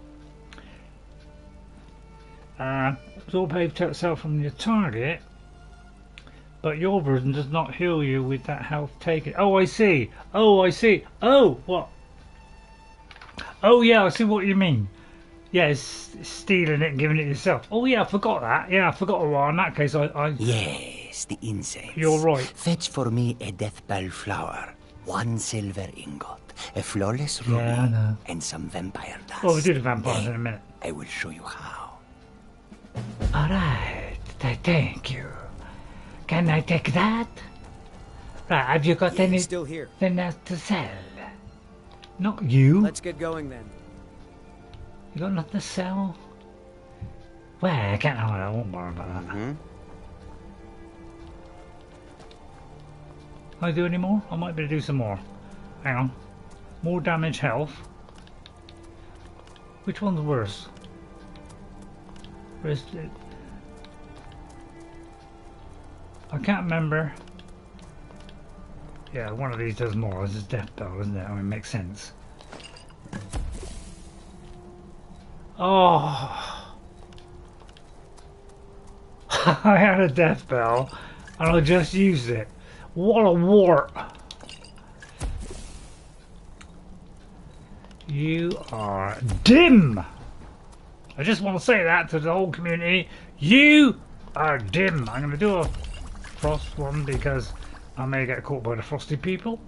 Absorb heavy itself from your target, but your version does not heal you with that health taken. Oh, I see. Oh, I see. Oh, what? Oh, yeah, I see what you mean. Yeah, it's stealing it and giving it yourself. Oh, yeah, I forgot that. Yeah, I forgot. Well, in that case, I... Yes, the incense. You're right. Fetch for me a death bell flower, 1 silver ingot, a flawless ruby, and some vampire dust. Well, we'll do the vampires in a minute. I will show you how. Alright, thank you. Can I take that? Right, have you got anything still here else to sell? Not you. Let's get going then. You got nothing to sell? Well, I can't. I won't worry about that. Mm-hmm. Can I do any more? I might be able to do some more. Hang on. More damage, health. Which one's worse? Where's it? I can't remember. Yeah, one of these does more. This is death bell, isn't it? I mean, it makes sense. Oh, I had a death bell, and I just used it. What a wart! You are dim. I just want to say that to the whole community. You are dim. I'm going to do a frost one because I may get caught by the frosty people.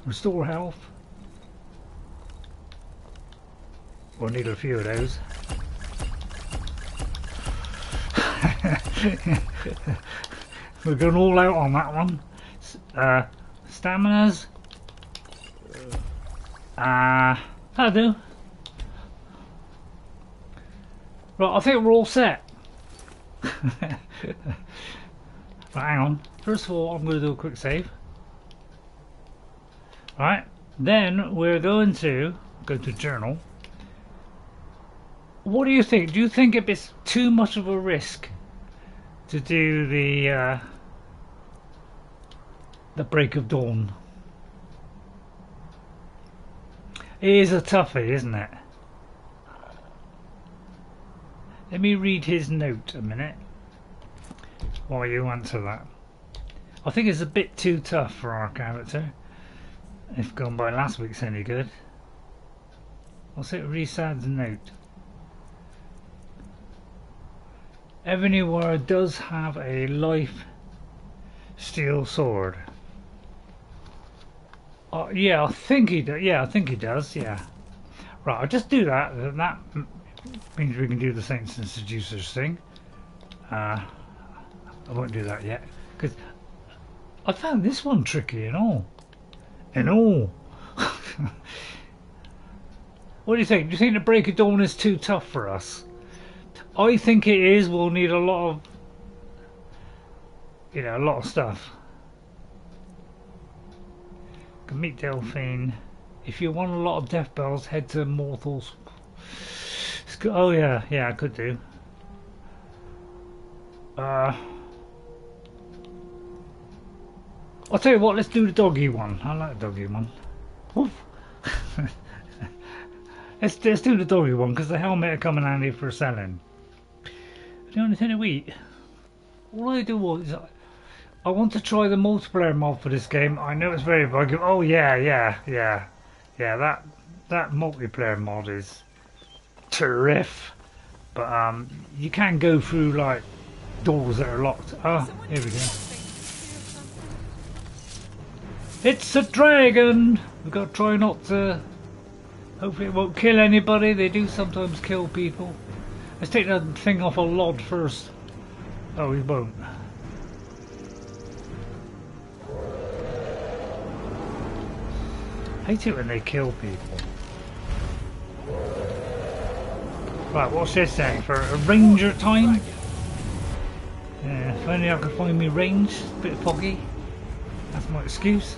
Restore health. We'll need a few of those. We're going all out on that one. Staminas. That'll do. Right, I think we're all set. Right, hang on. First of all, I'm going to do a quick save. Right, then we're going to go to journal. What do you think? Do you think it's too much of a risk to do the Break of Dawn? It is a toughie, isn't it? Let me read his note a minute while you answer that. I think it's a bit too tough for our character. If gone by last week's any good. I'll say Resad's note. Everywhere does have a life steel sword. Yeah, I think he does. Yeah, I think he does. Yeah. Right, I'll just do that. That means we can do the Saints and Seducers thing. I won't do that yet because I found this one tricky and all. What do you think? Do you think the Break of Dawn is too tough for us? I think it is. We'll need a lot of, a lot of stuff. Can meet Delphine. If you want a lot of death bells, head to Morthal's. Oh yeah, I could do. I'll tell you what. Let's do the doggy one. I like the doggy one. Woof. Let's do the doggy one because the helmet will come in handy for selling. The only thing to eat. All I do is I want to try the multiplayer mod for this game. I know it's very buggy. Oh yeah. That multiplayer mod is terrific. But you can go through like doors that are locked. Oh, here we go. It's a dragon. We've got to try not to. Hopefully it won't kill anybody. They do sometimes kill people. Let's take that thing off a lod first. Oh, he won't. I hate it when they kill people. Right, what's this then? For a ranger time? Yeah, if only I could find me range. It's a bit foggy. That's my excuse.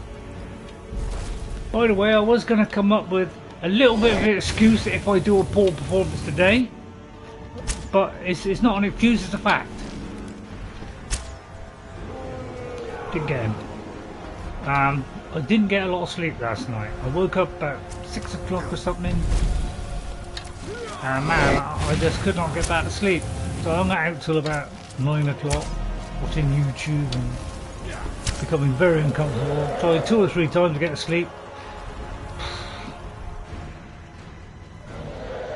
By the way, I was going to come up with a little bit of an excuse if I do a poor performance today. But it's not an excuse, it's a fact. Didn't get him. I didn't get a lot of sleep last night. I woke up about 6 o'clock or something. And man, I just could not get back to sleep. So I hung out till about 9 o'clock, watching YouTube and becoming very uncomfortable. Tried 2 or 3 times to get to sleep.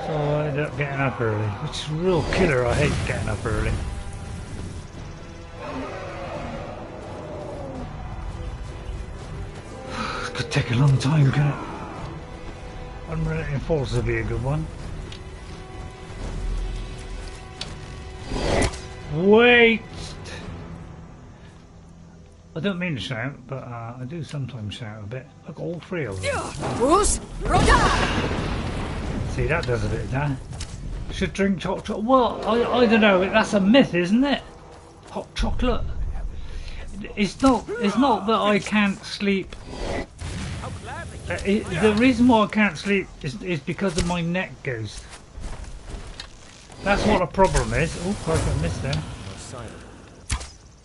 So I ended up getting up early, which is a real killer. I hate getting up early. Could take a long time, can it? Unrelenting Force would be a good one. Wait! I don't mean to shout, but I do sometimes shout a bit. Look, all 3 of them. See, that does a bit of that. Should drink hot chocolate. Well, I don't know. That's a myth, isn't it? Hot chocolate. It's not that I can't sleep. The reason why I can't sleep is because of my neck ghost. That's what the problem is. Oh, I missed there.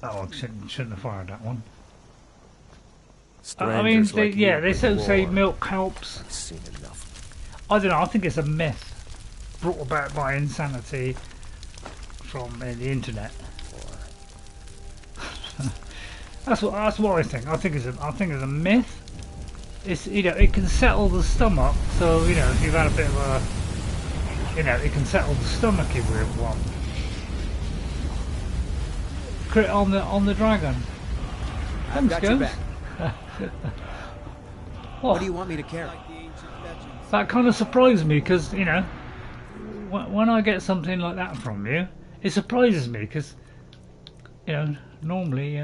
Oh, I shouldn't have fired that one. I mean, they say milk helps. I've seen enough. I don't know. I think it's a myth brought about by insanity from the internet. That's what I think. I think it's a myth. It's it can settle the stomach. So if you've had a bit of a it can settle the stomach if you want. Crit on the dragon. I've got your back. What do you want me to carry? That kind of surprised me because when I get something like that from you, it surprises me because normally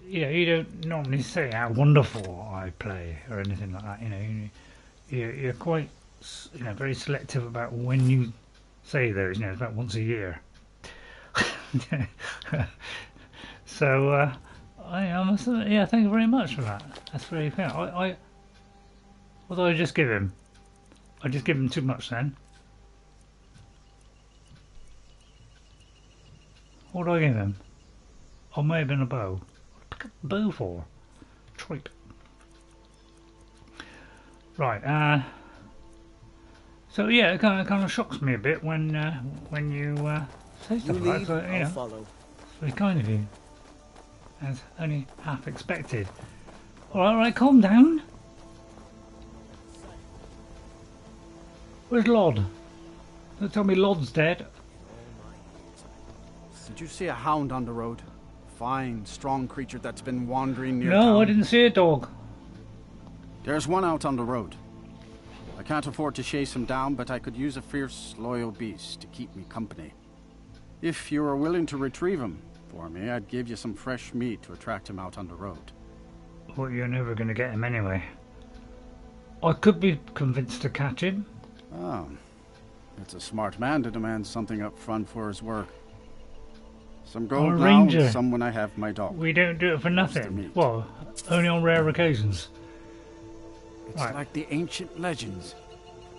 you don't normally say how wonderful I play or anything like that. You're quite very selective about when you say those. It's about once a year. So I must thank you very much for that. That's very fair. What did I just give him? I just give him too much then. What did I give him? Oh, may have been a bow. What did I pick up a bow for? Tripe. Right. So yeah, it kind of shocks me a bit when you say stuff like that. So, I'll follow. It's very kind of you. That's only half expected. All right, calm down. Where's Lod? Don't tell me Lod's dead. Did you see a hound on the road? Fine, strong creature that's been wandering near No, town. I didn't see a dog. There's one out on the road. I can't afford to chase him down, but I could use a fierce, loyal beast to keep me company. If you were willing to retrieve him for me, I'd give you some fresh meat to attract him out on the road. Well, you're never going to get him anyway. I could be convinced to catch him. Oh, it's a smart man to demand something up front for his work. Some gold now, ranger. some when I have my dog. We don't do it for nothing. Well, only on rare occasions. It's like the ancient legends.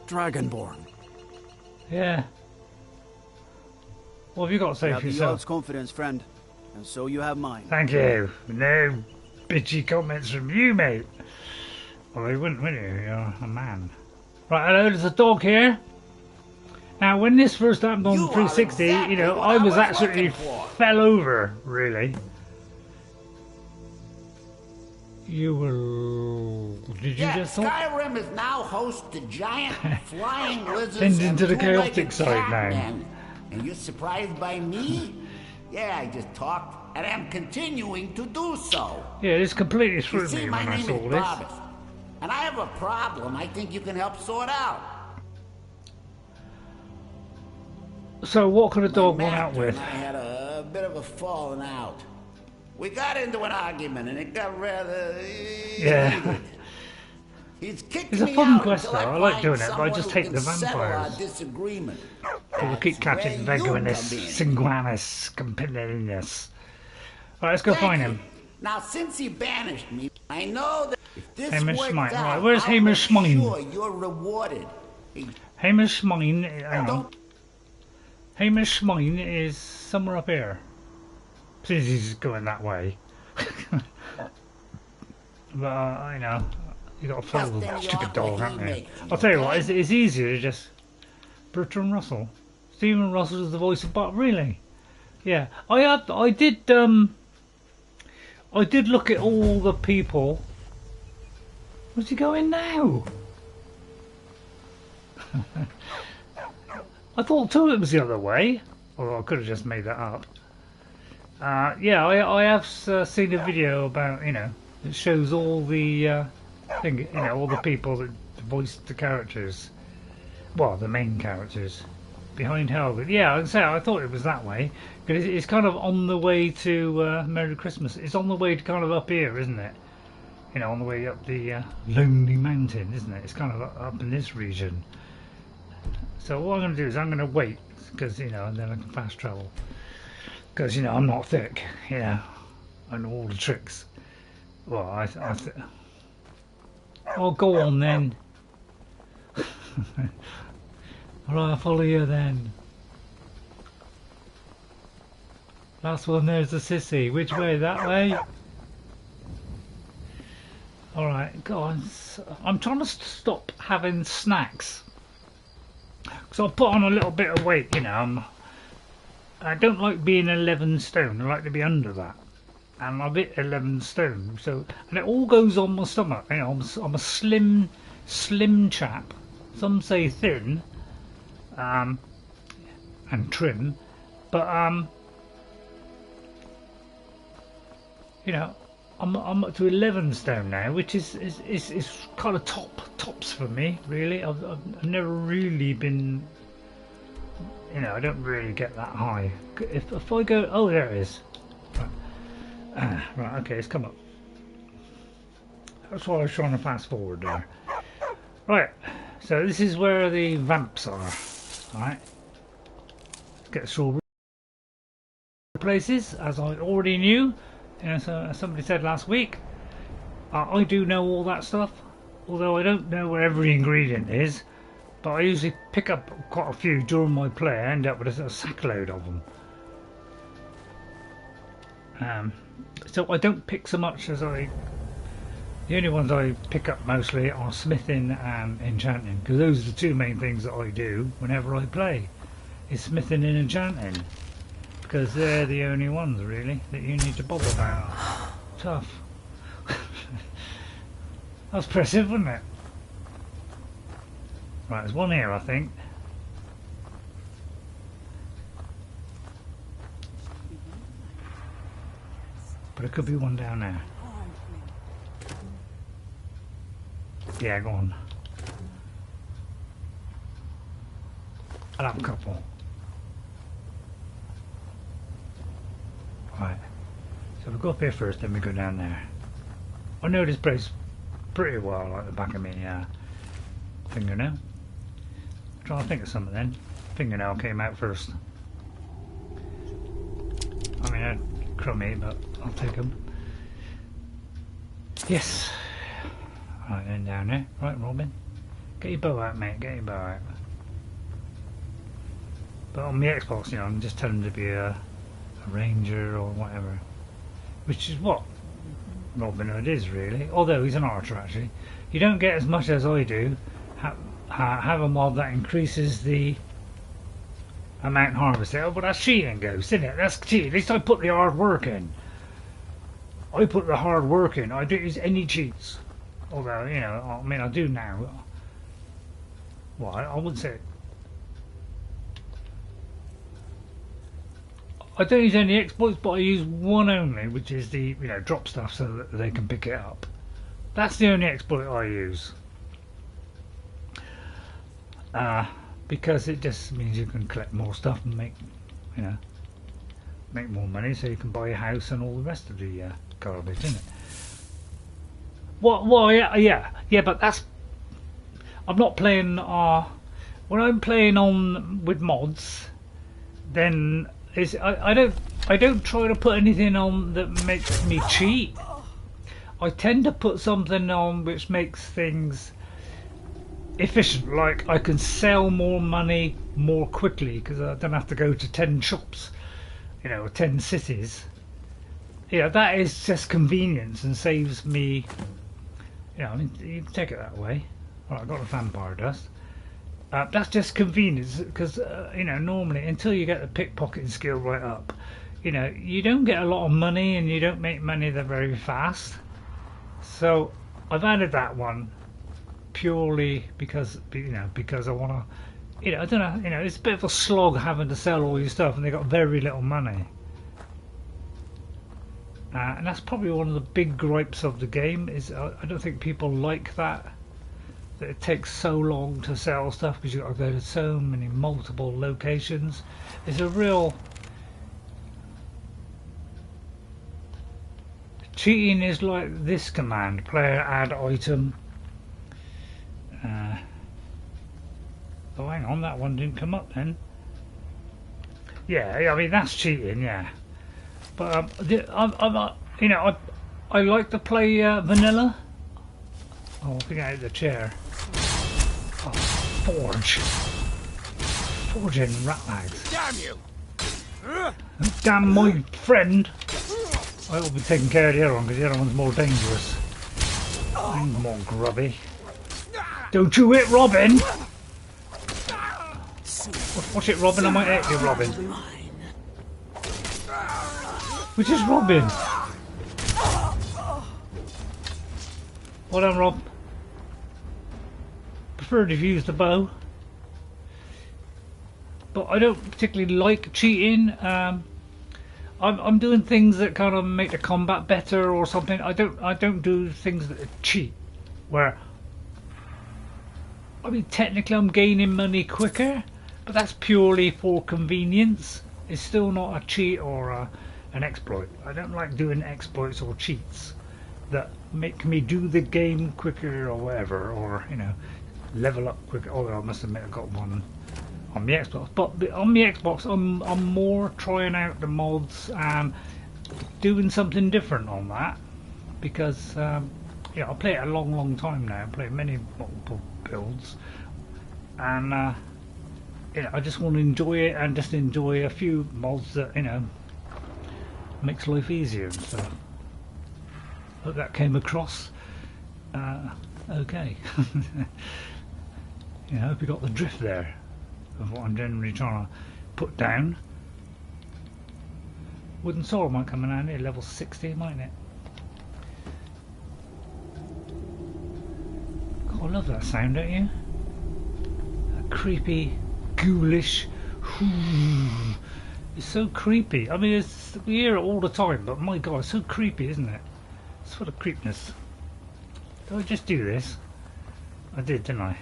Dragonborn. Yeah. What have you got to say You have for the yourself? Jarl's confidence, friend, and so you have mine. Thank you. No bitchy comments from you, mate. Well, you wouldn't, would you? You're a man. Right, hello, there's a dog here. Now, when this first happened on 360, I was actually fell over, really. You were... Did you just talk? Skyrim is now host to giant flying lizards Pinned and into the chaotic two-legged side now. catmen. And you're surprised by me? Yeah, I just talked, and I'm continuing to do so. Yeah, it's completely threw You see, me my when I name saw is this. Barbas, and I have a problem I think you can help sort out. So what could a dog want out Master with? and I had a bit of a falling out. We got into an argument, and it got rather... Yeah. He's kicked It's a me fun out quest until though. I find like doing it, but I someone just who take can the settle our vampires. disagreement. We'll keep catching Veguinus, Singuanus, Campinus. Alright, let's go find him. Now, since he banished me, I know that if this Haemar works Smine. out, Right, where's I'll Haemar make Smine? sure you're rewarded. Haemar Smine, hang on. Haemar Smine is somewhere up here. Since he's going that way. But you know, you got to follow the stupid dog, haven't you? I'll tell you what, it's easier to just Bertrand Russell. Stephen Russell is the voice of Bart. Really? Yeah, I did look at all the people. Where's he going now? I thought too it was the other way. Although I could have just made that up. Yeah, I have seen a video about, you know, it shows all the thing, you know, all the people that voiced the characters. Well, the main characters behind Helga. Yeah, I thought it was that way. Because it's kind of on the way to Merry Christmas. It's on the way to kind of up here, isn't it? You know, on the way up the Lonely Mountain, isn't it? It's kind of up in this region. So what I'm going to do is I'm going to wait, because, you know, and then I can fast travel. Because, you know, I'm not thick, you know, I know all the tricks. Well, oh, go on then. Alright, I'll follow you then. Last one, there's the sissy. Which way? That way? Alright, go on. I'm trying to stop having snacks. So I'll put on a little bit of weight, you know. I don't like being 11 stone. I like to be under that. And I'm a bit 11 stone. So, and it all goes on my stomach. You know, I'm a slim chap. Some say thin, and trim, but you know, I'm up to 11 stone now, which is kind of tops for me, really. I've never really been, you know, I don't really get that high. If I go, oh, there it is. Right, okay, it's come up. That's why I was trying to fast forward there. Right, so this is where the vamps are. Alright. Let's get through places, as I already knew. You know, so as somebody said last week, I do know all that stuff, although I don't know where every ingredient is. But I usually pick up quite a few during my play. I end up with a sackload of them. So I don't pick so much as I... The only ones I pick up mostly are smithing and enchanting, because those are the two main things that I do whenever I play, is smithing and enchanting, because they're the only ones really that you need to bother about. Tough. That's impressive, wasn't it? Right, there's one here I think. But it could be one down there. Yeah, go on. I'll have a couple. Right. So we go up here first, then we go down there. I know this place pretty well, like the back of my fingernail. I'm trying to think of something then. Fingernail came out first. I mean, they're crummy, but I'll take them. Yes. Right, then down there. Right, Robin. Get your bow out, mate. Get your bow out. But on the Xbox, you know, I'm just telling him to be a ranger or whatever. Which is what Robin Hood is, really. Although he's an archer, actually. You don't get as much as I do. Have a mod that increases the amount harvested. Oh, but that's cheating, Ghost, isn't it? That's cheating. At least I put the hard work in. I put the hard work in. I don't use any cheats. Although, you know, I mean, I do now. Well, I wouldn't say... I don't use any exploits, but I use one only, which is the, you know, drop stuff so that they can pick it up. That's the only exploit I use. Because it just means you can collect more stuff and make, you know, make more money, so you can buy a house and all the rest of the garbage, isn't it? Well, yeah, but that's... I'm not playing... when I'm playing on with mods, then I don't try to put anything on that makes me cheat. I tend to put something on which makes things efficient, like I can sell more money more quickly because I don't have to go to 10 shops, you know, 10 cities. yeah, that is just convenience and saves me. Yeah, I mean, you can take it that way. Right, I've got the vampire dust. That's just convenience because you know, normally until you get the pickpocketing skill right up, you know, you don't get a lot of money and you don't make money that very fast. So I've added that one purely because, you know, because I want to, you know, I don't know, you know, it's a bit of a slog having to sell all your stuff and they got very little money. And that's probably one of the big gripes of the game is I don't think people like that it takes so long to sell stuff because you've got to go to so many multiple locations. It's a real... Cheating is like this command, player add item. Oh, hang on, that one didn't come up then. Yeah, I mean, that's cheating, yeah. But, you know, I like to play vanilla. Oh, I think I hit the chair. Oh, forge. Forging ratlags. Damn you! Damn my friend. I will be taking care of the other one because the other one's more dangerous. I'm more grubby. Don't you hit Robin! Watch it, Robin. I might hit you, Robin. Which is Robin? Well done, Rob. Preferred if you used the bow. But I don't particularly like cheating. I'm doing things that kind of make the combat better or something. I don't do things that cheat. Where, I mean, technically I'm gaining money quicker, but that's purely for convenience. It's still not a cheat or an exploit. I don't like doing exploits or cheats that make me do the game quicker or whatever, or, you know, level up quicker. Although I must admit I got one on the Xbox, but on the Xbox I'm more trying out the mods and doing something different on that because yeah, I play it a long time now. I play many multiple builds and you know, I just want to enjoy it and just enjoy a few mods that, you know, makes life easier and stuff. Hope that came across okay. You know, hope you got the drift there of what I'm generally trying to put down. Wooden sword might come in handy, level 60, mightn't it? God, I love that sound, don't you? That creepy, ghoulish. It's so creepy. I mean, we hear it all the time, but my God, it's so creepy, isn't it? It's full of creepiness. Did I just do this? I did, didn't I?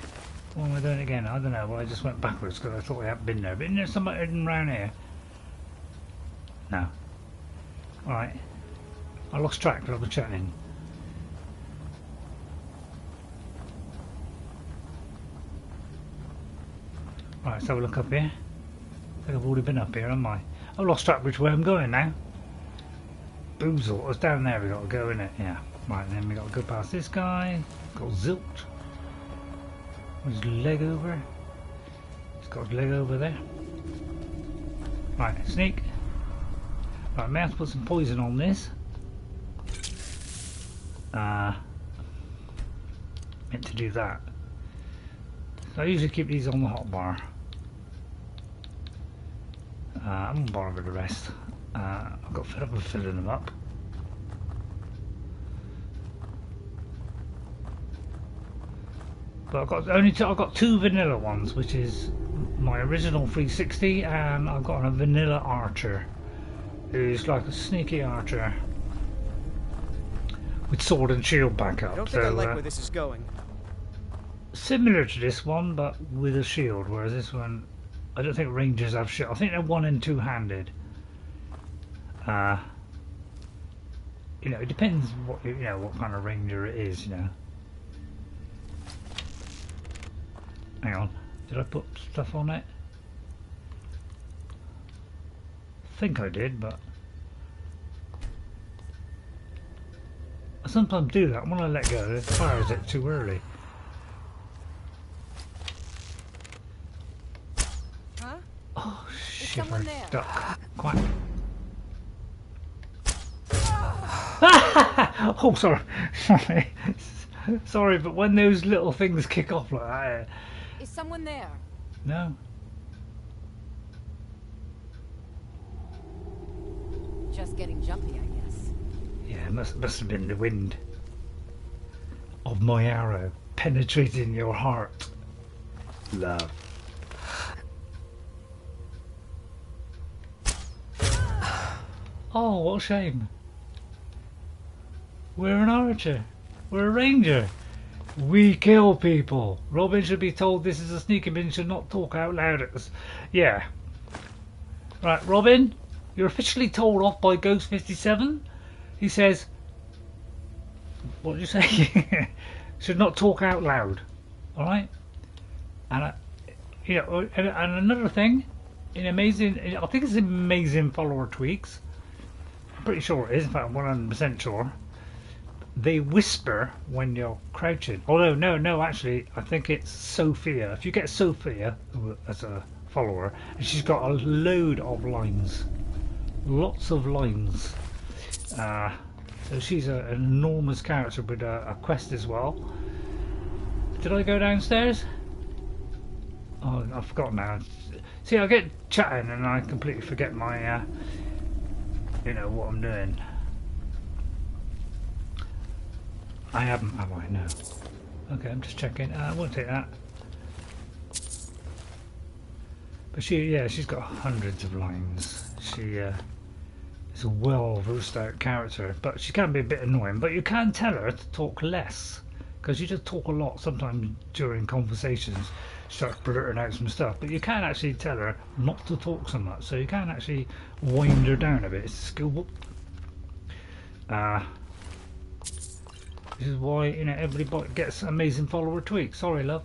What am I doing again? I don't know. Well, I just went backwards because I thought I hadn't been there. But isn't there somebody hidden around here? No. Alright. I lost track because I was chatting. Right, let's have a look up here. I think I've already been up here, haven't I? I've lost track which way I'm going now. Boozle. It's down there we got to go, innit? Yeah. Right, then we got to go past this guy. Got Zilt. His leg over. He's got his leg over there. Right, sneak. Right, may have to put some poison on this. Meant to do that. So I usually keep these on the hotbar. I'm gonna bother with the rest. I've got fed up with filling them up. But I've got two vanilla ones, which is my original 360, and I've got a vanilla archer, who's like a sneaky archer with sword and shield backup. I don't think I like where this is going. Similar to this one, but with a shield, whereas this one, I don't think rangers have shield. I think they're one and two-handed. You know, it depends what what kind of ranger it is, you know. Hang on, did I put stuff on it? I think I did, but I sometimes do that when I let go. It fires it too early. Huh? Oh, shiver duck. Quack. Oh, sorry. Sorry, but when those little things kick off like that... Is someone there? No. Just getting jumpy, I guess. Yeah, it must have been the wind of my arrow penetrating your heart. Love. Oh, what a shame. We're an archer. We're a ranger. We kill people. Robin should be told this is a sneaky bin, should not talk out loud at us. Yeah. Right, Robin, you're officially told off by Ghost 57. He says, what did you say? Should not talk out loud. Alright? And, you know, and another thing, in amazing, I think it's amazing follower tweaks. I'm pretty sure it is, in fact, I'm 100% sure. They whisper when you're crouching. Although, no, actually, I think it's Sophia. If you get Sophia as a follower, and she's got a load of lines. Lots of lines. So she's an enormous character with a quest as well. Did I go downstairs? Oh, I forgot now. See, I get chatting and I completely forget my, you know, what I'm doing. I haven't, have I? No. Okay, I'm just checking. I won't take that. But she's got hundreds of lines. She is a well-versed out character, but she can be a bit annoying. But you can tell her to talk less, because you just talk a lot sometimes during conversations. She starts blurting out some stuff, but you can actually tell her not to talk so much. So you can actually wind her down a bit. It's a skill. This is why, you know, everybody gets amazing follower tweaks. Sorry, love.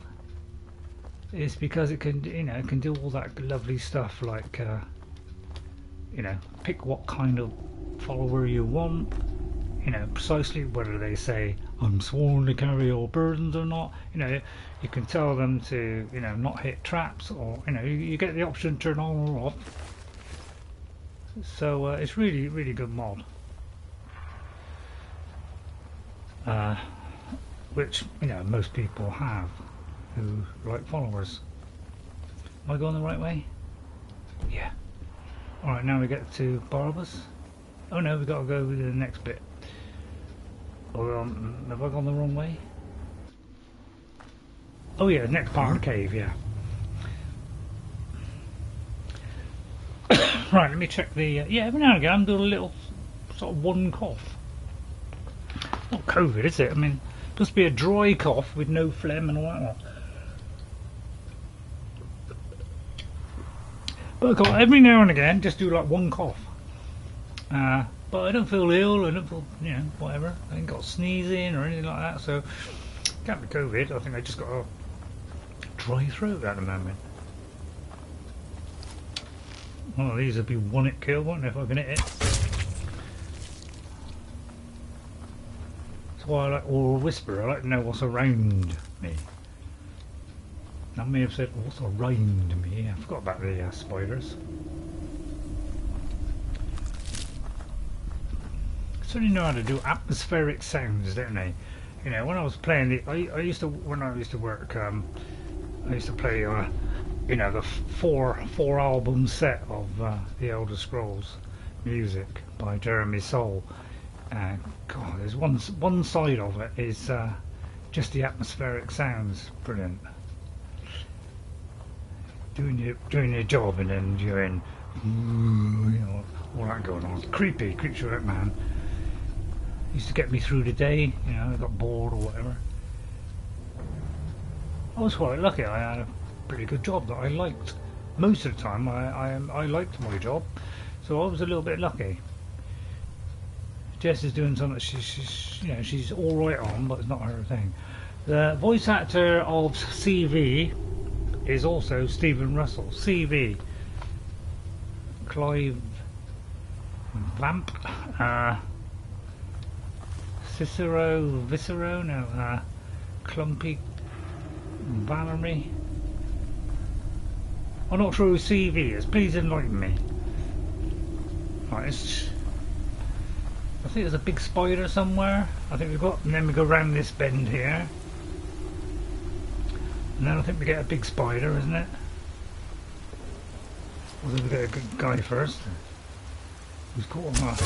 It's because it can, you know, it can do all that lovely stuff like, you know, pick what kind of follower you want. You know, precisely whether they say I'm sworn to carry all burdens or not. You know, you can tell them to, you know, not hit traps, or you know, you get the option to turn on or off. So it's really, really good mod. Which, you know, most people have who like followers. Am I going the right way? Yeah. Alright, now we get to Barbas. Oh no, we've got to go to the next bit. Or, have I gone the wrong way? Oh yeah, next part of the cave, yeah. Right, let me check the... yeah, every now and again I'm doing a little sort of one cough. Not COVID, is it? I mean, just be a dry cough with no phlegm and all that. But I got every now and again just do like one cough. But I don't feel ill, I don't feel, you know, whatever. I ain't got sneezing or anything like that, so can't be COVID. I think I just got a dry throat at the moment. One of these would be one hit kill, won't it, if I can hit it. That's why I like Oral Whisper. I like to know what's around me. I may have said what's around me. I forgot about the spiders. Certainly know how to do atmospheric sounds, don't they? You know, when I was playing the, I used to, when I used to work, I used to play, you know, the four album set of the Elder Scrolls music by Jeremy Soule. God, there's one side of it is just the atmospheric sounds. Brilliant. Doing your job and then you're in, you know, all that going on. Creepy, creeps you out, man. Used to get me through the day, you know, I got bored or whatever. I was quite lucky, I had a pretty good job that I liked. Most of the time I liked my job, so I was a little bit lucky. Jess is doing something she's you know, she's alright on, but it's not her thing. The voice actor of CV is also Stephen Russell. CV. Clive Vamp. Cicero, no, Clumpy Valerie. I'm not sure who CV is. Please enlighten me. Right, I think there's a big spider somewhere. I think we've got, and then we go round this bend here. And then I think we get a big spider, isn't it? Or do we get a good guy first? Who's caught him up?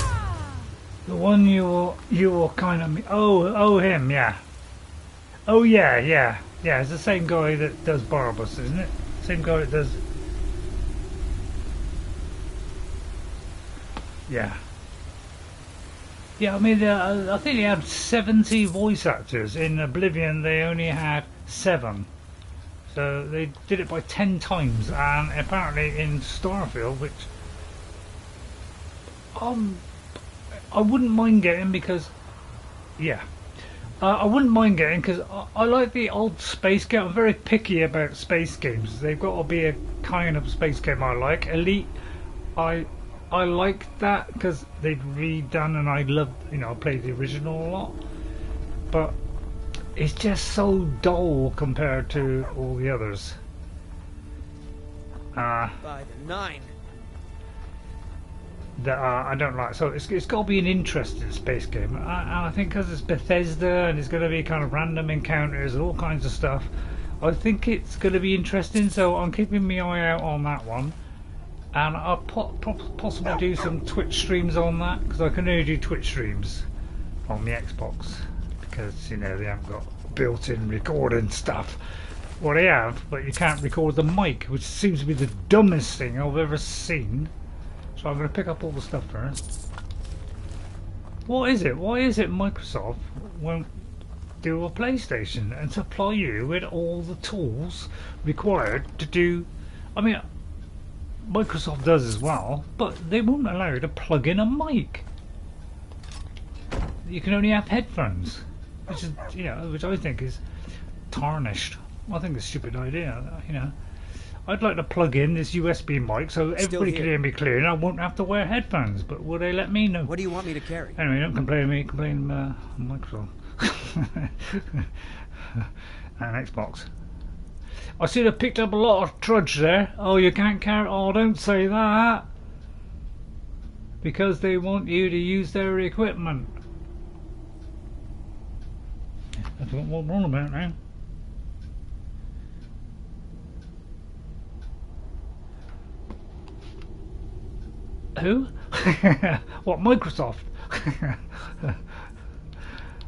The one you were kind of... Oh, him, yeah. Oh, yeah. Yeah, it's the same guy that does Barbus, isn't it? Same guy that does... Yeah. Yeah, I mean, I think they had 70 voice actors. In Oblivion, they only had 7. So they did it by 10 times. And apparently in Starfield, which... I wouldn't mind getting because... Yeah. I wouldn't mind getting because I like the old space game. I'm very picky about space games. They've got to be a kind of space game I like. Elite, I like that because they'd redone, and I loved, I played the original a lot. But it's just so dull compared to all the others. By the 9. That I don't like. So it's got to be an interesting space game. And I think because it's Bethesda and it's going to be kind of random encounters and all kinds of stuff, I think it's going to be interesting. So I'm keeping my eye out on that one. And I'll possibly do some Twitch streams on that, because I can only do Twitch streams on the Xbox, because they haven't got built-in recording stuff. Well, they have, but you can't record the mic, which seems to be the dumbest thing I've ever seen. So I'm going to pick up all the stuff first. What is it? Why is it Microsoft won't do a PlayStation and supply you with all the tools required to do... I mean, Microsoft does as well, but they won't allow you to plug in a mic. You can only have headphones, which is, which I think is tarnished. I think it's a stupid idea, I'd like to plug in this USB mic so everybody can hear me clearly and I won't have to wear headphones, but will they let me know? What do you want me to carry? Anyway, don't complain to me, complain Microsoft. And Xbox. I see they've picked up a lot of trudge there. Oh, you can't carry... Oh, don't say that. Because they want you to use their equipment. That's what we're on about now. Who? What, Microsoft?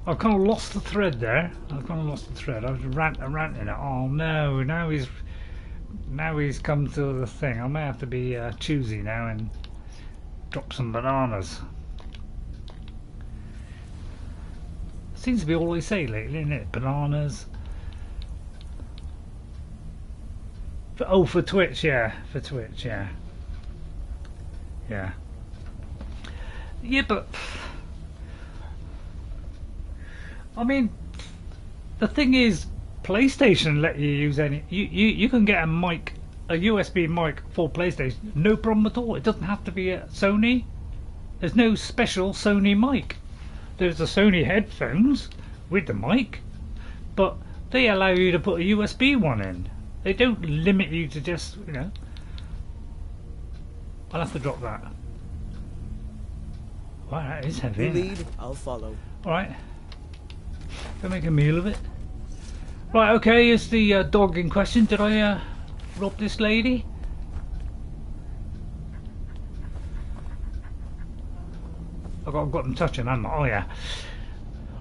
I've kind of lost the thread there. I was ranting it. Oh no! Now he's come to the thing. I may have to be choosy now and drop some bananas. Seems to be all they say lately, isn't it? Bananas. For Twitch, yeah. For Twitch, yeah. Yeah. Yeah, but I mean, the thing is, PlayStation let you use any. You can get a mic, a USB mic for PlayStation, no problem at all. It doesn't have to be a Sony. There's no special Sony mic. There's the Sony headphones with the mic, but they allow you to put a USB one in. They don't limit you to just, I'll have to drop that. Wow, that is heavy. You lead, I'll follow. Alright. Gonna make a meal of it. Right, okay, here's the dog in question. Did I rob this lady? I've got them touching, haven't I? Oh yeah.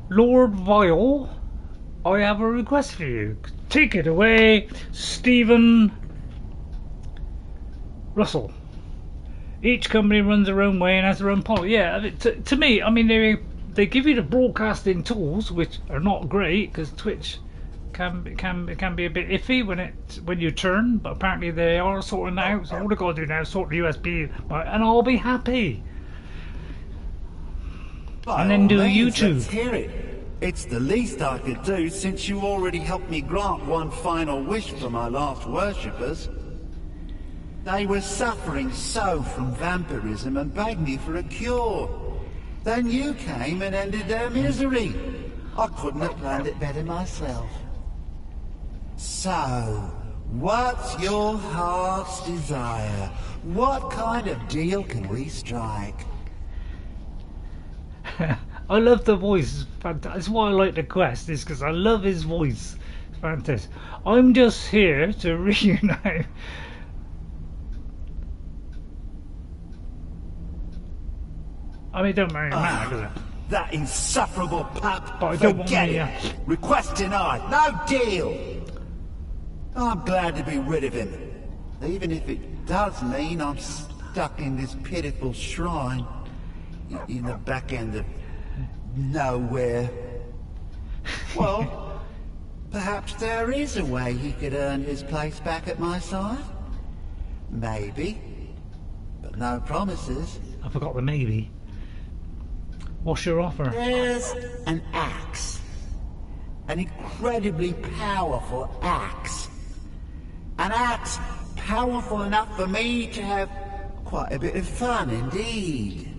Lord Vial, I have a request for you. Take it away, Stephen Russell. Each company runs their own way and has their own policy. Yeah, to me, I mean, they give you the broadcasting tools, which are not great because Twitch can be a bit iffy when you turn, but apparently they are sorting that out. So all I've got to do now is sort the USB, and I'll be happy. And then do YouTube. Let's hear it. It's the least I could do since you already helped me grant one final wish for my last worshippers. They were suffering so from vampirism and begged me for a cure. Then you came and ended their misery. I couldn't have planned it better myself. So, what's your heart's desire? What kind of deal can we strike? I love the voice. It's fantastic. That's why I like the quest, is because I love his voice. It's fantastic. I'm just here to reunite. I mean, it don't really matter, does it? That insufferable pup. But I don't Forget want it. Request denied. No deal. I'm glad to be rid of him. Even if it does mean I'm stuck in this pitiful shrine in the back end of nowhere. Well, perhaps there is a way he could earn his place back at my side. Maybe. But no promises. I forgot the maybe. What's your offer? There's an axe. An incredibly powerful axe. An axe powerful enough for me to have quite a bit of fun indeed.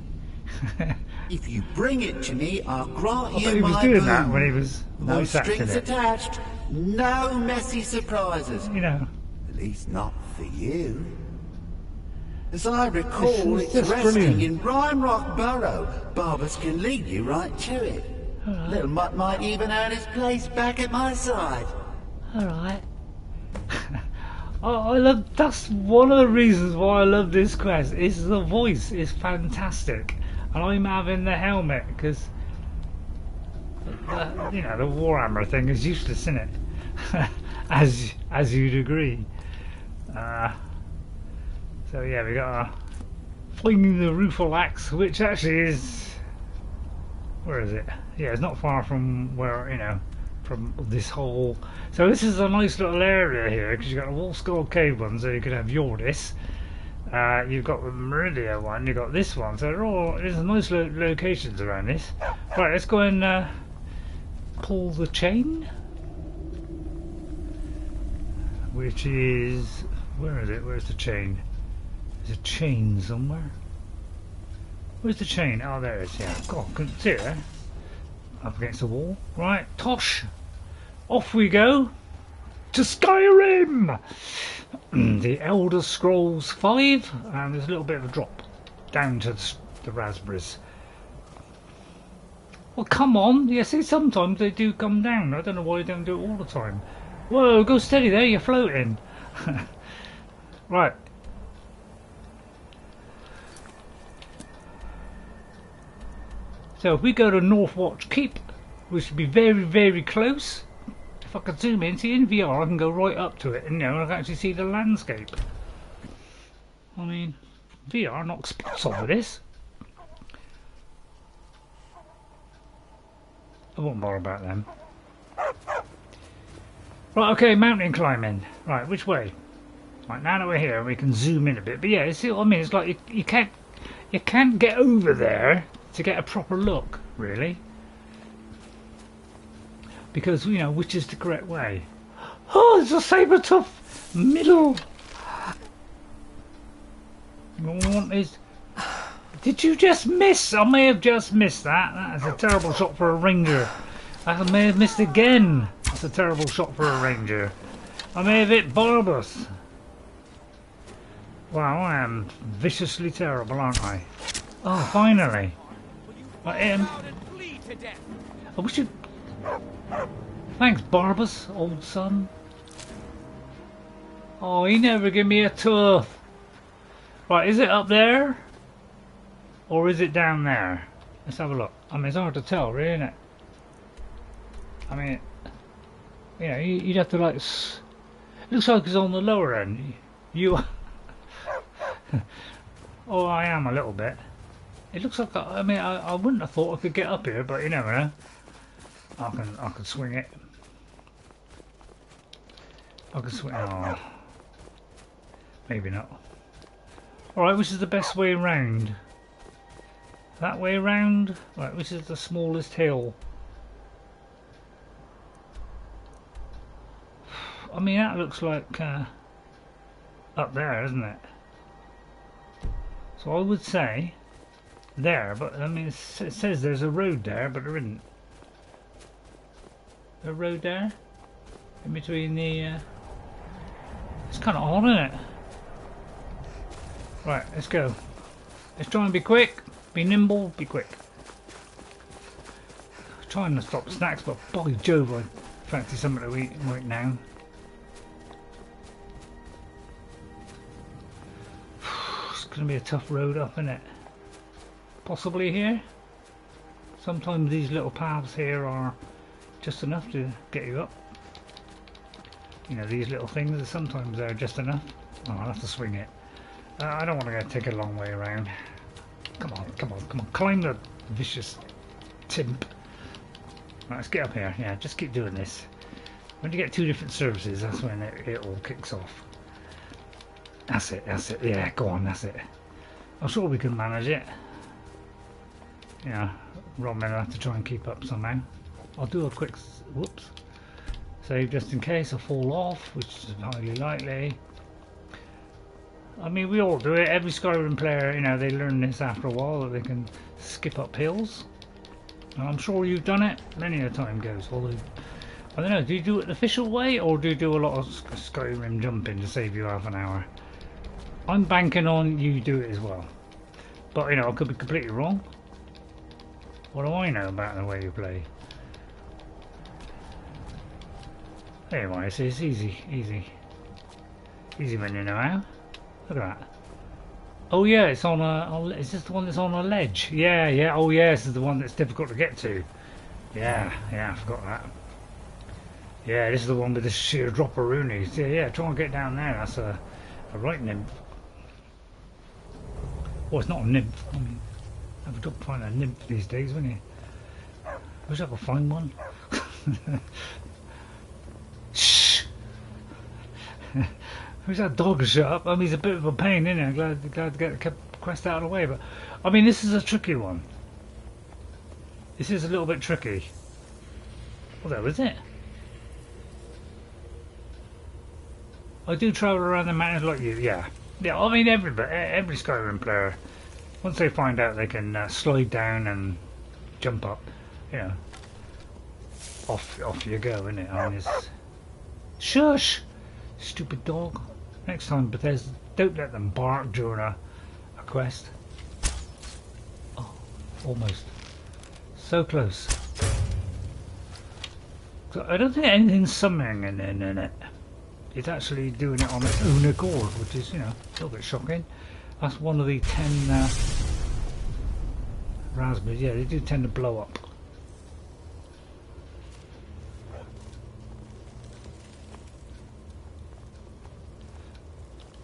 If you bring it to me, I'll grant you my boon. He was doing that when he was no voice acting strings it. attached, no messy surprises. You know. At least not for you. As I recall, it's just resting brilliant. in Rimerock Burrow. Barbers can lead you right to it. Right. Little Mutt might even earn his place back at my side. Alright. I love, that's one of the reasons why I love this quest, is the voice is fantastic. And I'm having the helmet, because, you know, the Warhammer thing is useless, isn't it? as you'd agree. So yeah, we got finding the rueful axe, which actually is, where is it? Yeah, it's not far from where, you know, from this whole. So this is a nice little area here, because you've got the Wolfskull Cave one, so you could have Yordis. You've got the Meridia one, you've got this one, so there's nice locations around this. Right, let's go and pull the chain, which is, where is it? Where's the chain? There's a chain somewhere. Where's the chain? Oh, there it is. Yeah, God, couldn't see it there. Up against the wall. Right, Tosh. Off we go to Skyrim. The Elder Scrolls 5, and there's a little bit of a drop down to the raspberries. Well, come on. Yeah, see, sometimes they do come down. I don't know why they don't do it all the time. Whoa, go steady there. You're floating. Right. So if we go to Northwatch Keep, we should be very, very close. If I could zoom in, see in VR, I can go right up to it, and you know, I can actually see the landscape. I mean, VR knocks spots off of this. I won't bother about them. Right, okay, mountain climbing. Right, which way? Right, now that we're here, we can zoom in a bit. But yeah, see what I mean? It's like you can't get over there to get a proper look, really, because you know which is the correct way. Oh, it's a saber-tooth middle. What is? Did you just miss? I may have just missed that. That is a terrible shot for a ranger. I may have missed again. That's a terrible shot for a ranger. I may have hit Barbus. Wow, I am viciously terrible, aren't I? Oh, finally. I am. I wish you. Thanks, Barbus, old son. Oh, he never gave me a tooth. Right, is it up there? Or is it down there? Let's have a look. I mean, it's hard to tell, really, isn't it? I mean, you know, you'd have to like. It looks like it's on the lower end. You. Oh, I am a little bit. It looks like I mean I wouldn't have thought I could get up here, but you never know. I can swing it. I can swing. Oh, maybe not. All right, which is the best way round? That way round. Right, which is the smallest hill? I mean that looks like up there, isn't it? So I would say there, but I mean it says there's a road there, but there isn't. A road there in between the it's kind of odd, isn't it? Right, let's go. Let's try and be quick, be nimble, be quick. trying to stop snacks, but by Jove, I fancy something to eat right now. It's going to be a tough road up, isn't it? Possibly here. Sometimes these little paths here are just enough to get you up. You know, these little things, sometimes they're just enough. Oh, I'll have to swing it. I don't want to go take a long way around. Come on, come on, come on. Climb the vicious timp. Right, let's get up here. Yeah, just keep doing this. When you get two different services, that's when it all kicks off. That's it, that's it. Yeah, go on, that's it. I'm sure we can manage it. Yeah, Rob may have to try and keep up somehow. I'll do a quick whoops save just in case I fall off, which is highly likely. I mean, we all do it. Every Skyrim player, you know, they learn this after a while, that they can skip up hills. And I'm sure you've done it many a time, goes. Although, I don't know, do you do it the official way, or do you do a lot of Skyrim jumping to save you half an hour? I'm banking on you do it as well. But, you know, I could be completely wrong. What do I know about the way you play? Anyway, it's easy, easy. Easy when you know how. Look at that. Oh yeah, it's on a... Is this the one that's on a ledge? Yeah, yeah, oh yeah, this is the one that's difficult to get to. Yeah, yeah, I forgot that. Yeah, this is the one with the sheer drop of runes. Yeah, yeah, try and get down there. That's a right nymph. Well, it's not a nymph. I mean, have a job finding a nymph these days, wouldn't you? Wish I could find one. Shh! Who's that dog shut up? I mean, he's a bit of a pain, isn't he? I'm glad to get the quest out of the way, but I mean, this is a tricky one. This is a little bit tricky. Well, that was it. I do travel around the mountains like you, yeah. Yeah, I mean, every Skyrim player, once they find out they can slide down and jump up, you know, off you go, innit? I mean, it's... Shush! Stupid dog. Next time, Bethesda, don't let them bark during a quest. Oh, almost. So close. So I don't think anything's summoning in it. It's actually doing it on its own accord, which is, you know, a little bit shocking. That's one of the 10 raspberries. Yeah, they do tend to blow up.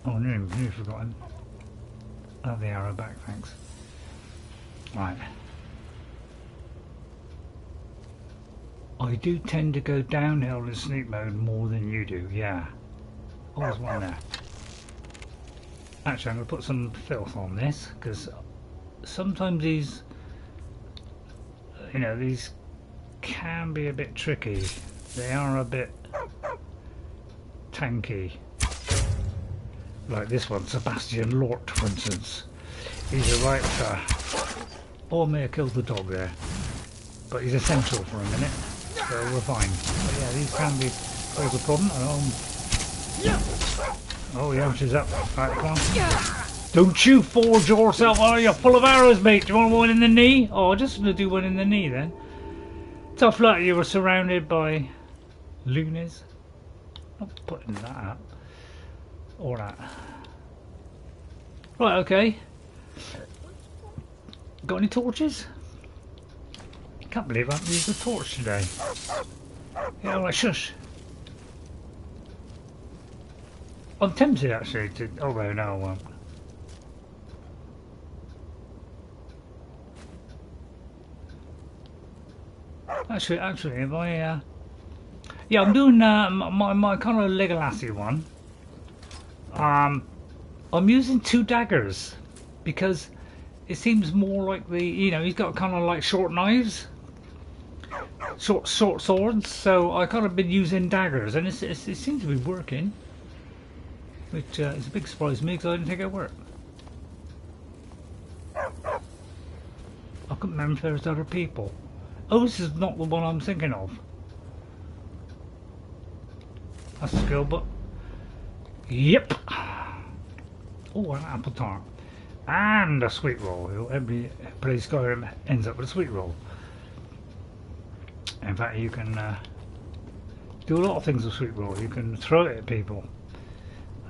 Oh, nearly forgotten. Oh, the arrow back, thanks. Right. I do tend to go downhill in sneak mode more than you do, yeah. Oh, there's one there. Actually, I'm going to put some filth on this, because sometimes these, you know, these can be a bit tricky. They are a bit tanky. Like this one, Sebastian Lort, for instance. He's a right... oh, I may have killed the dog there. But he's essential for a minute, so we're fine. But yeah, these can be quite a problem. Oh, the ouch is up. Right, come on. Don't you forge yourself! Oh, you're full of arrows, mate! Do you want one in the knee? Oh, just going to do one in the knee then. Tough luck, you were surrounded by loonies. Not putting that up. Or that. Right, okay. Got any torches? Can't believe I haven't used a torch today. Yeah, alright, shush. I'm tempted actually to... Oh, no, I won't. Actually, if I... yeah, I'm doing my kind of Legolassi one. I'm using 2 daggers because it seems more like the, you know, he's got kind of like short knives, short swords, so I kind of been using daggers and it seems to be working, which is a big surprise to me because I didn't think it worked. I couldn't remember if there was other people. Oh, this is not the one I'm thinking of. That's a skill, but yep. Oh, an apple tart. And a sweet roll. Every play Skyrim ends up with a sweet roll. In fact, you can do a lot of things with sweet roll. You can throw it at people.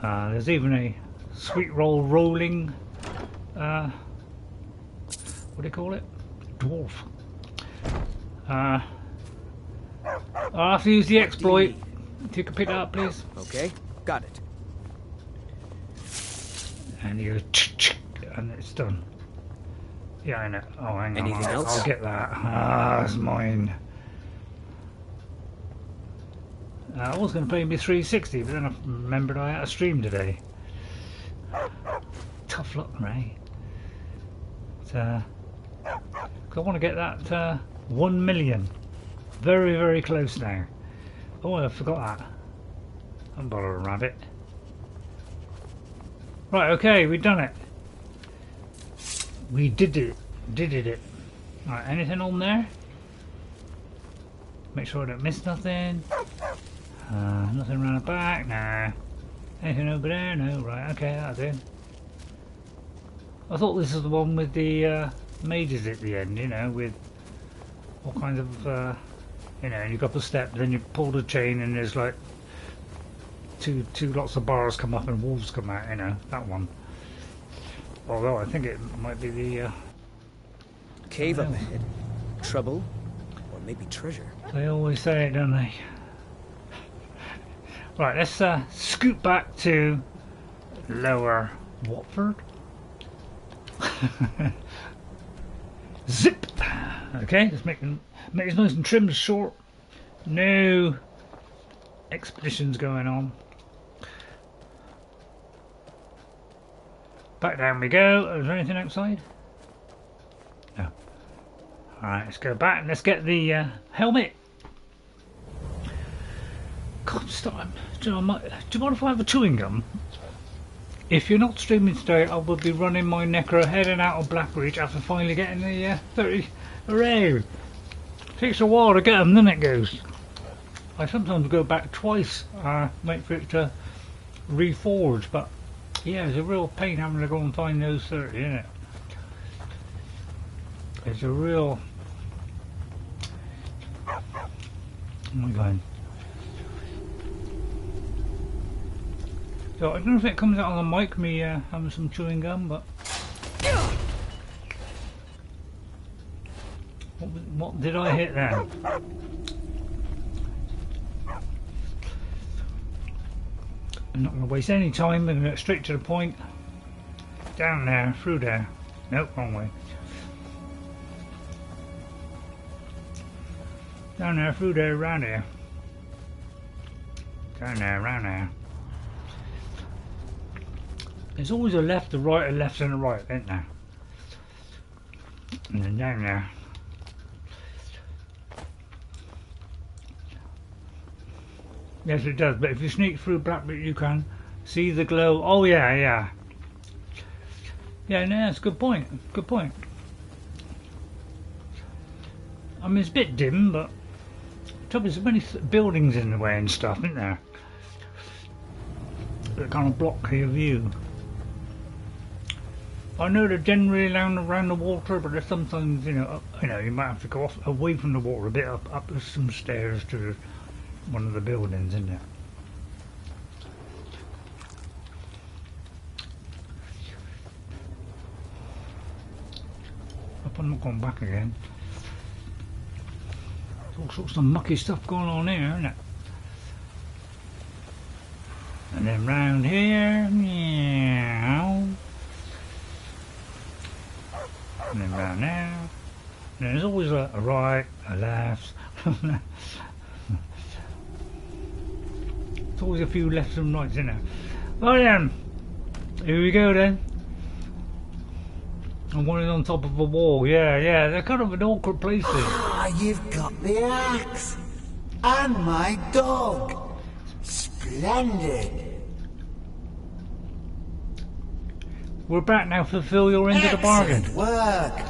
There's even a sweet roll rolling, what do you call it? Dwarf. I'll have to use the exploit. If you could pick it up, please. Okay, got it. And you go, and it's done. Yeah, I know. Oh, hang on. Anything else? I'll get that. That's mine. I was going to play me 360, but then I remembered I had a stream today. Tough luck, Ray. But, I want to get that 1 million. Very, very close now. Oh, I forgot that. I'm bothering a rabbit. Right, okay, we've done it. We did it. Did it. Right, anything on there? Make sure I don't miss nothing. Nothing around the back? Nah. Anything over there? No. Right, okay, that'll do. I thought this was the one with the mages at the end, you know, with all kinds of, you know, you go up a step, then you pull the chain and there's like two lots of bars come up and wolves come out, you know, that one. Although I think it might be the... Cave up ahead. Trouble? Or maybe treasure. They always say it, don't they? Right, let's scoot back to Lower Watford. Zip! Okay, let's make it nice and trim and short. No expeditions going on. Back down we go. Is there anything outside? No. Alright, let's go back and let's get the helmet. God, stop. Do you mind if I have a chewing gum? If you're not streaming today, I will be running my Necro heading out of Blackreach after finally getting the 30. Hooray! Takes a while to get them, then it goes. I sometimes go back twice, wait for it to reforge, but yeah, it's a real pain having to go and find those 30, isn't it? It's a real... Oh my god. So I don't know if it comes out on the mic, me having some chewing gum, but... What did I hit there? I'm not going to waste any time, I'm going to get straight to the point. Down there, through there. Nope, wrong way. Down there, through there, around here. Down there, around there. There's always a left, a right, a left and a right, isn't there? And then down there. Yes, it does, but if you sneak through Blackbeard you can see the glow. Oh yeah, yeah. Yeah, no, that's a good point. Good point. I mean, it's a bit dim, but the trouble is, there's many buildings in the way and stuff, isn't there? That kind of block your view. I know they're generally around the water, but there's sometimes, you know, you might have to go off away from the water a bit, up some stairs to one of the buildings, isn't it? Hope I'm not going back again. There's all sorts of mucky stuff going on here, isn't it? And then round here, meow. And then round there. And there's always a right, a left. There's always a few lefts and rights in there. Well then, here we go then. And one is on top of a wall. Yeah, they're kind of an awkward places. Ah, you've got the axe. And my dog. Splendid. We're back now. Fulfill your end of the bargain. Excellent work.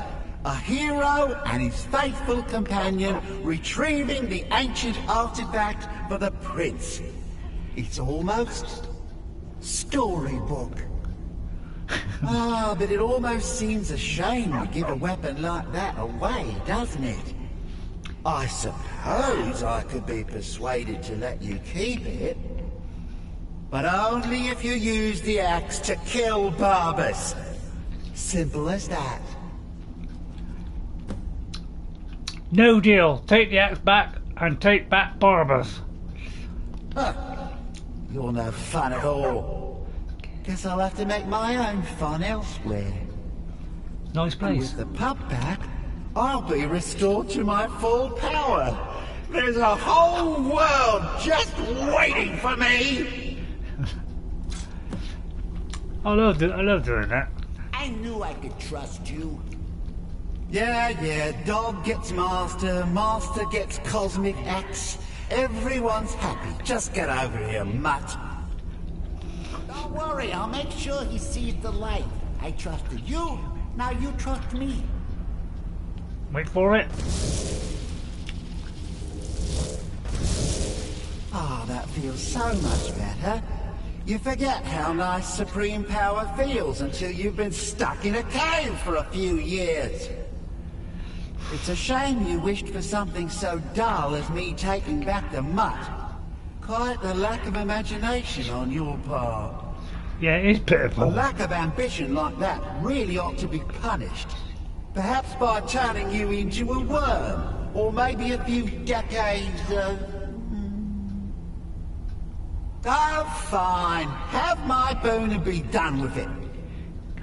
A hero and his faithful companion retrieving the ancient artifact for the prince. It's almost storybook. Ah, but it almost seems a shame to give a weapon like that away, doesn't it? I suppose I could be persuaded to let you keep it. But only if you use the axe to kill Barbas. Simple as that. No deal. Take the axe back and take back Barbas. Huh. You're no fun at all. Guess I'll have to make my own fun elsewhere. Nice place. With the pup back, I'll be restored to my full power. There's a whole world just waiting for me. I love doing that. I knew I could trust you. Yeah, dog gets master, master gets cosmic axe. Everyone's happy. Just get over here, mutt. Don't worry, I'll make sure he sees the light. I trusted you, now you trust me. Wait for it. Ah, that feels so much better. You forget how nice supreme power feels until you've been stuck in a cave for a few years. It's a shame you wished for something so dull as me taking back the mutt. Quite the lack of imagination on your part. Yeah, it is pitiful. A lack of ambition like that really ought to be punished. Perhaps by turning you into a worm, or maybe a few decades of... Oh, fine. Have my boon and be done with it.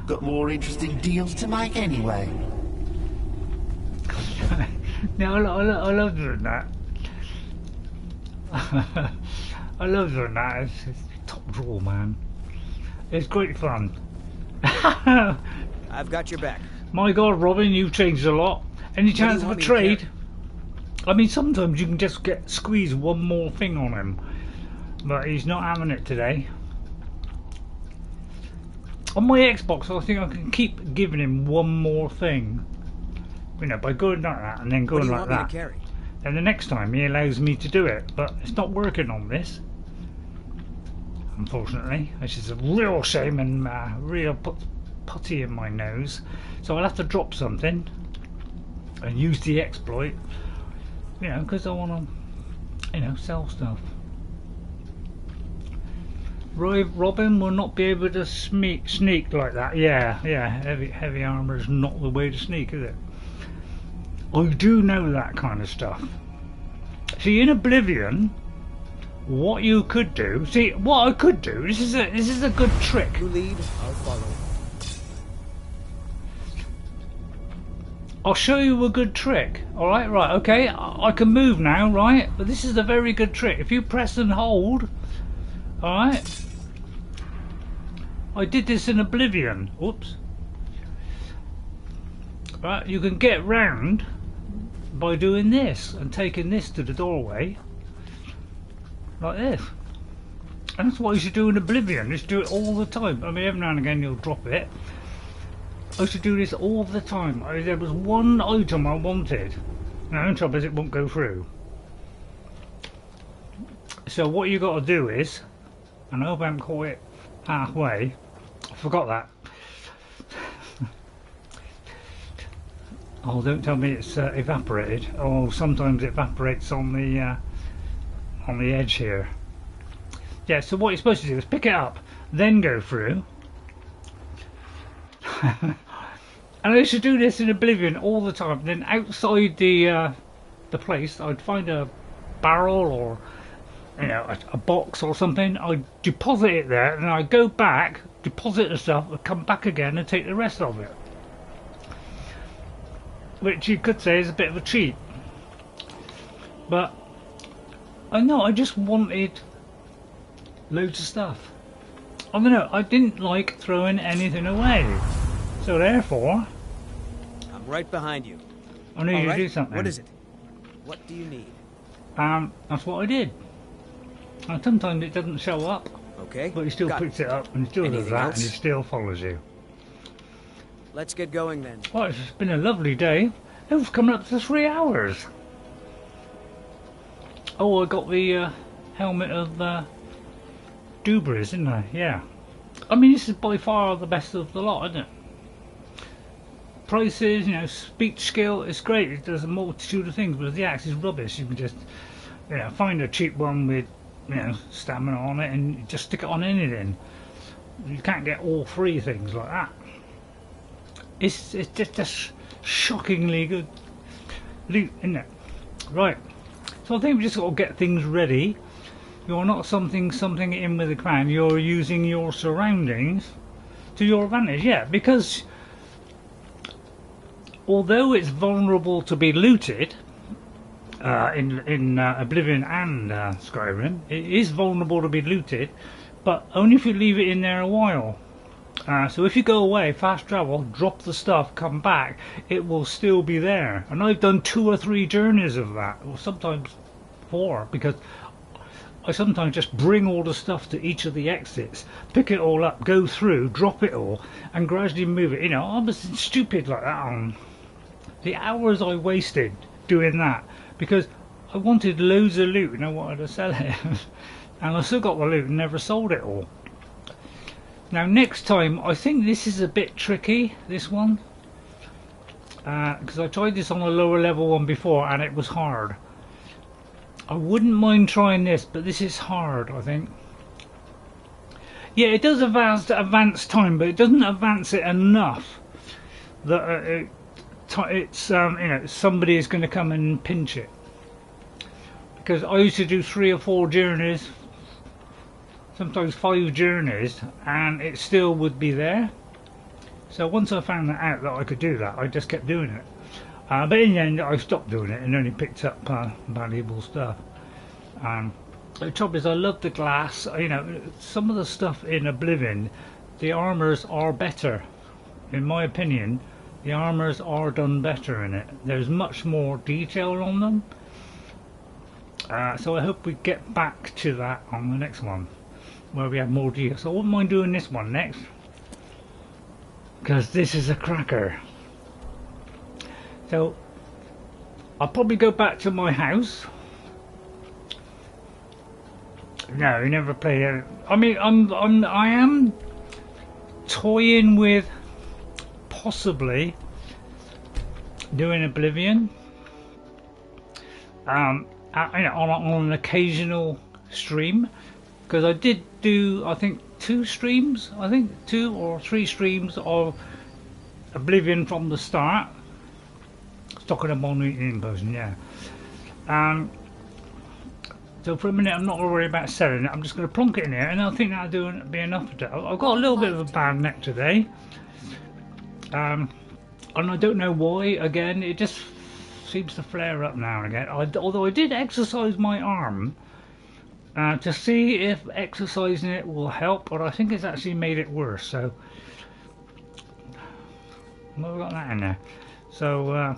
Got more interesting deals to make anyway. No, I love doing that. I love doing that. It's top drawer, man. It's great fun. I've got your back. My God, Robin, you've changed a lot. Any chance of a trade? I mean, sometimes you can just squeeze one more thing on him, but he's not having it today. On my Xbox, I think I can keep giving him one more thing. You know, by going like that and then going like that. And the next time he allows me to do it, but it's not working on this. Unfortunately, which is a real shame and real putty in my nose. So I'll have to drop something and use the exploit, you know, because I want to, you know, sell stuff. Robin will not be able to sneak like that. Yeah, heavy armor is not the way to sneak, is it? I do know that kind of stuff. See, in Oblivion, what you could do, see, what I could do, this is a good trick. You lead, I'll follow. I'll show you a good trick. Alright, right, okay, I can move now, right? But this is a very good trick. If you press and hold, alright? I did this in Oblivion. Whoops. Right, you can get round by doing this and taking this to the doorway like this. And that's what you should do in Oblivion. You should do it all the time. I mean, every now and again you'll drop it. I should do this all the time. There was one item I wanted. Now the trouble is it won't go through. So what you got to do is, and I hope I haven't caught it halfway. I forgot that. Oh, don't tell me it's evaporated. Oh, sometimes it evaporates on the edge here. Yeah, so what you're supposed to do is pick it up, then go through. And I used to do this in Oblivion all the time. Then outside the place, I'd find a barrel or, you know, a box or something. I'd deposit it there, and I'd go back, deposit the stuff, and come back again and take the rest of it. Which you could say is a bit of a cheat. But I know, I just wanted loads of stuff. I don't know, I didn't like throwing anything away. So therefore, I'm right behind you. I need you to do something. What is it? What do you need? That's what I did. And sometimes it doesn't show up. Okay. But he still picks it up and he still does that and he still follows you. Let's get going then. Well, it's been a lovely day. It was coming up to 3 hours. Oh, I got the helmet of Dubras, didn't I? Yeah. I mean, this is by far the best of the lot, isn't it? prices, you know, speech skill, it's great. It does a multitude of things, but the axe is rubbish. You can just, you know, find a cheap one with, you know, stamina on it and just stick it on anything. You can't get all three things like that. It's just shockingly good loot, isn't it? Right. So I think we just got to get things ready. You're not something in with a crown. You're using your surroundings to your advantage. Yeah, because although it's vulnerable to be looted in Oblivion and Skyrim, it is vulnerable to be looted, but only if you leave it in there a while. So if you go away, fast travel, drop the stuff, come back, it will still be there. And I've done 2 or 3 journeys of that, or sometimes 4, because I sometimes just bring all the stuff to each of the exits, pick it all up, go through, drop it all, and gradually move it. You know, I was stupid like that on the hours I wasted doing that, because I wanted loads of loot and I wanted to sell it. And I still got the loot and never sold it all. Now next time, I think this is a bit tricky, this one, because I tried this on a lower level one before and it was hard. I wouldn't mind trying this, but this is hard, I think. Yeah, it does advance time, but it doesn't advance it enough that it's you know, somebody is going to come and pinch it. Because I used to do 3 or 4 journeys, sometimes 5 journeys, and it still would be there. So once I found that out that I could do that, I just kept doing it. But in the end I stopped doing it and only picked up valuable stuff. The trouble is, I love the glass. You know, some of the stuff in Oblivion, the armours are better. In my opinion, the armours are done better in it. There's much more detail on them. So I hope we get back to that on the next one, where we have more detail. So I wouldn't mind doing this one next, because this is a cracker. So I'll probably go back to my house. No, you never played it. I mean, I am toying with possibly doing Oblivion. You know, on an occasional stream, because I did do, I think, 2 streams. I think 2 or 3 streams of Oblivion from the start. Talking about in person, yeah. So for a minute, I'm not worried about selling it. I'm just going to plonk it in here, and I think that'll be enough today. I've got a little bit of a bad neck today, and I don't know why. Again, it just seems to flare up now and again. Although I did exercise my arm to see if exercising it will help, but I think it's actually made it worse. So well, we've got that in there. So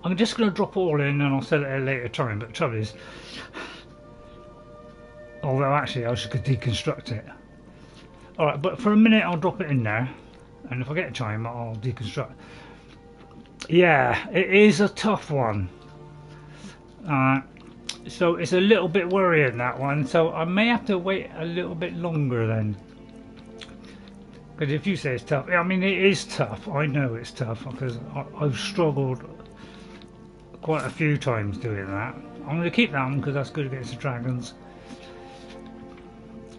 I'm just going to drop it all in and I'll sell it at a later time. But the trouble is, although actually I should deconstruct it. Alright, but for a minute I'll drop it in there, and if I get time I'll deconstruct. Yeah, it is a tough one. So it's a little bit worrying, that one. So I may have to wait a little bit longer then. Because if you say it's tough, I mean it is tough. I know it's tough because I've struggled quite a few times doing that. I'm going to keep that one because that's good against the dragons.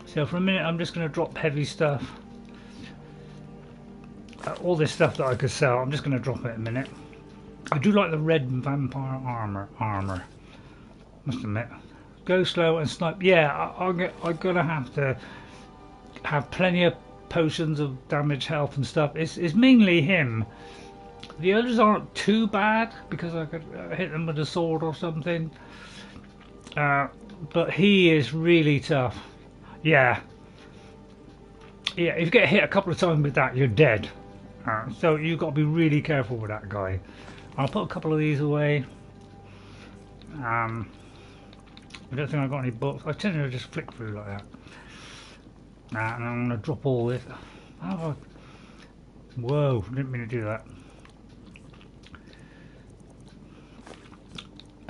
So for a minute I'm just going to drop heavy stuff. All this stuff that I could sell, I'm just going to drop it a minute. I do like the red vampire armor. Must admit. Go slow and snipe. Yeah, I'm going to have plenty of potions of damage, health and stuff. It's mainly him. The others aren't too bad because I could hit them with a sword or something. But he is really tough. Yeah. Yeah, if you get hit a couple of times with that, you're dead. So you've got to be really careful with that guy. I'll put a couple of these away. I don't think I've got any books. I tend to just flick through like that. And I'm going to drop all this. Oh, whoa, didn't mean to do that.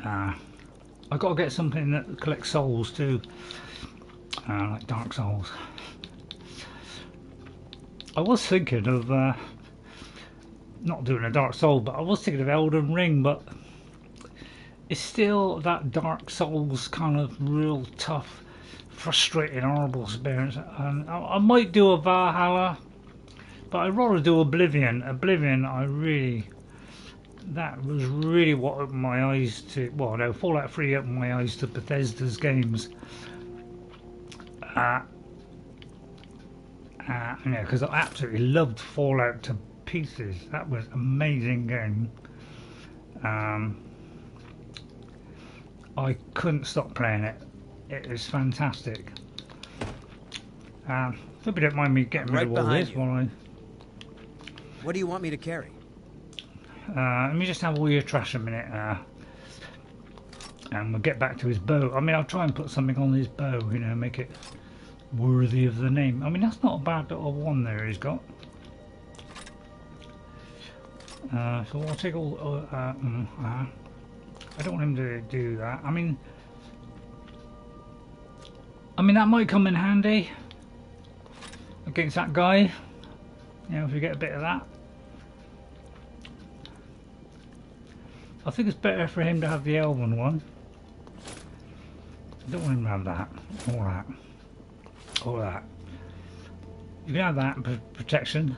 I've got to get something that collects souls too. Like Dark Souls. I was thinking of not doing a Dark Soul, but I was thinking of Elden Ring, but it's still that Dark Souls kind of real tough, frustrating, horrible experience. And I might do a Valhalla, but I'd rather do Oblivion. Oblivion, that was really what opened my eyes to, well, no, Fallout 3 opened my eyes to Bethesda's games. Because I absolutely loved Fallout to pieces. That was an amazing game. I couldn't stop playing it. It is fantastic. Hope you don't mind me getting rid of all this while I... What do you want me to carry? Let me just have all your trash a minute. And we'll get back to his bow. I mean, I'll try and put something on his bow, you know, make it worthy of the name. I mean, that's not a bad little one there he's got. So I'll take all... I don't want him to do that. I mean, that might come in handy against that guy. You know, if we get a bit of that. I think it's better for him to have the elven one. I don't want him to have that. All that. All that. You can have that for protection.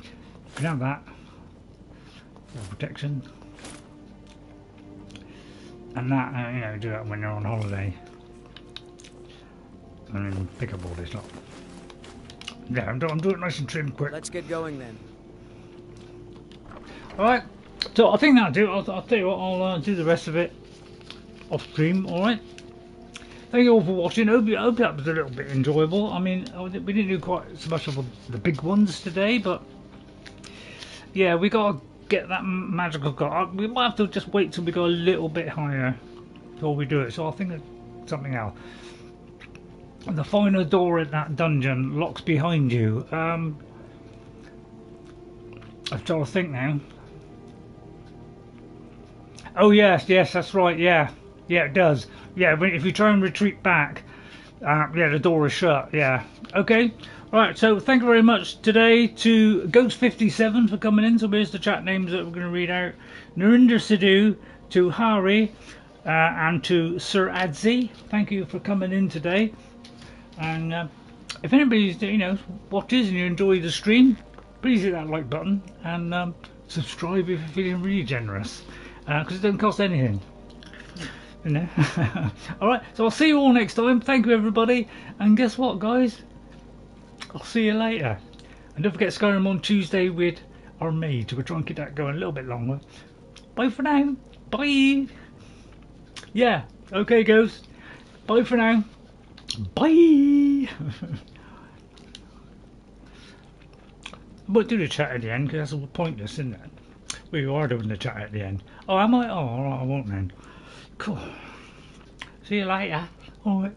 You can have that for protection. And that, you know, do that when you're on holiday. And then pick up all this lot. Yeah, I'm doing it nice and trim quick. Let's get going then. Alright, so I think that'll do. I'll tell you what, I'll do the rest of it off stream, alright? Thank you all for watching. I hope that was a little bit enjoyable. I mean, we didn't do quite so much of the big ones today, but yeah, we got to get that magical card. We might have to just wait till we go a little bit higher before we do it, so I'll think of something else. The final door in that dungeon locks behind you. I'm trying to think now. Oh yes, that's right, yeah, it does. Yeah, if you try and retreat back, yeah, the door is shut, yeah. Okay, right, so thank you very much today to Ghost57 for coming in. So here's the chat names that we're going to read out. Narinder Sidhu, to Hari, and to Sir Adzi. Thank you for coming in today. And if anybody's, you know, watches and you enjoy the stream, please hit that like button and subscribe if you're feeling really generous, because it doesn't cost anything. You know. Alright, so I'll see you all next time. Thank you everybody, and guess what guys, I'll see you later. And don't forget Skyrim on Tuesday with our maid. We'll try and keep that going a little bit longer. Bye for now. Bye. Yeah, okay Ghost, bye for now. Bye. I won't do the chat at the end because that's all pointless, isn't it? Well, you are doing the chat at the end. Oh, am I? Oh, alright, I won't then. Cool. See you later. Alright.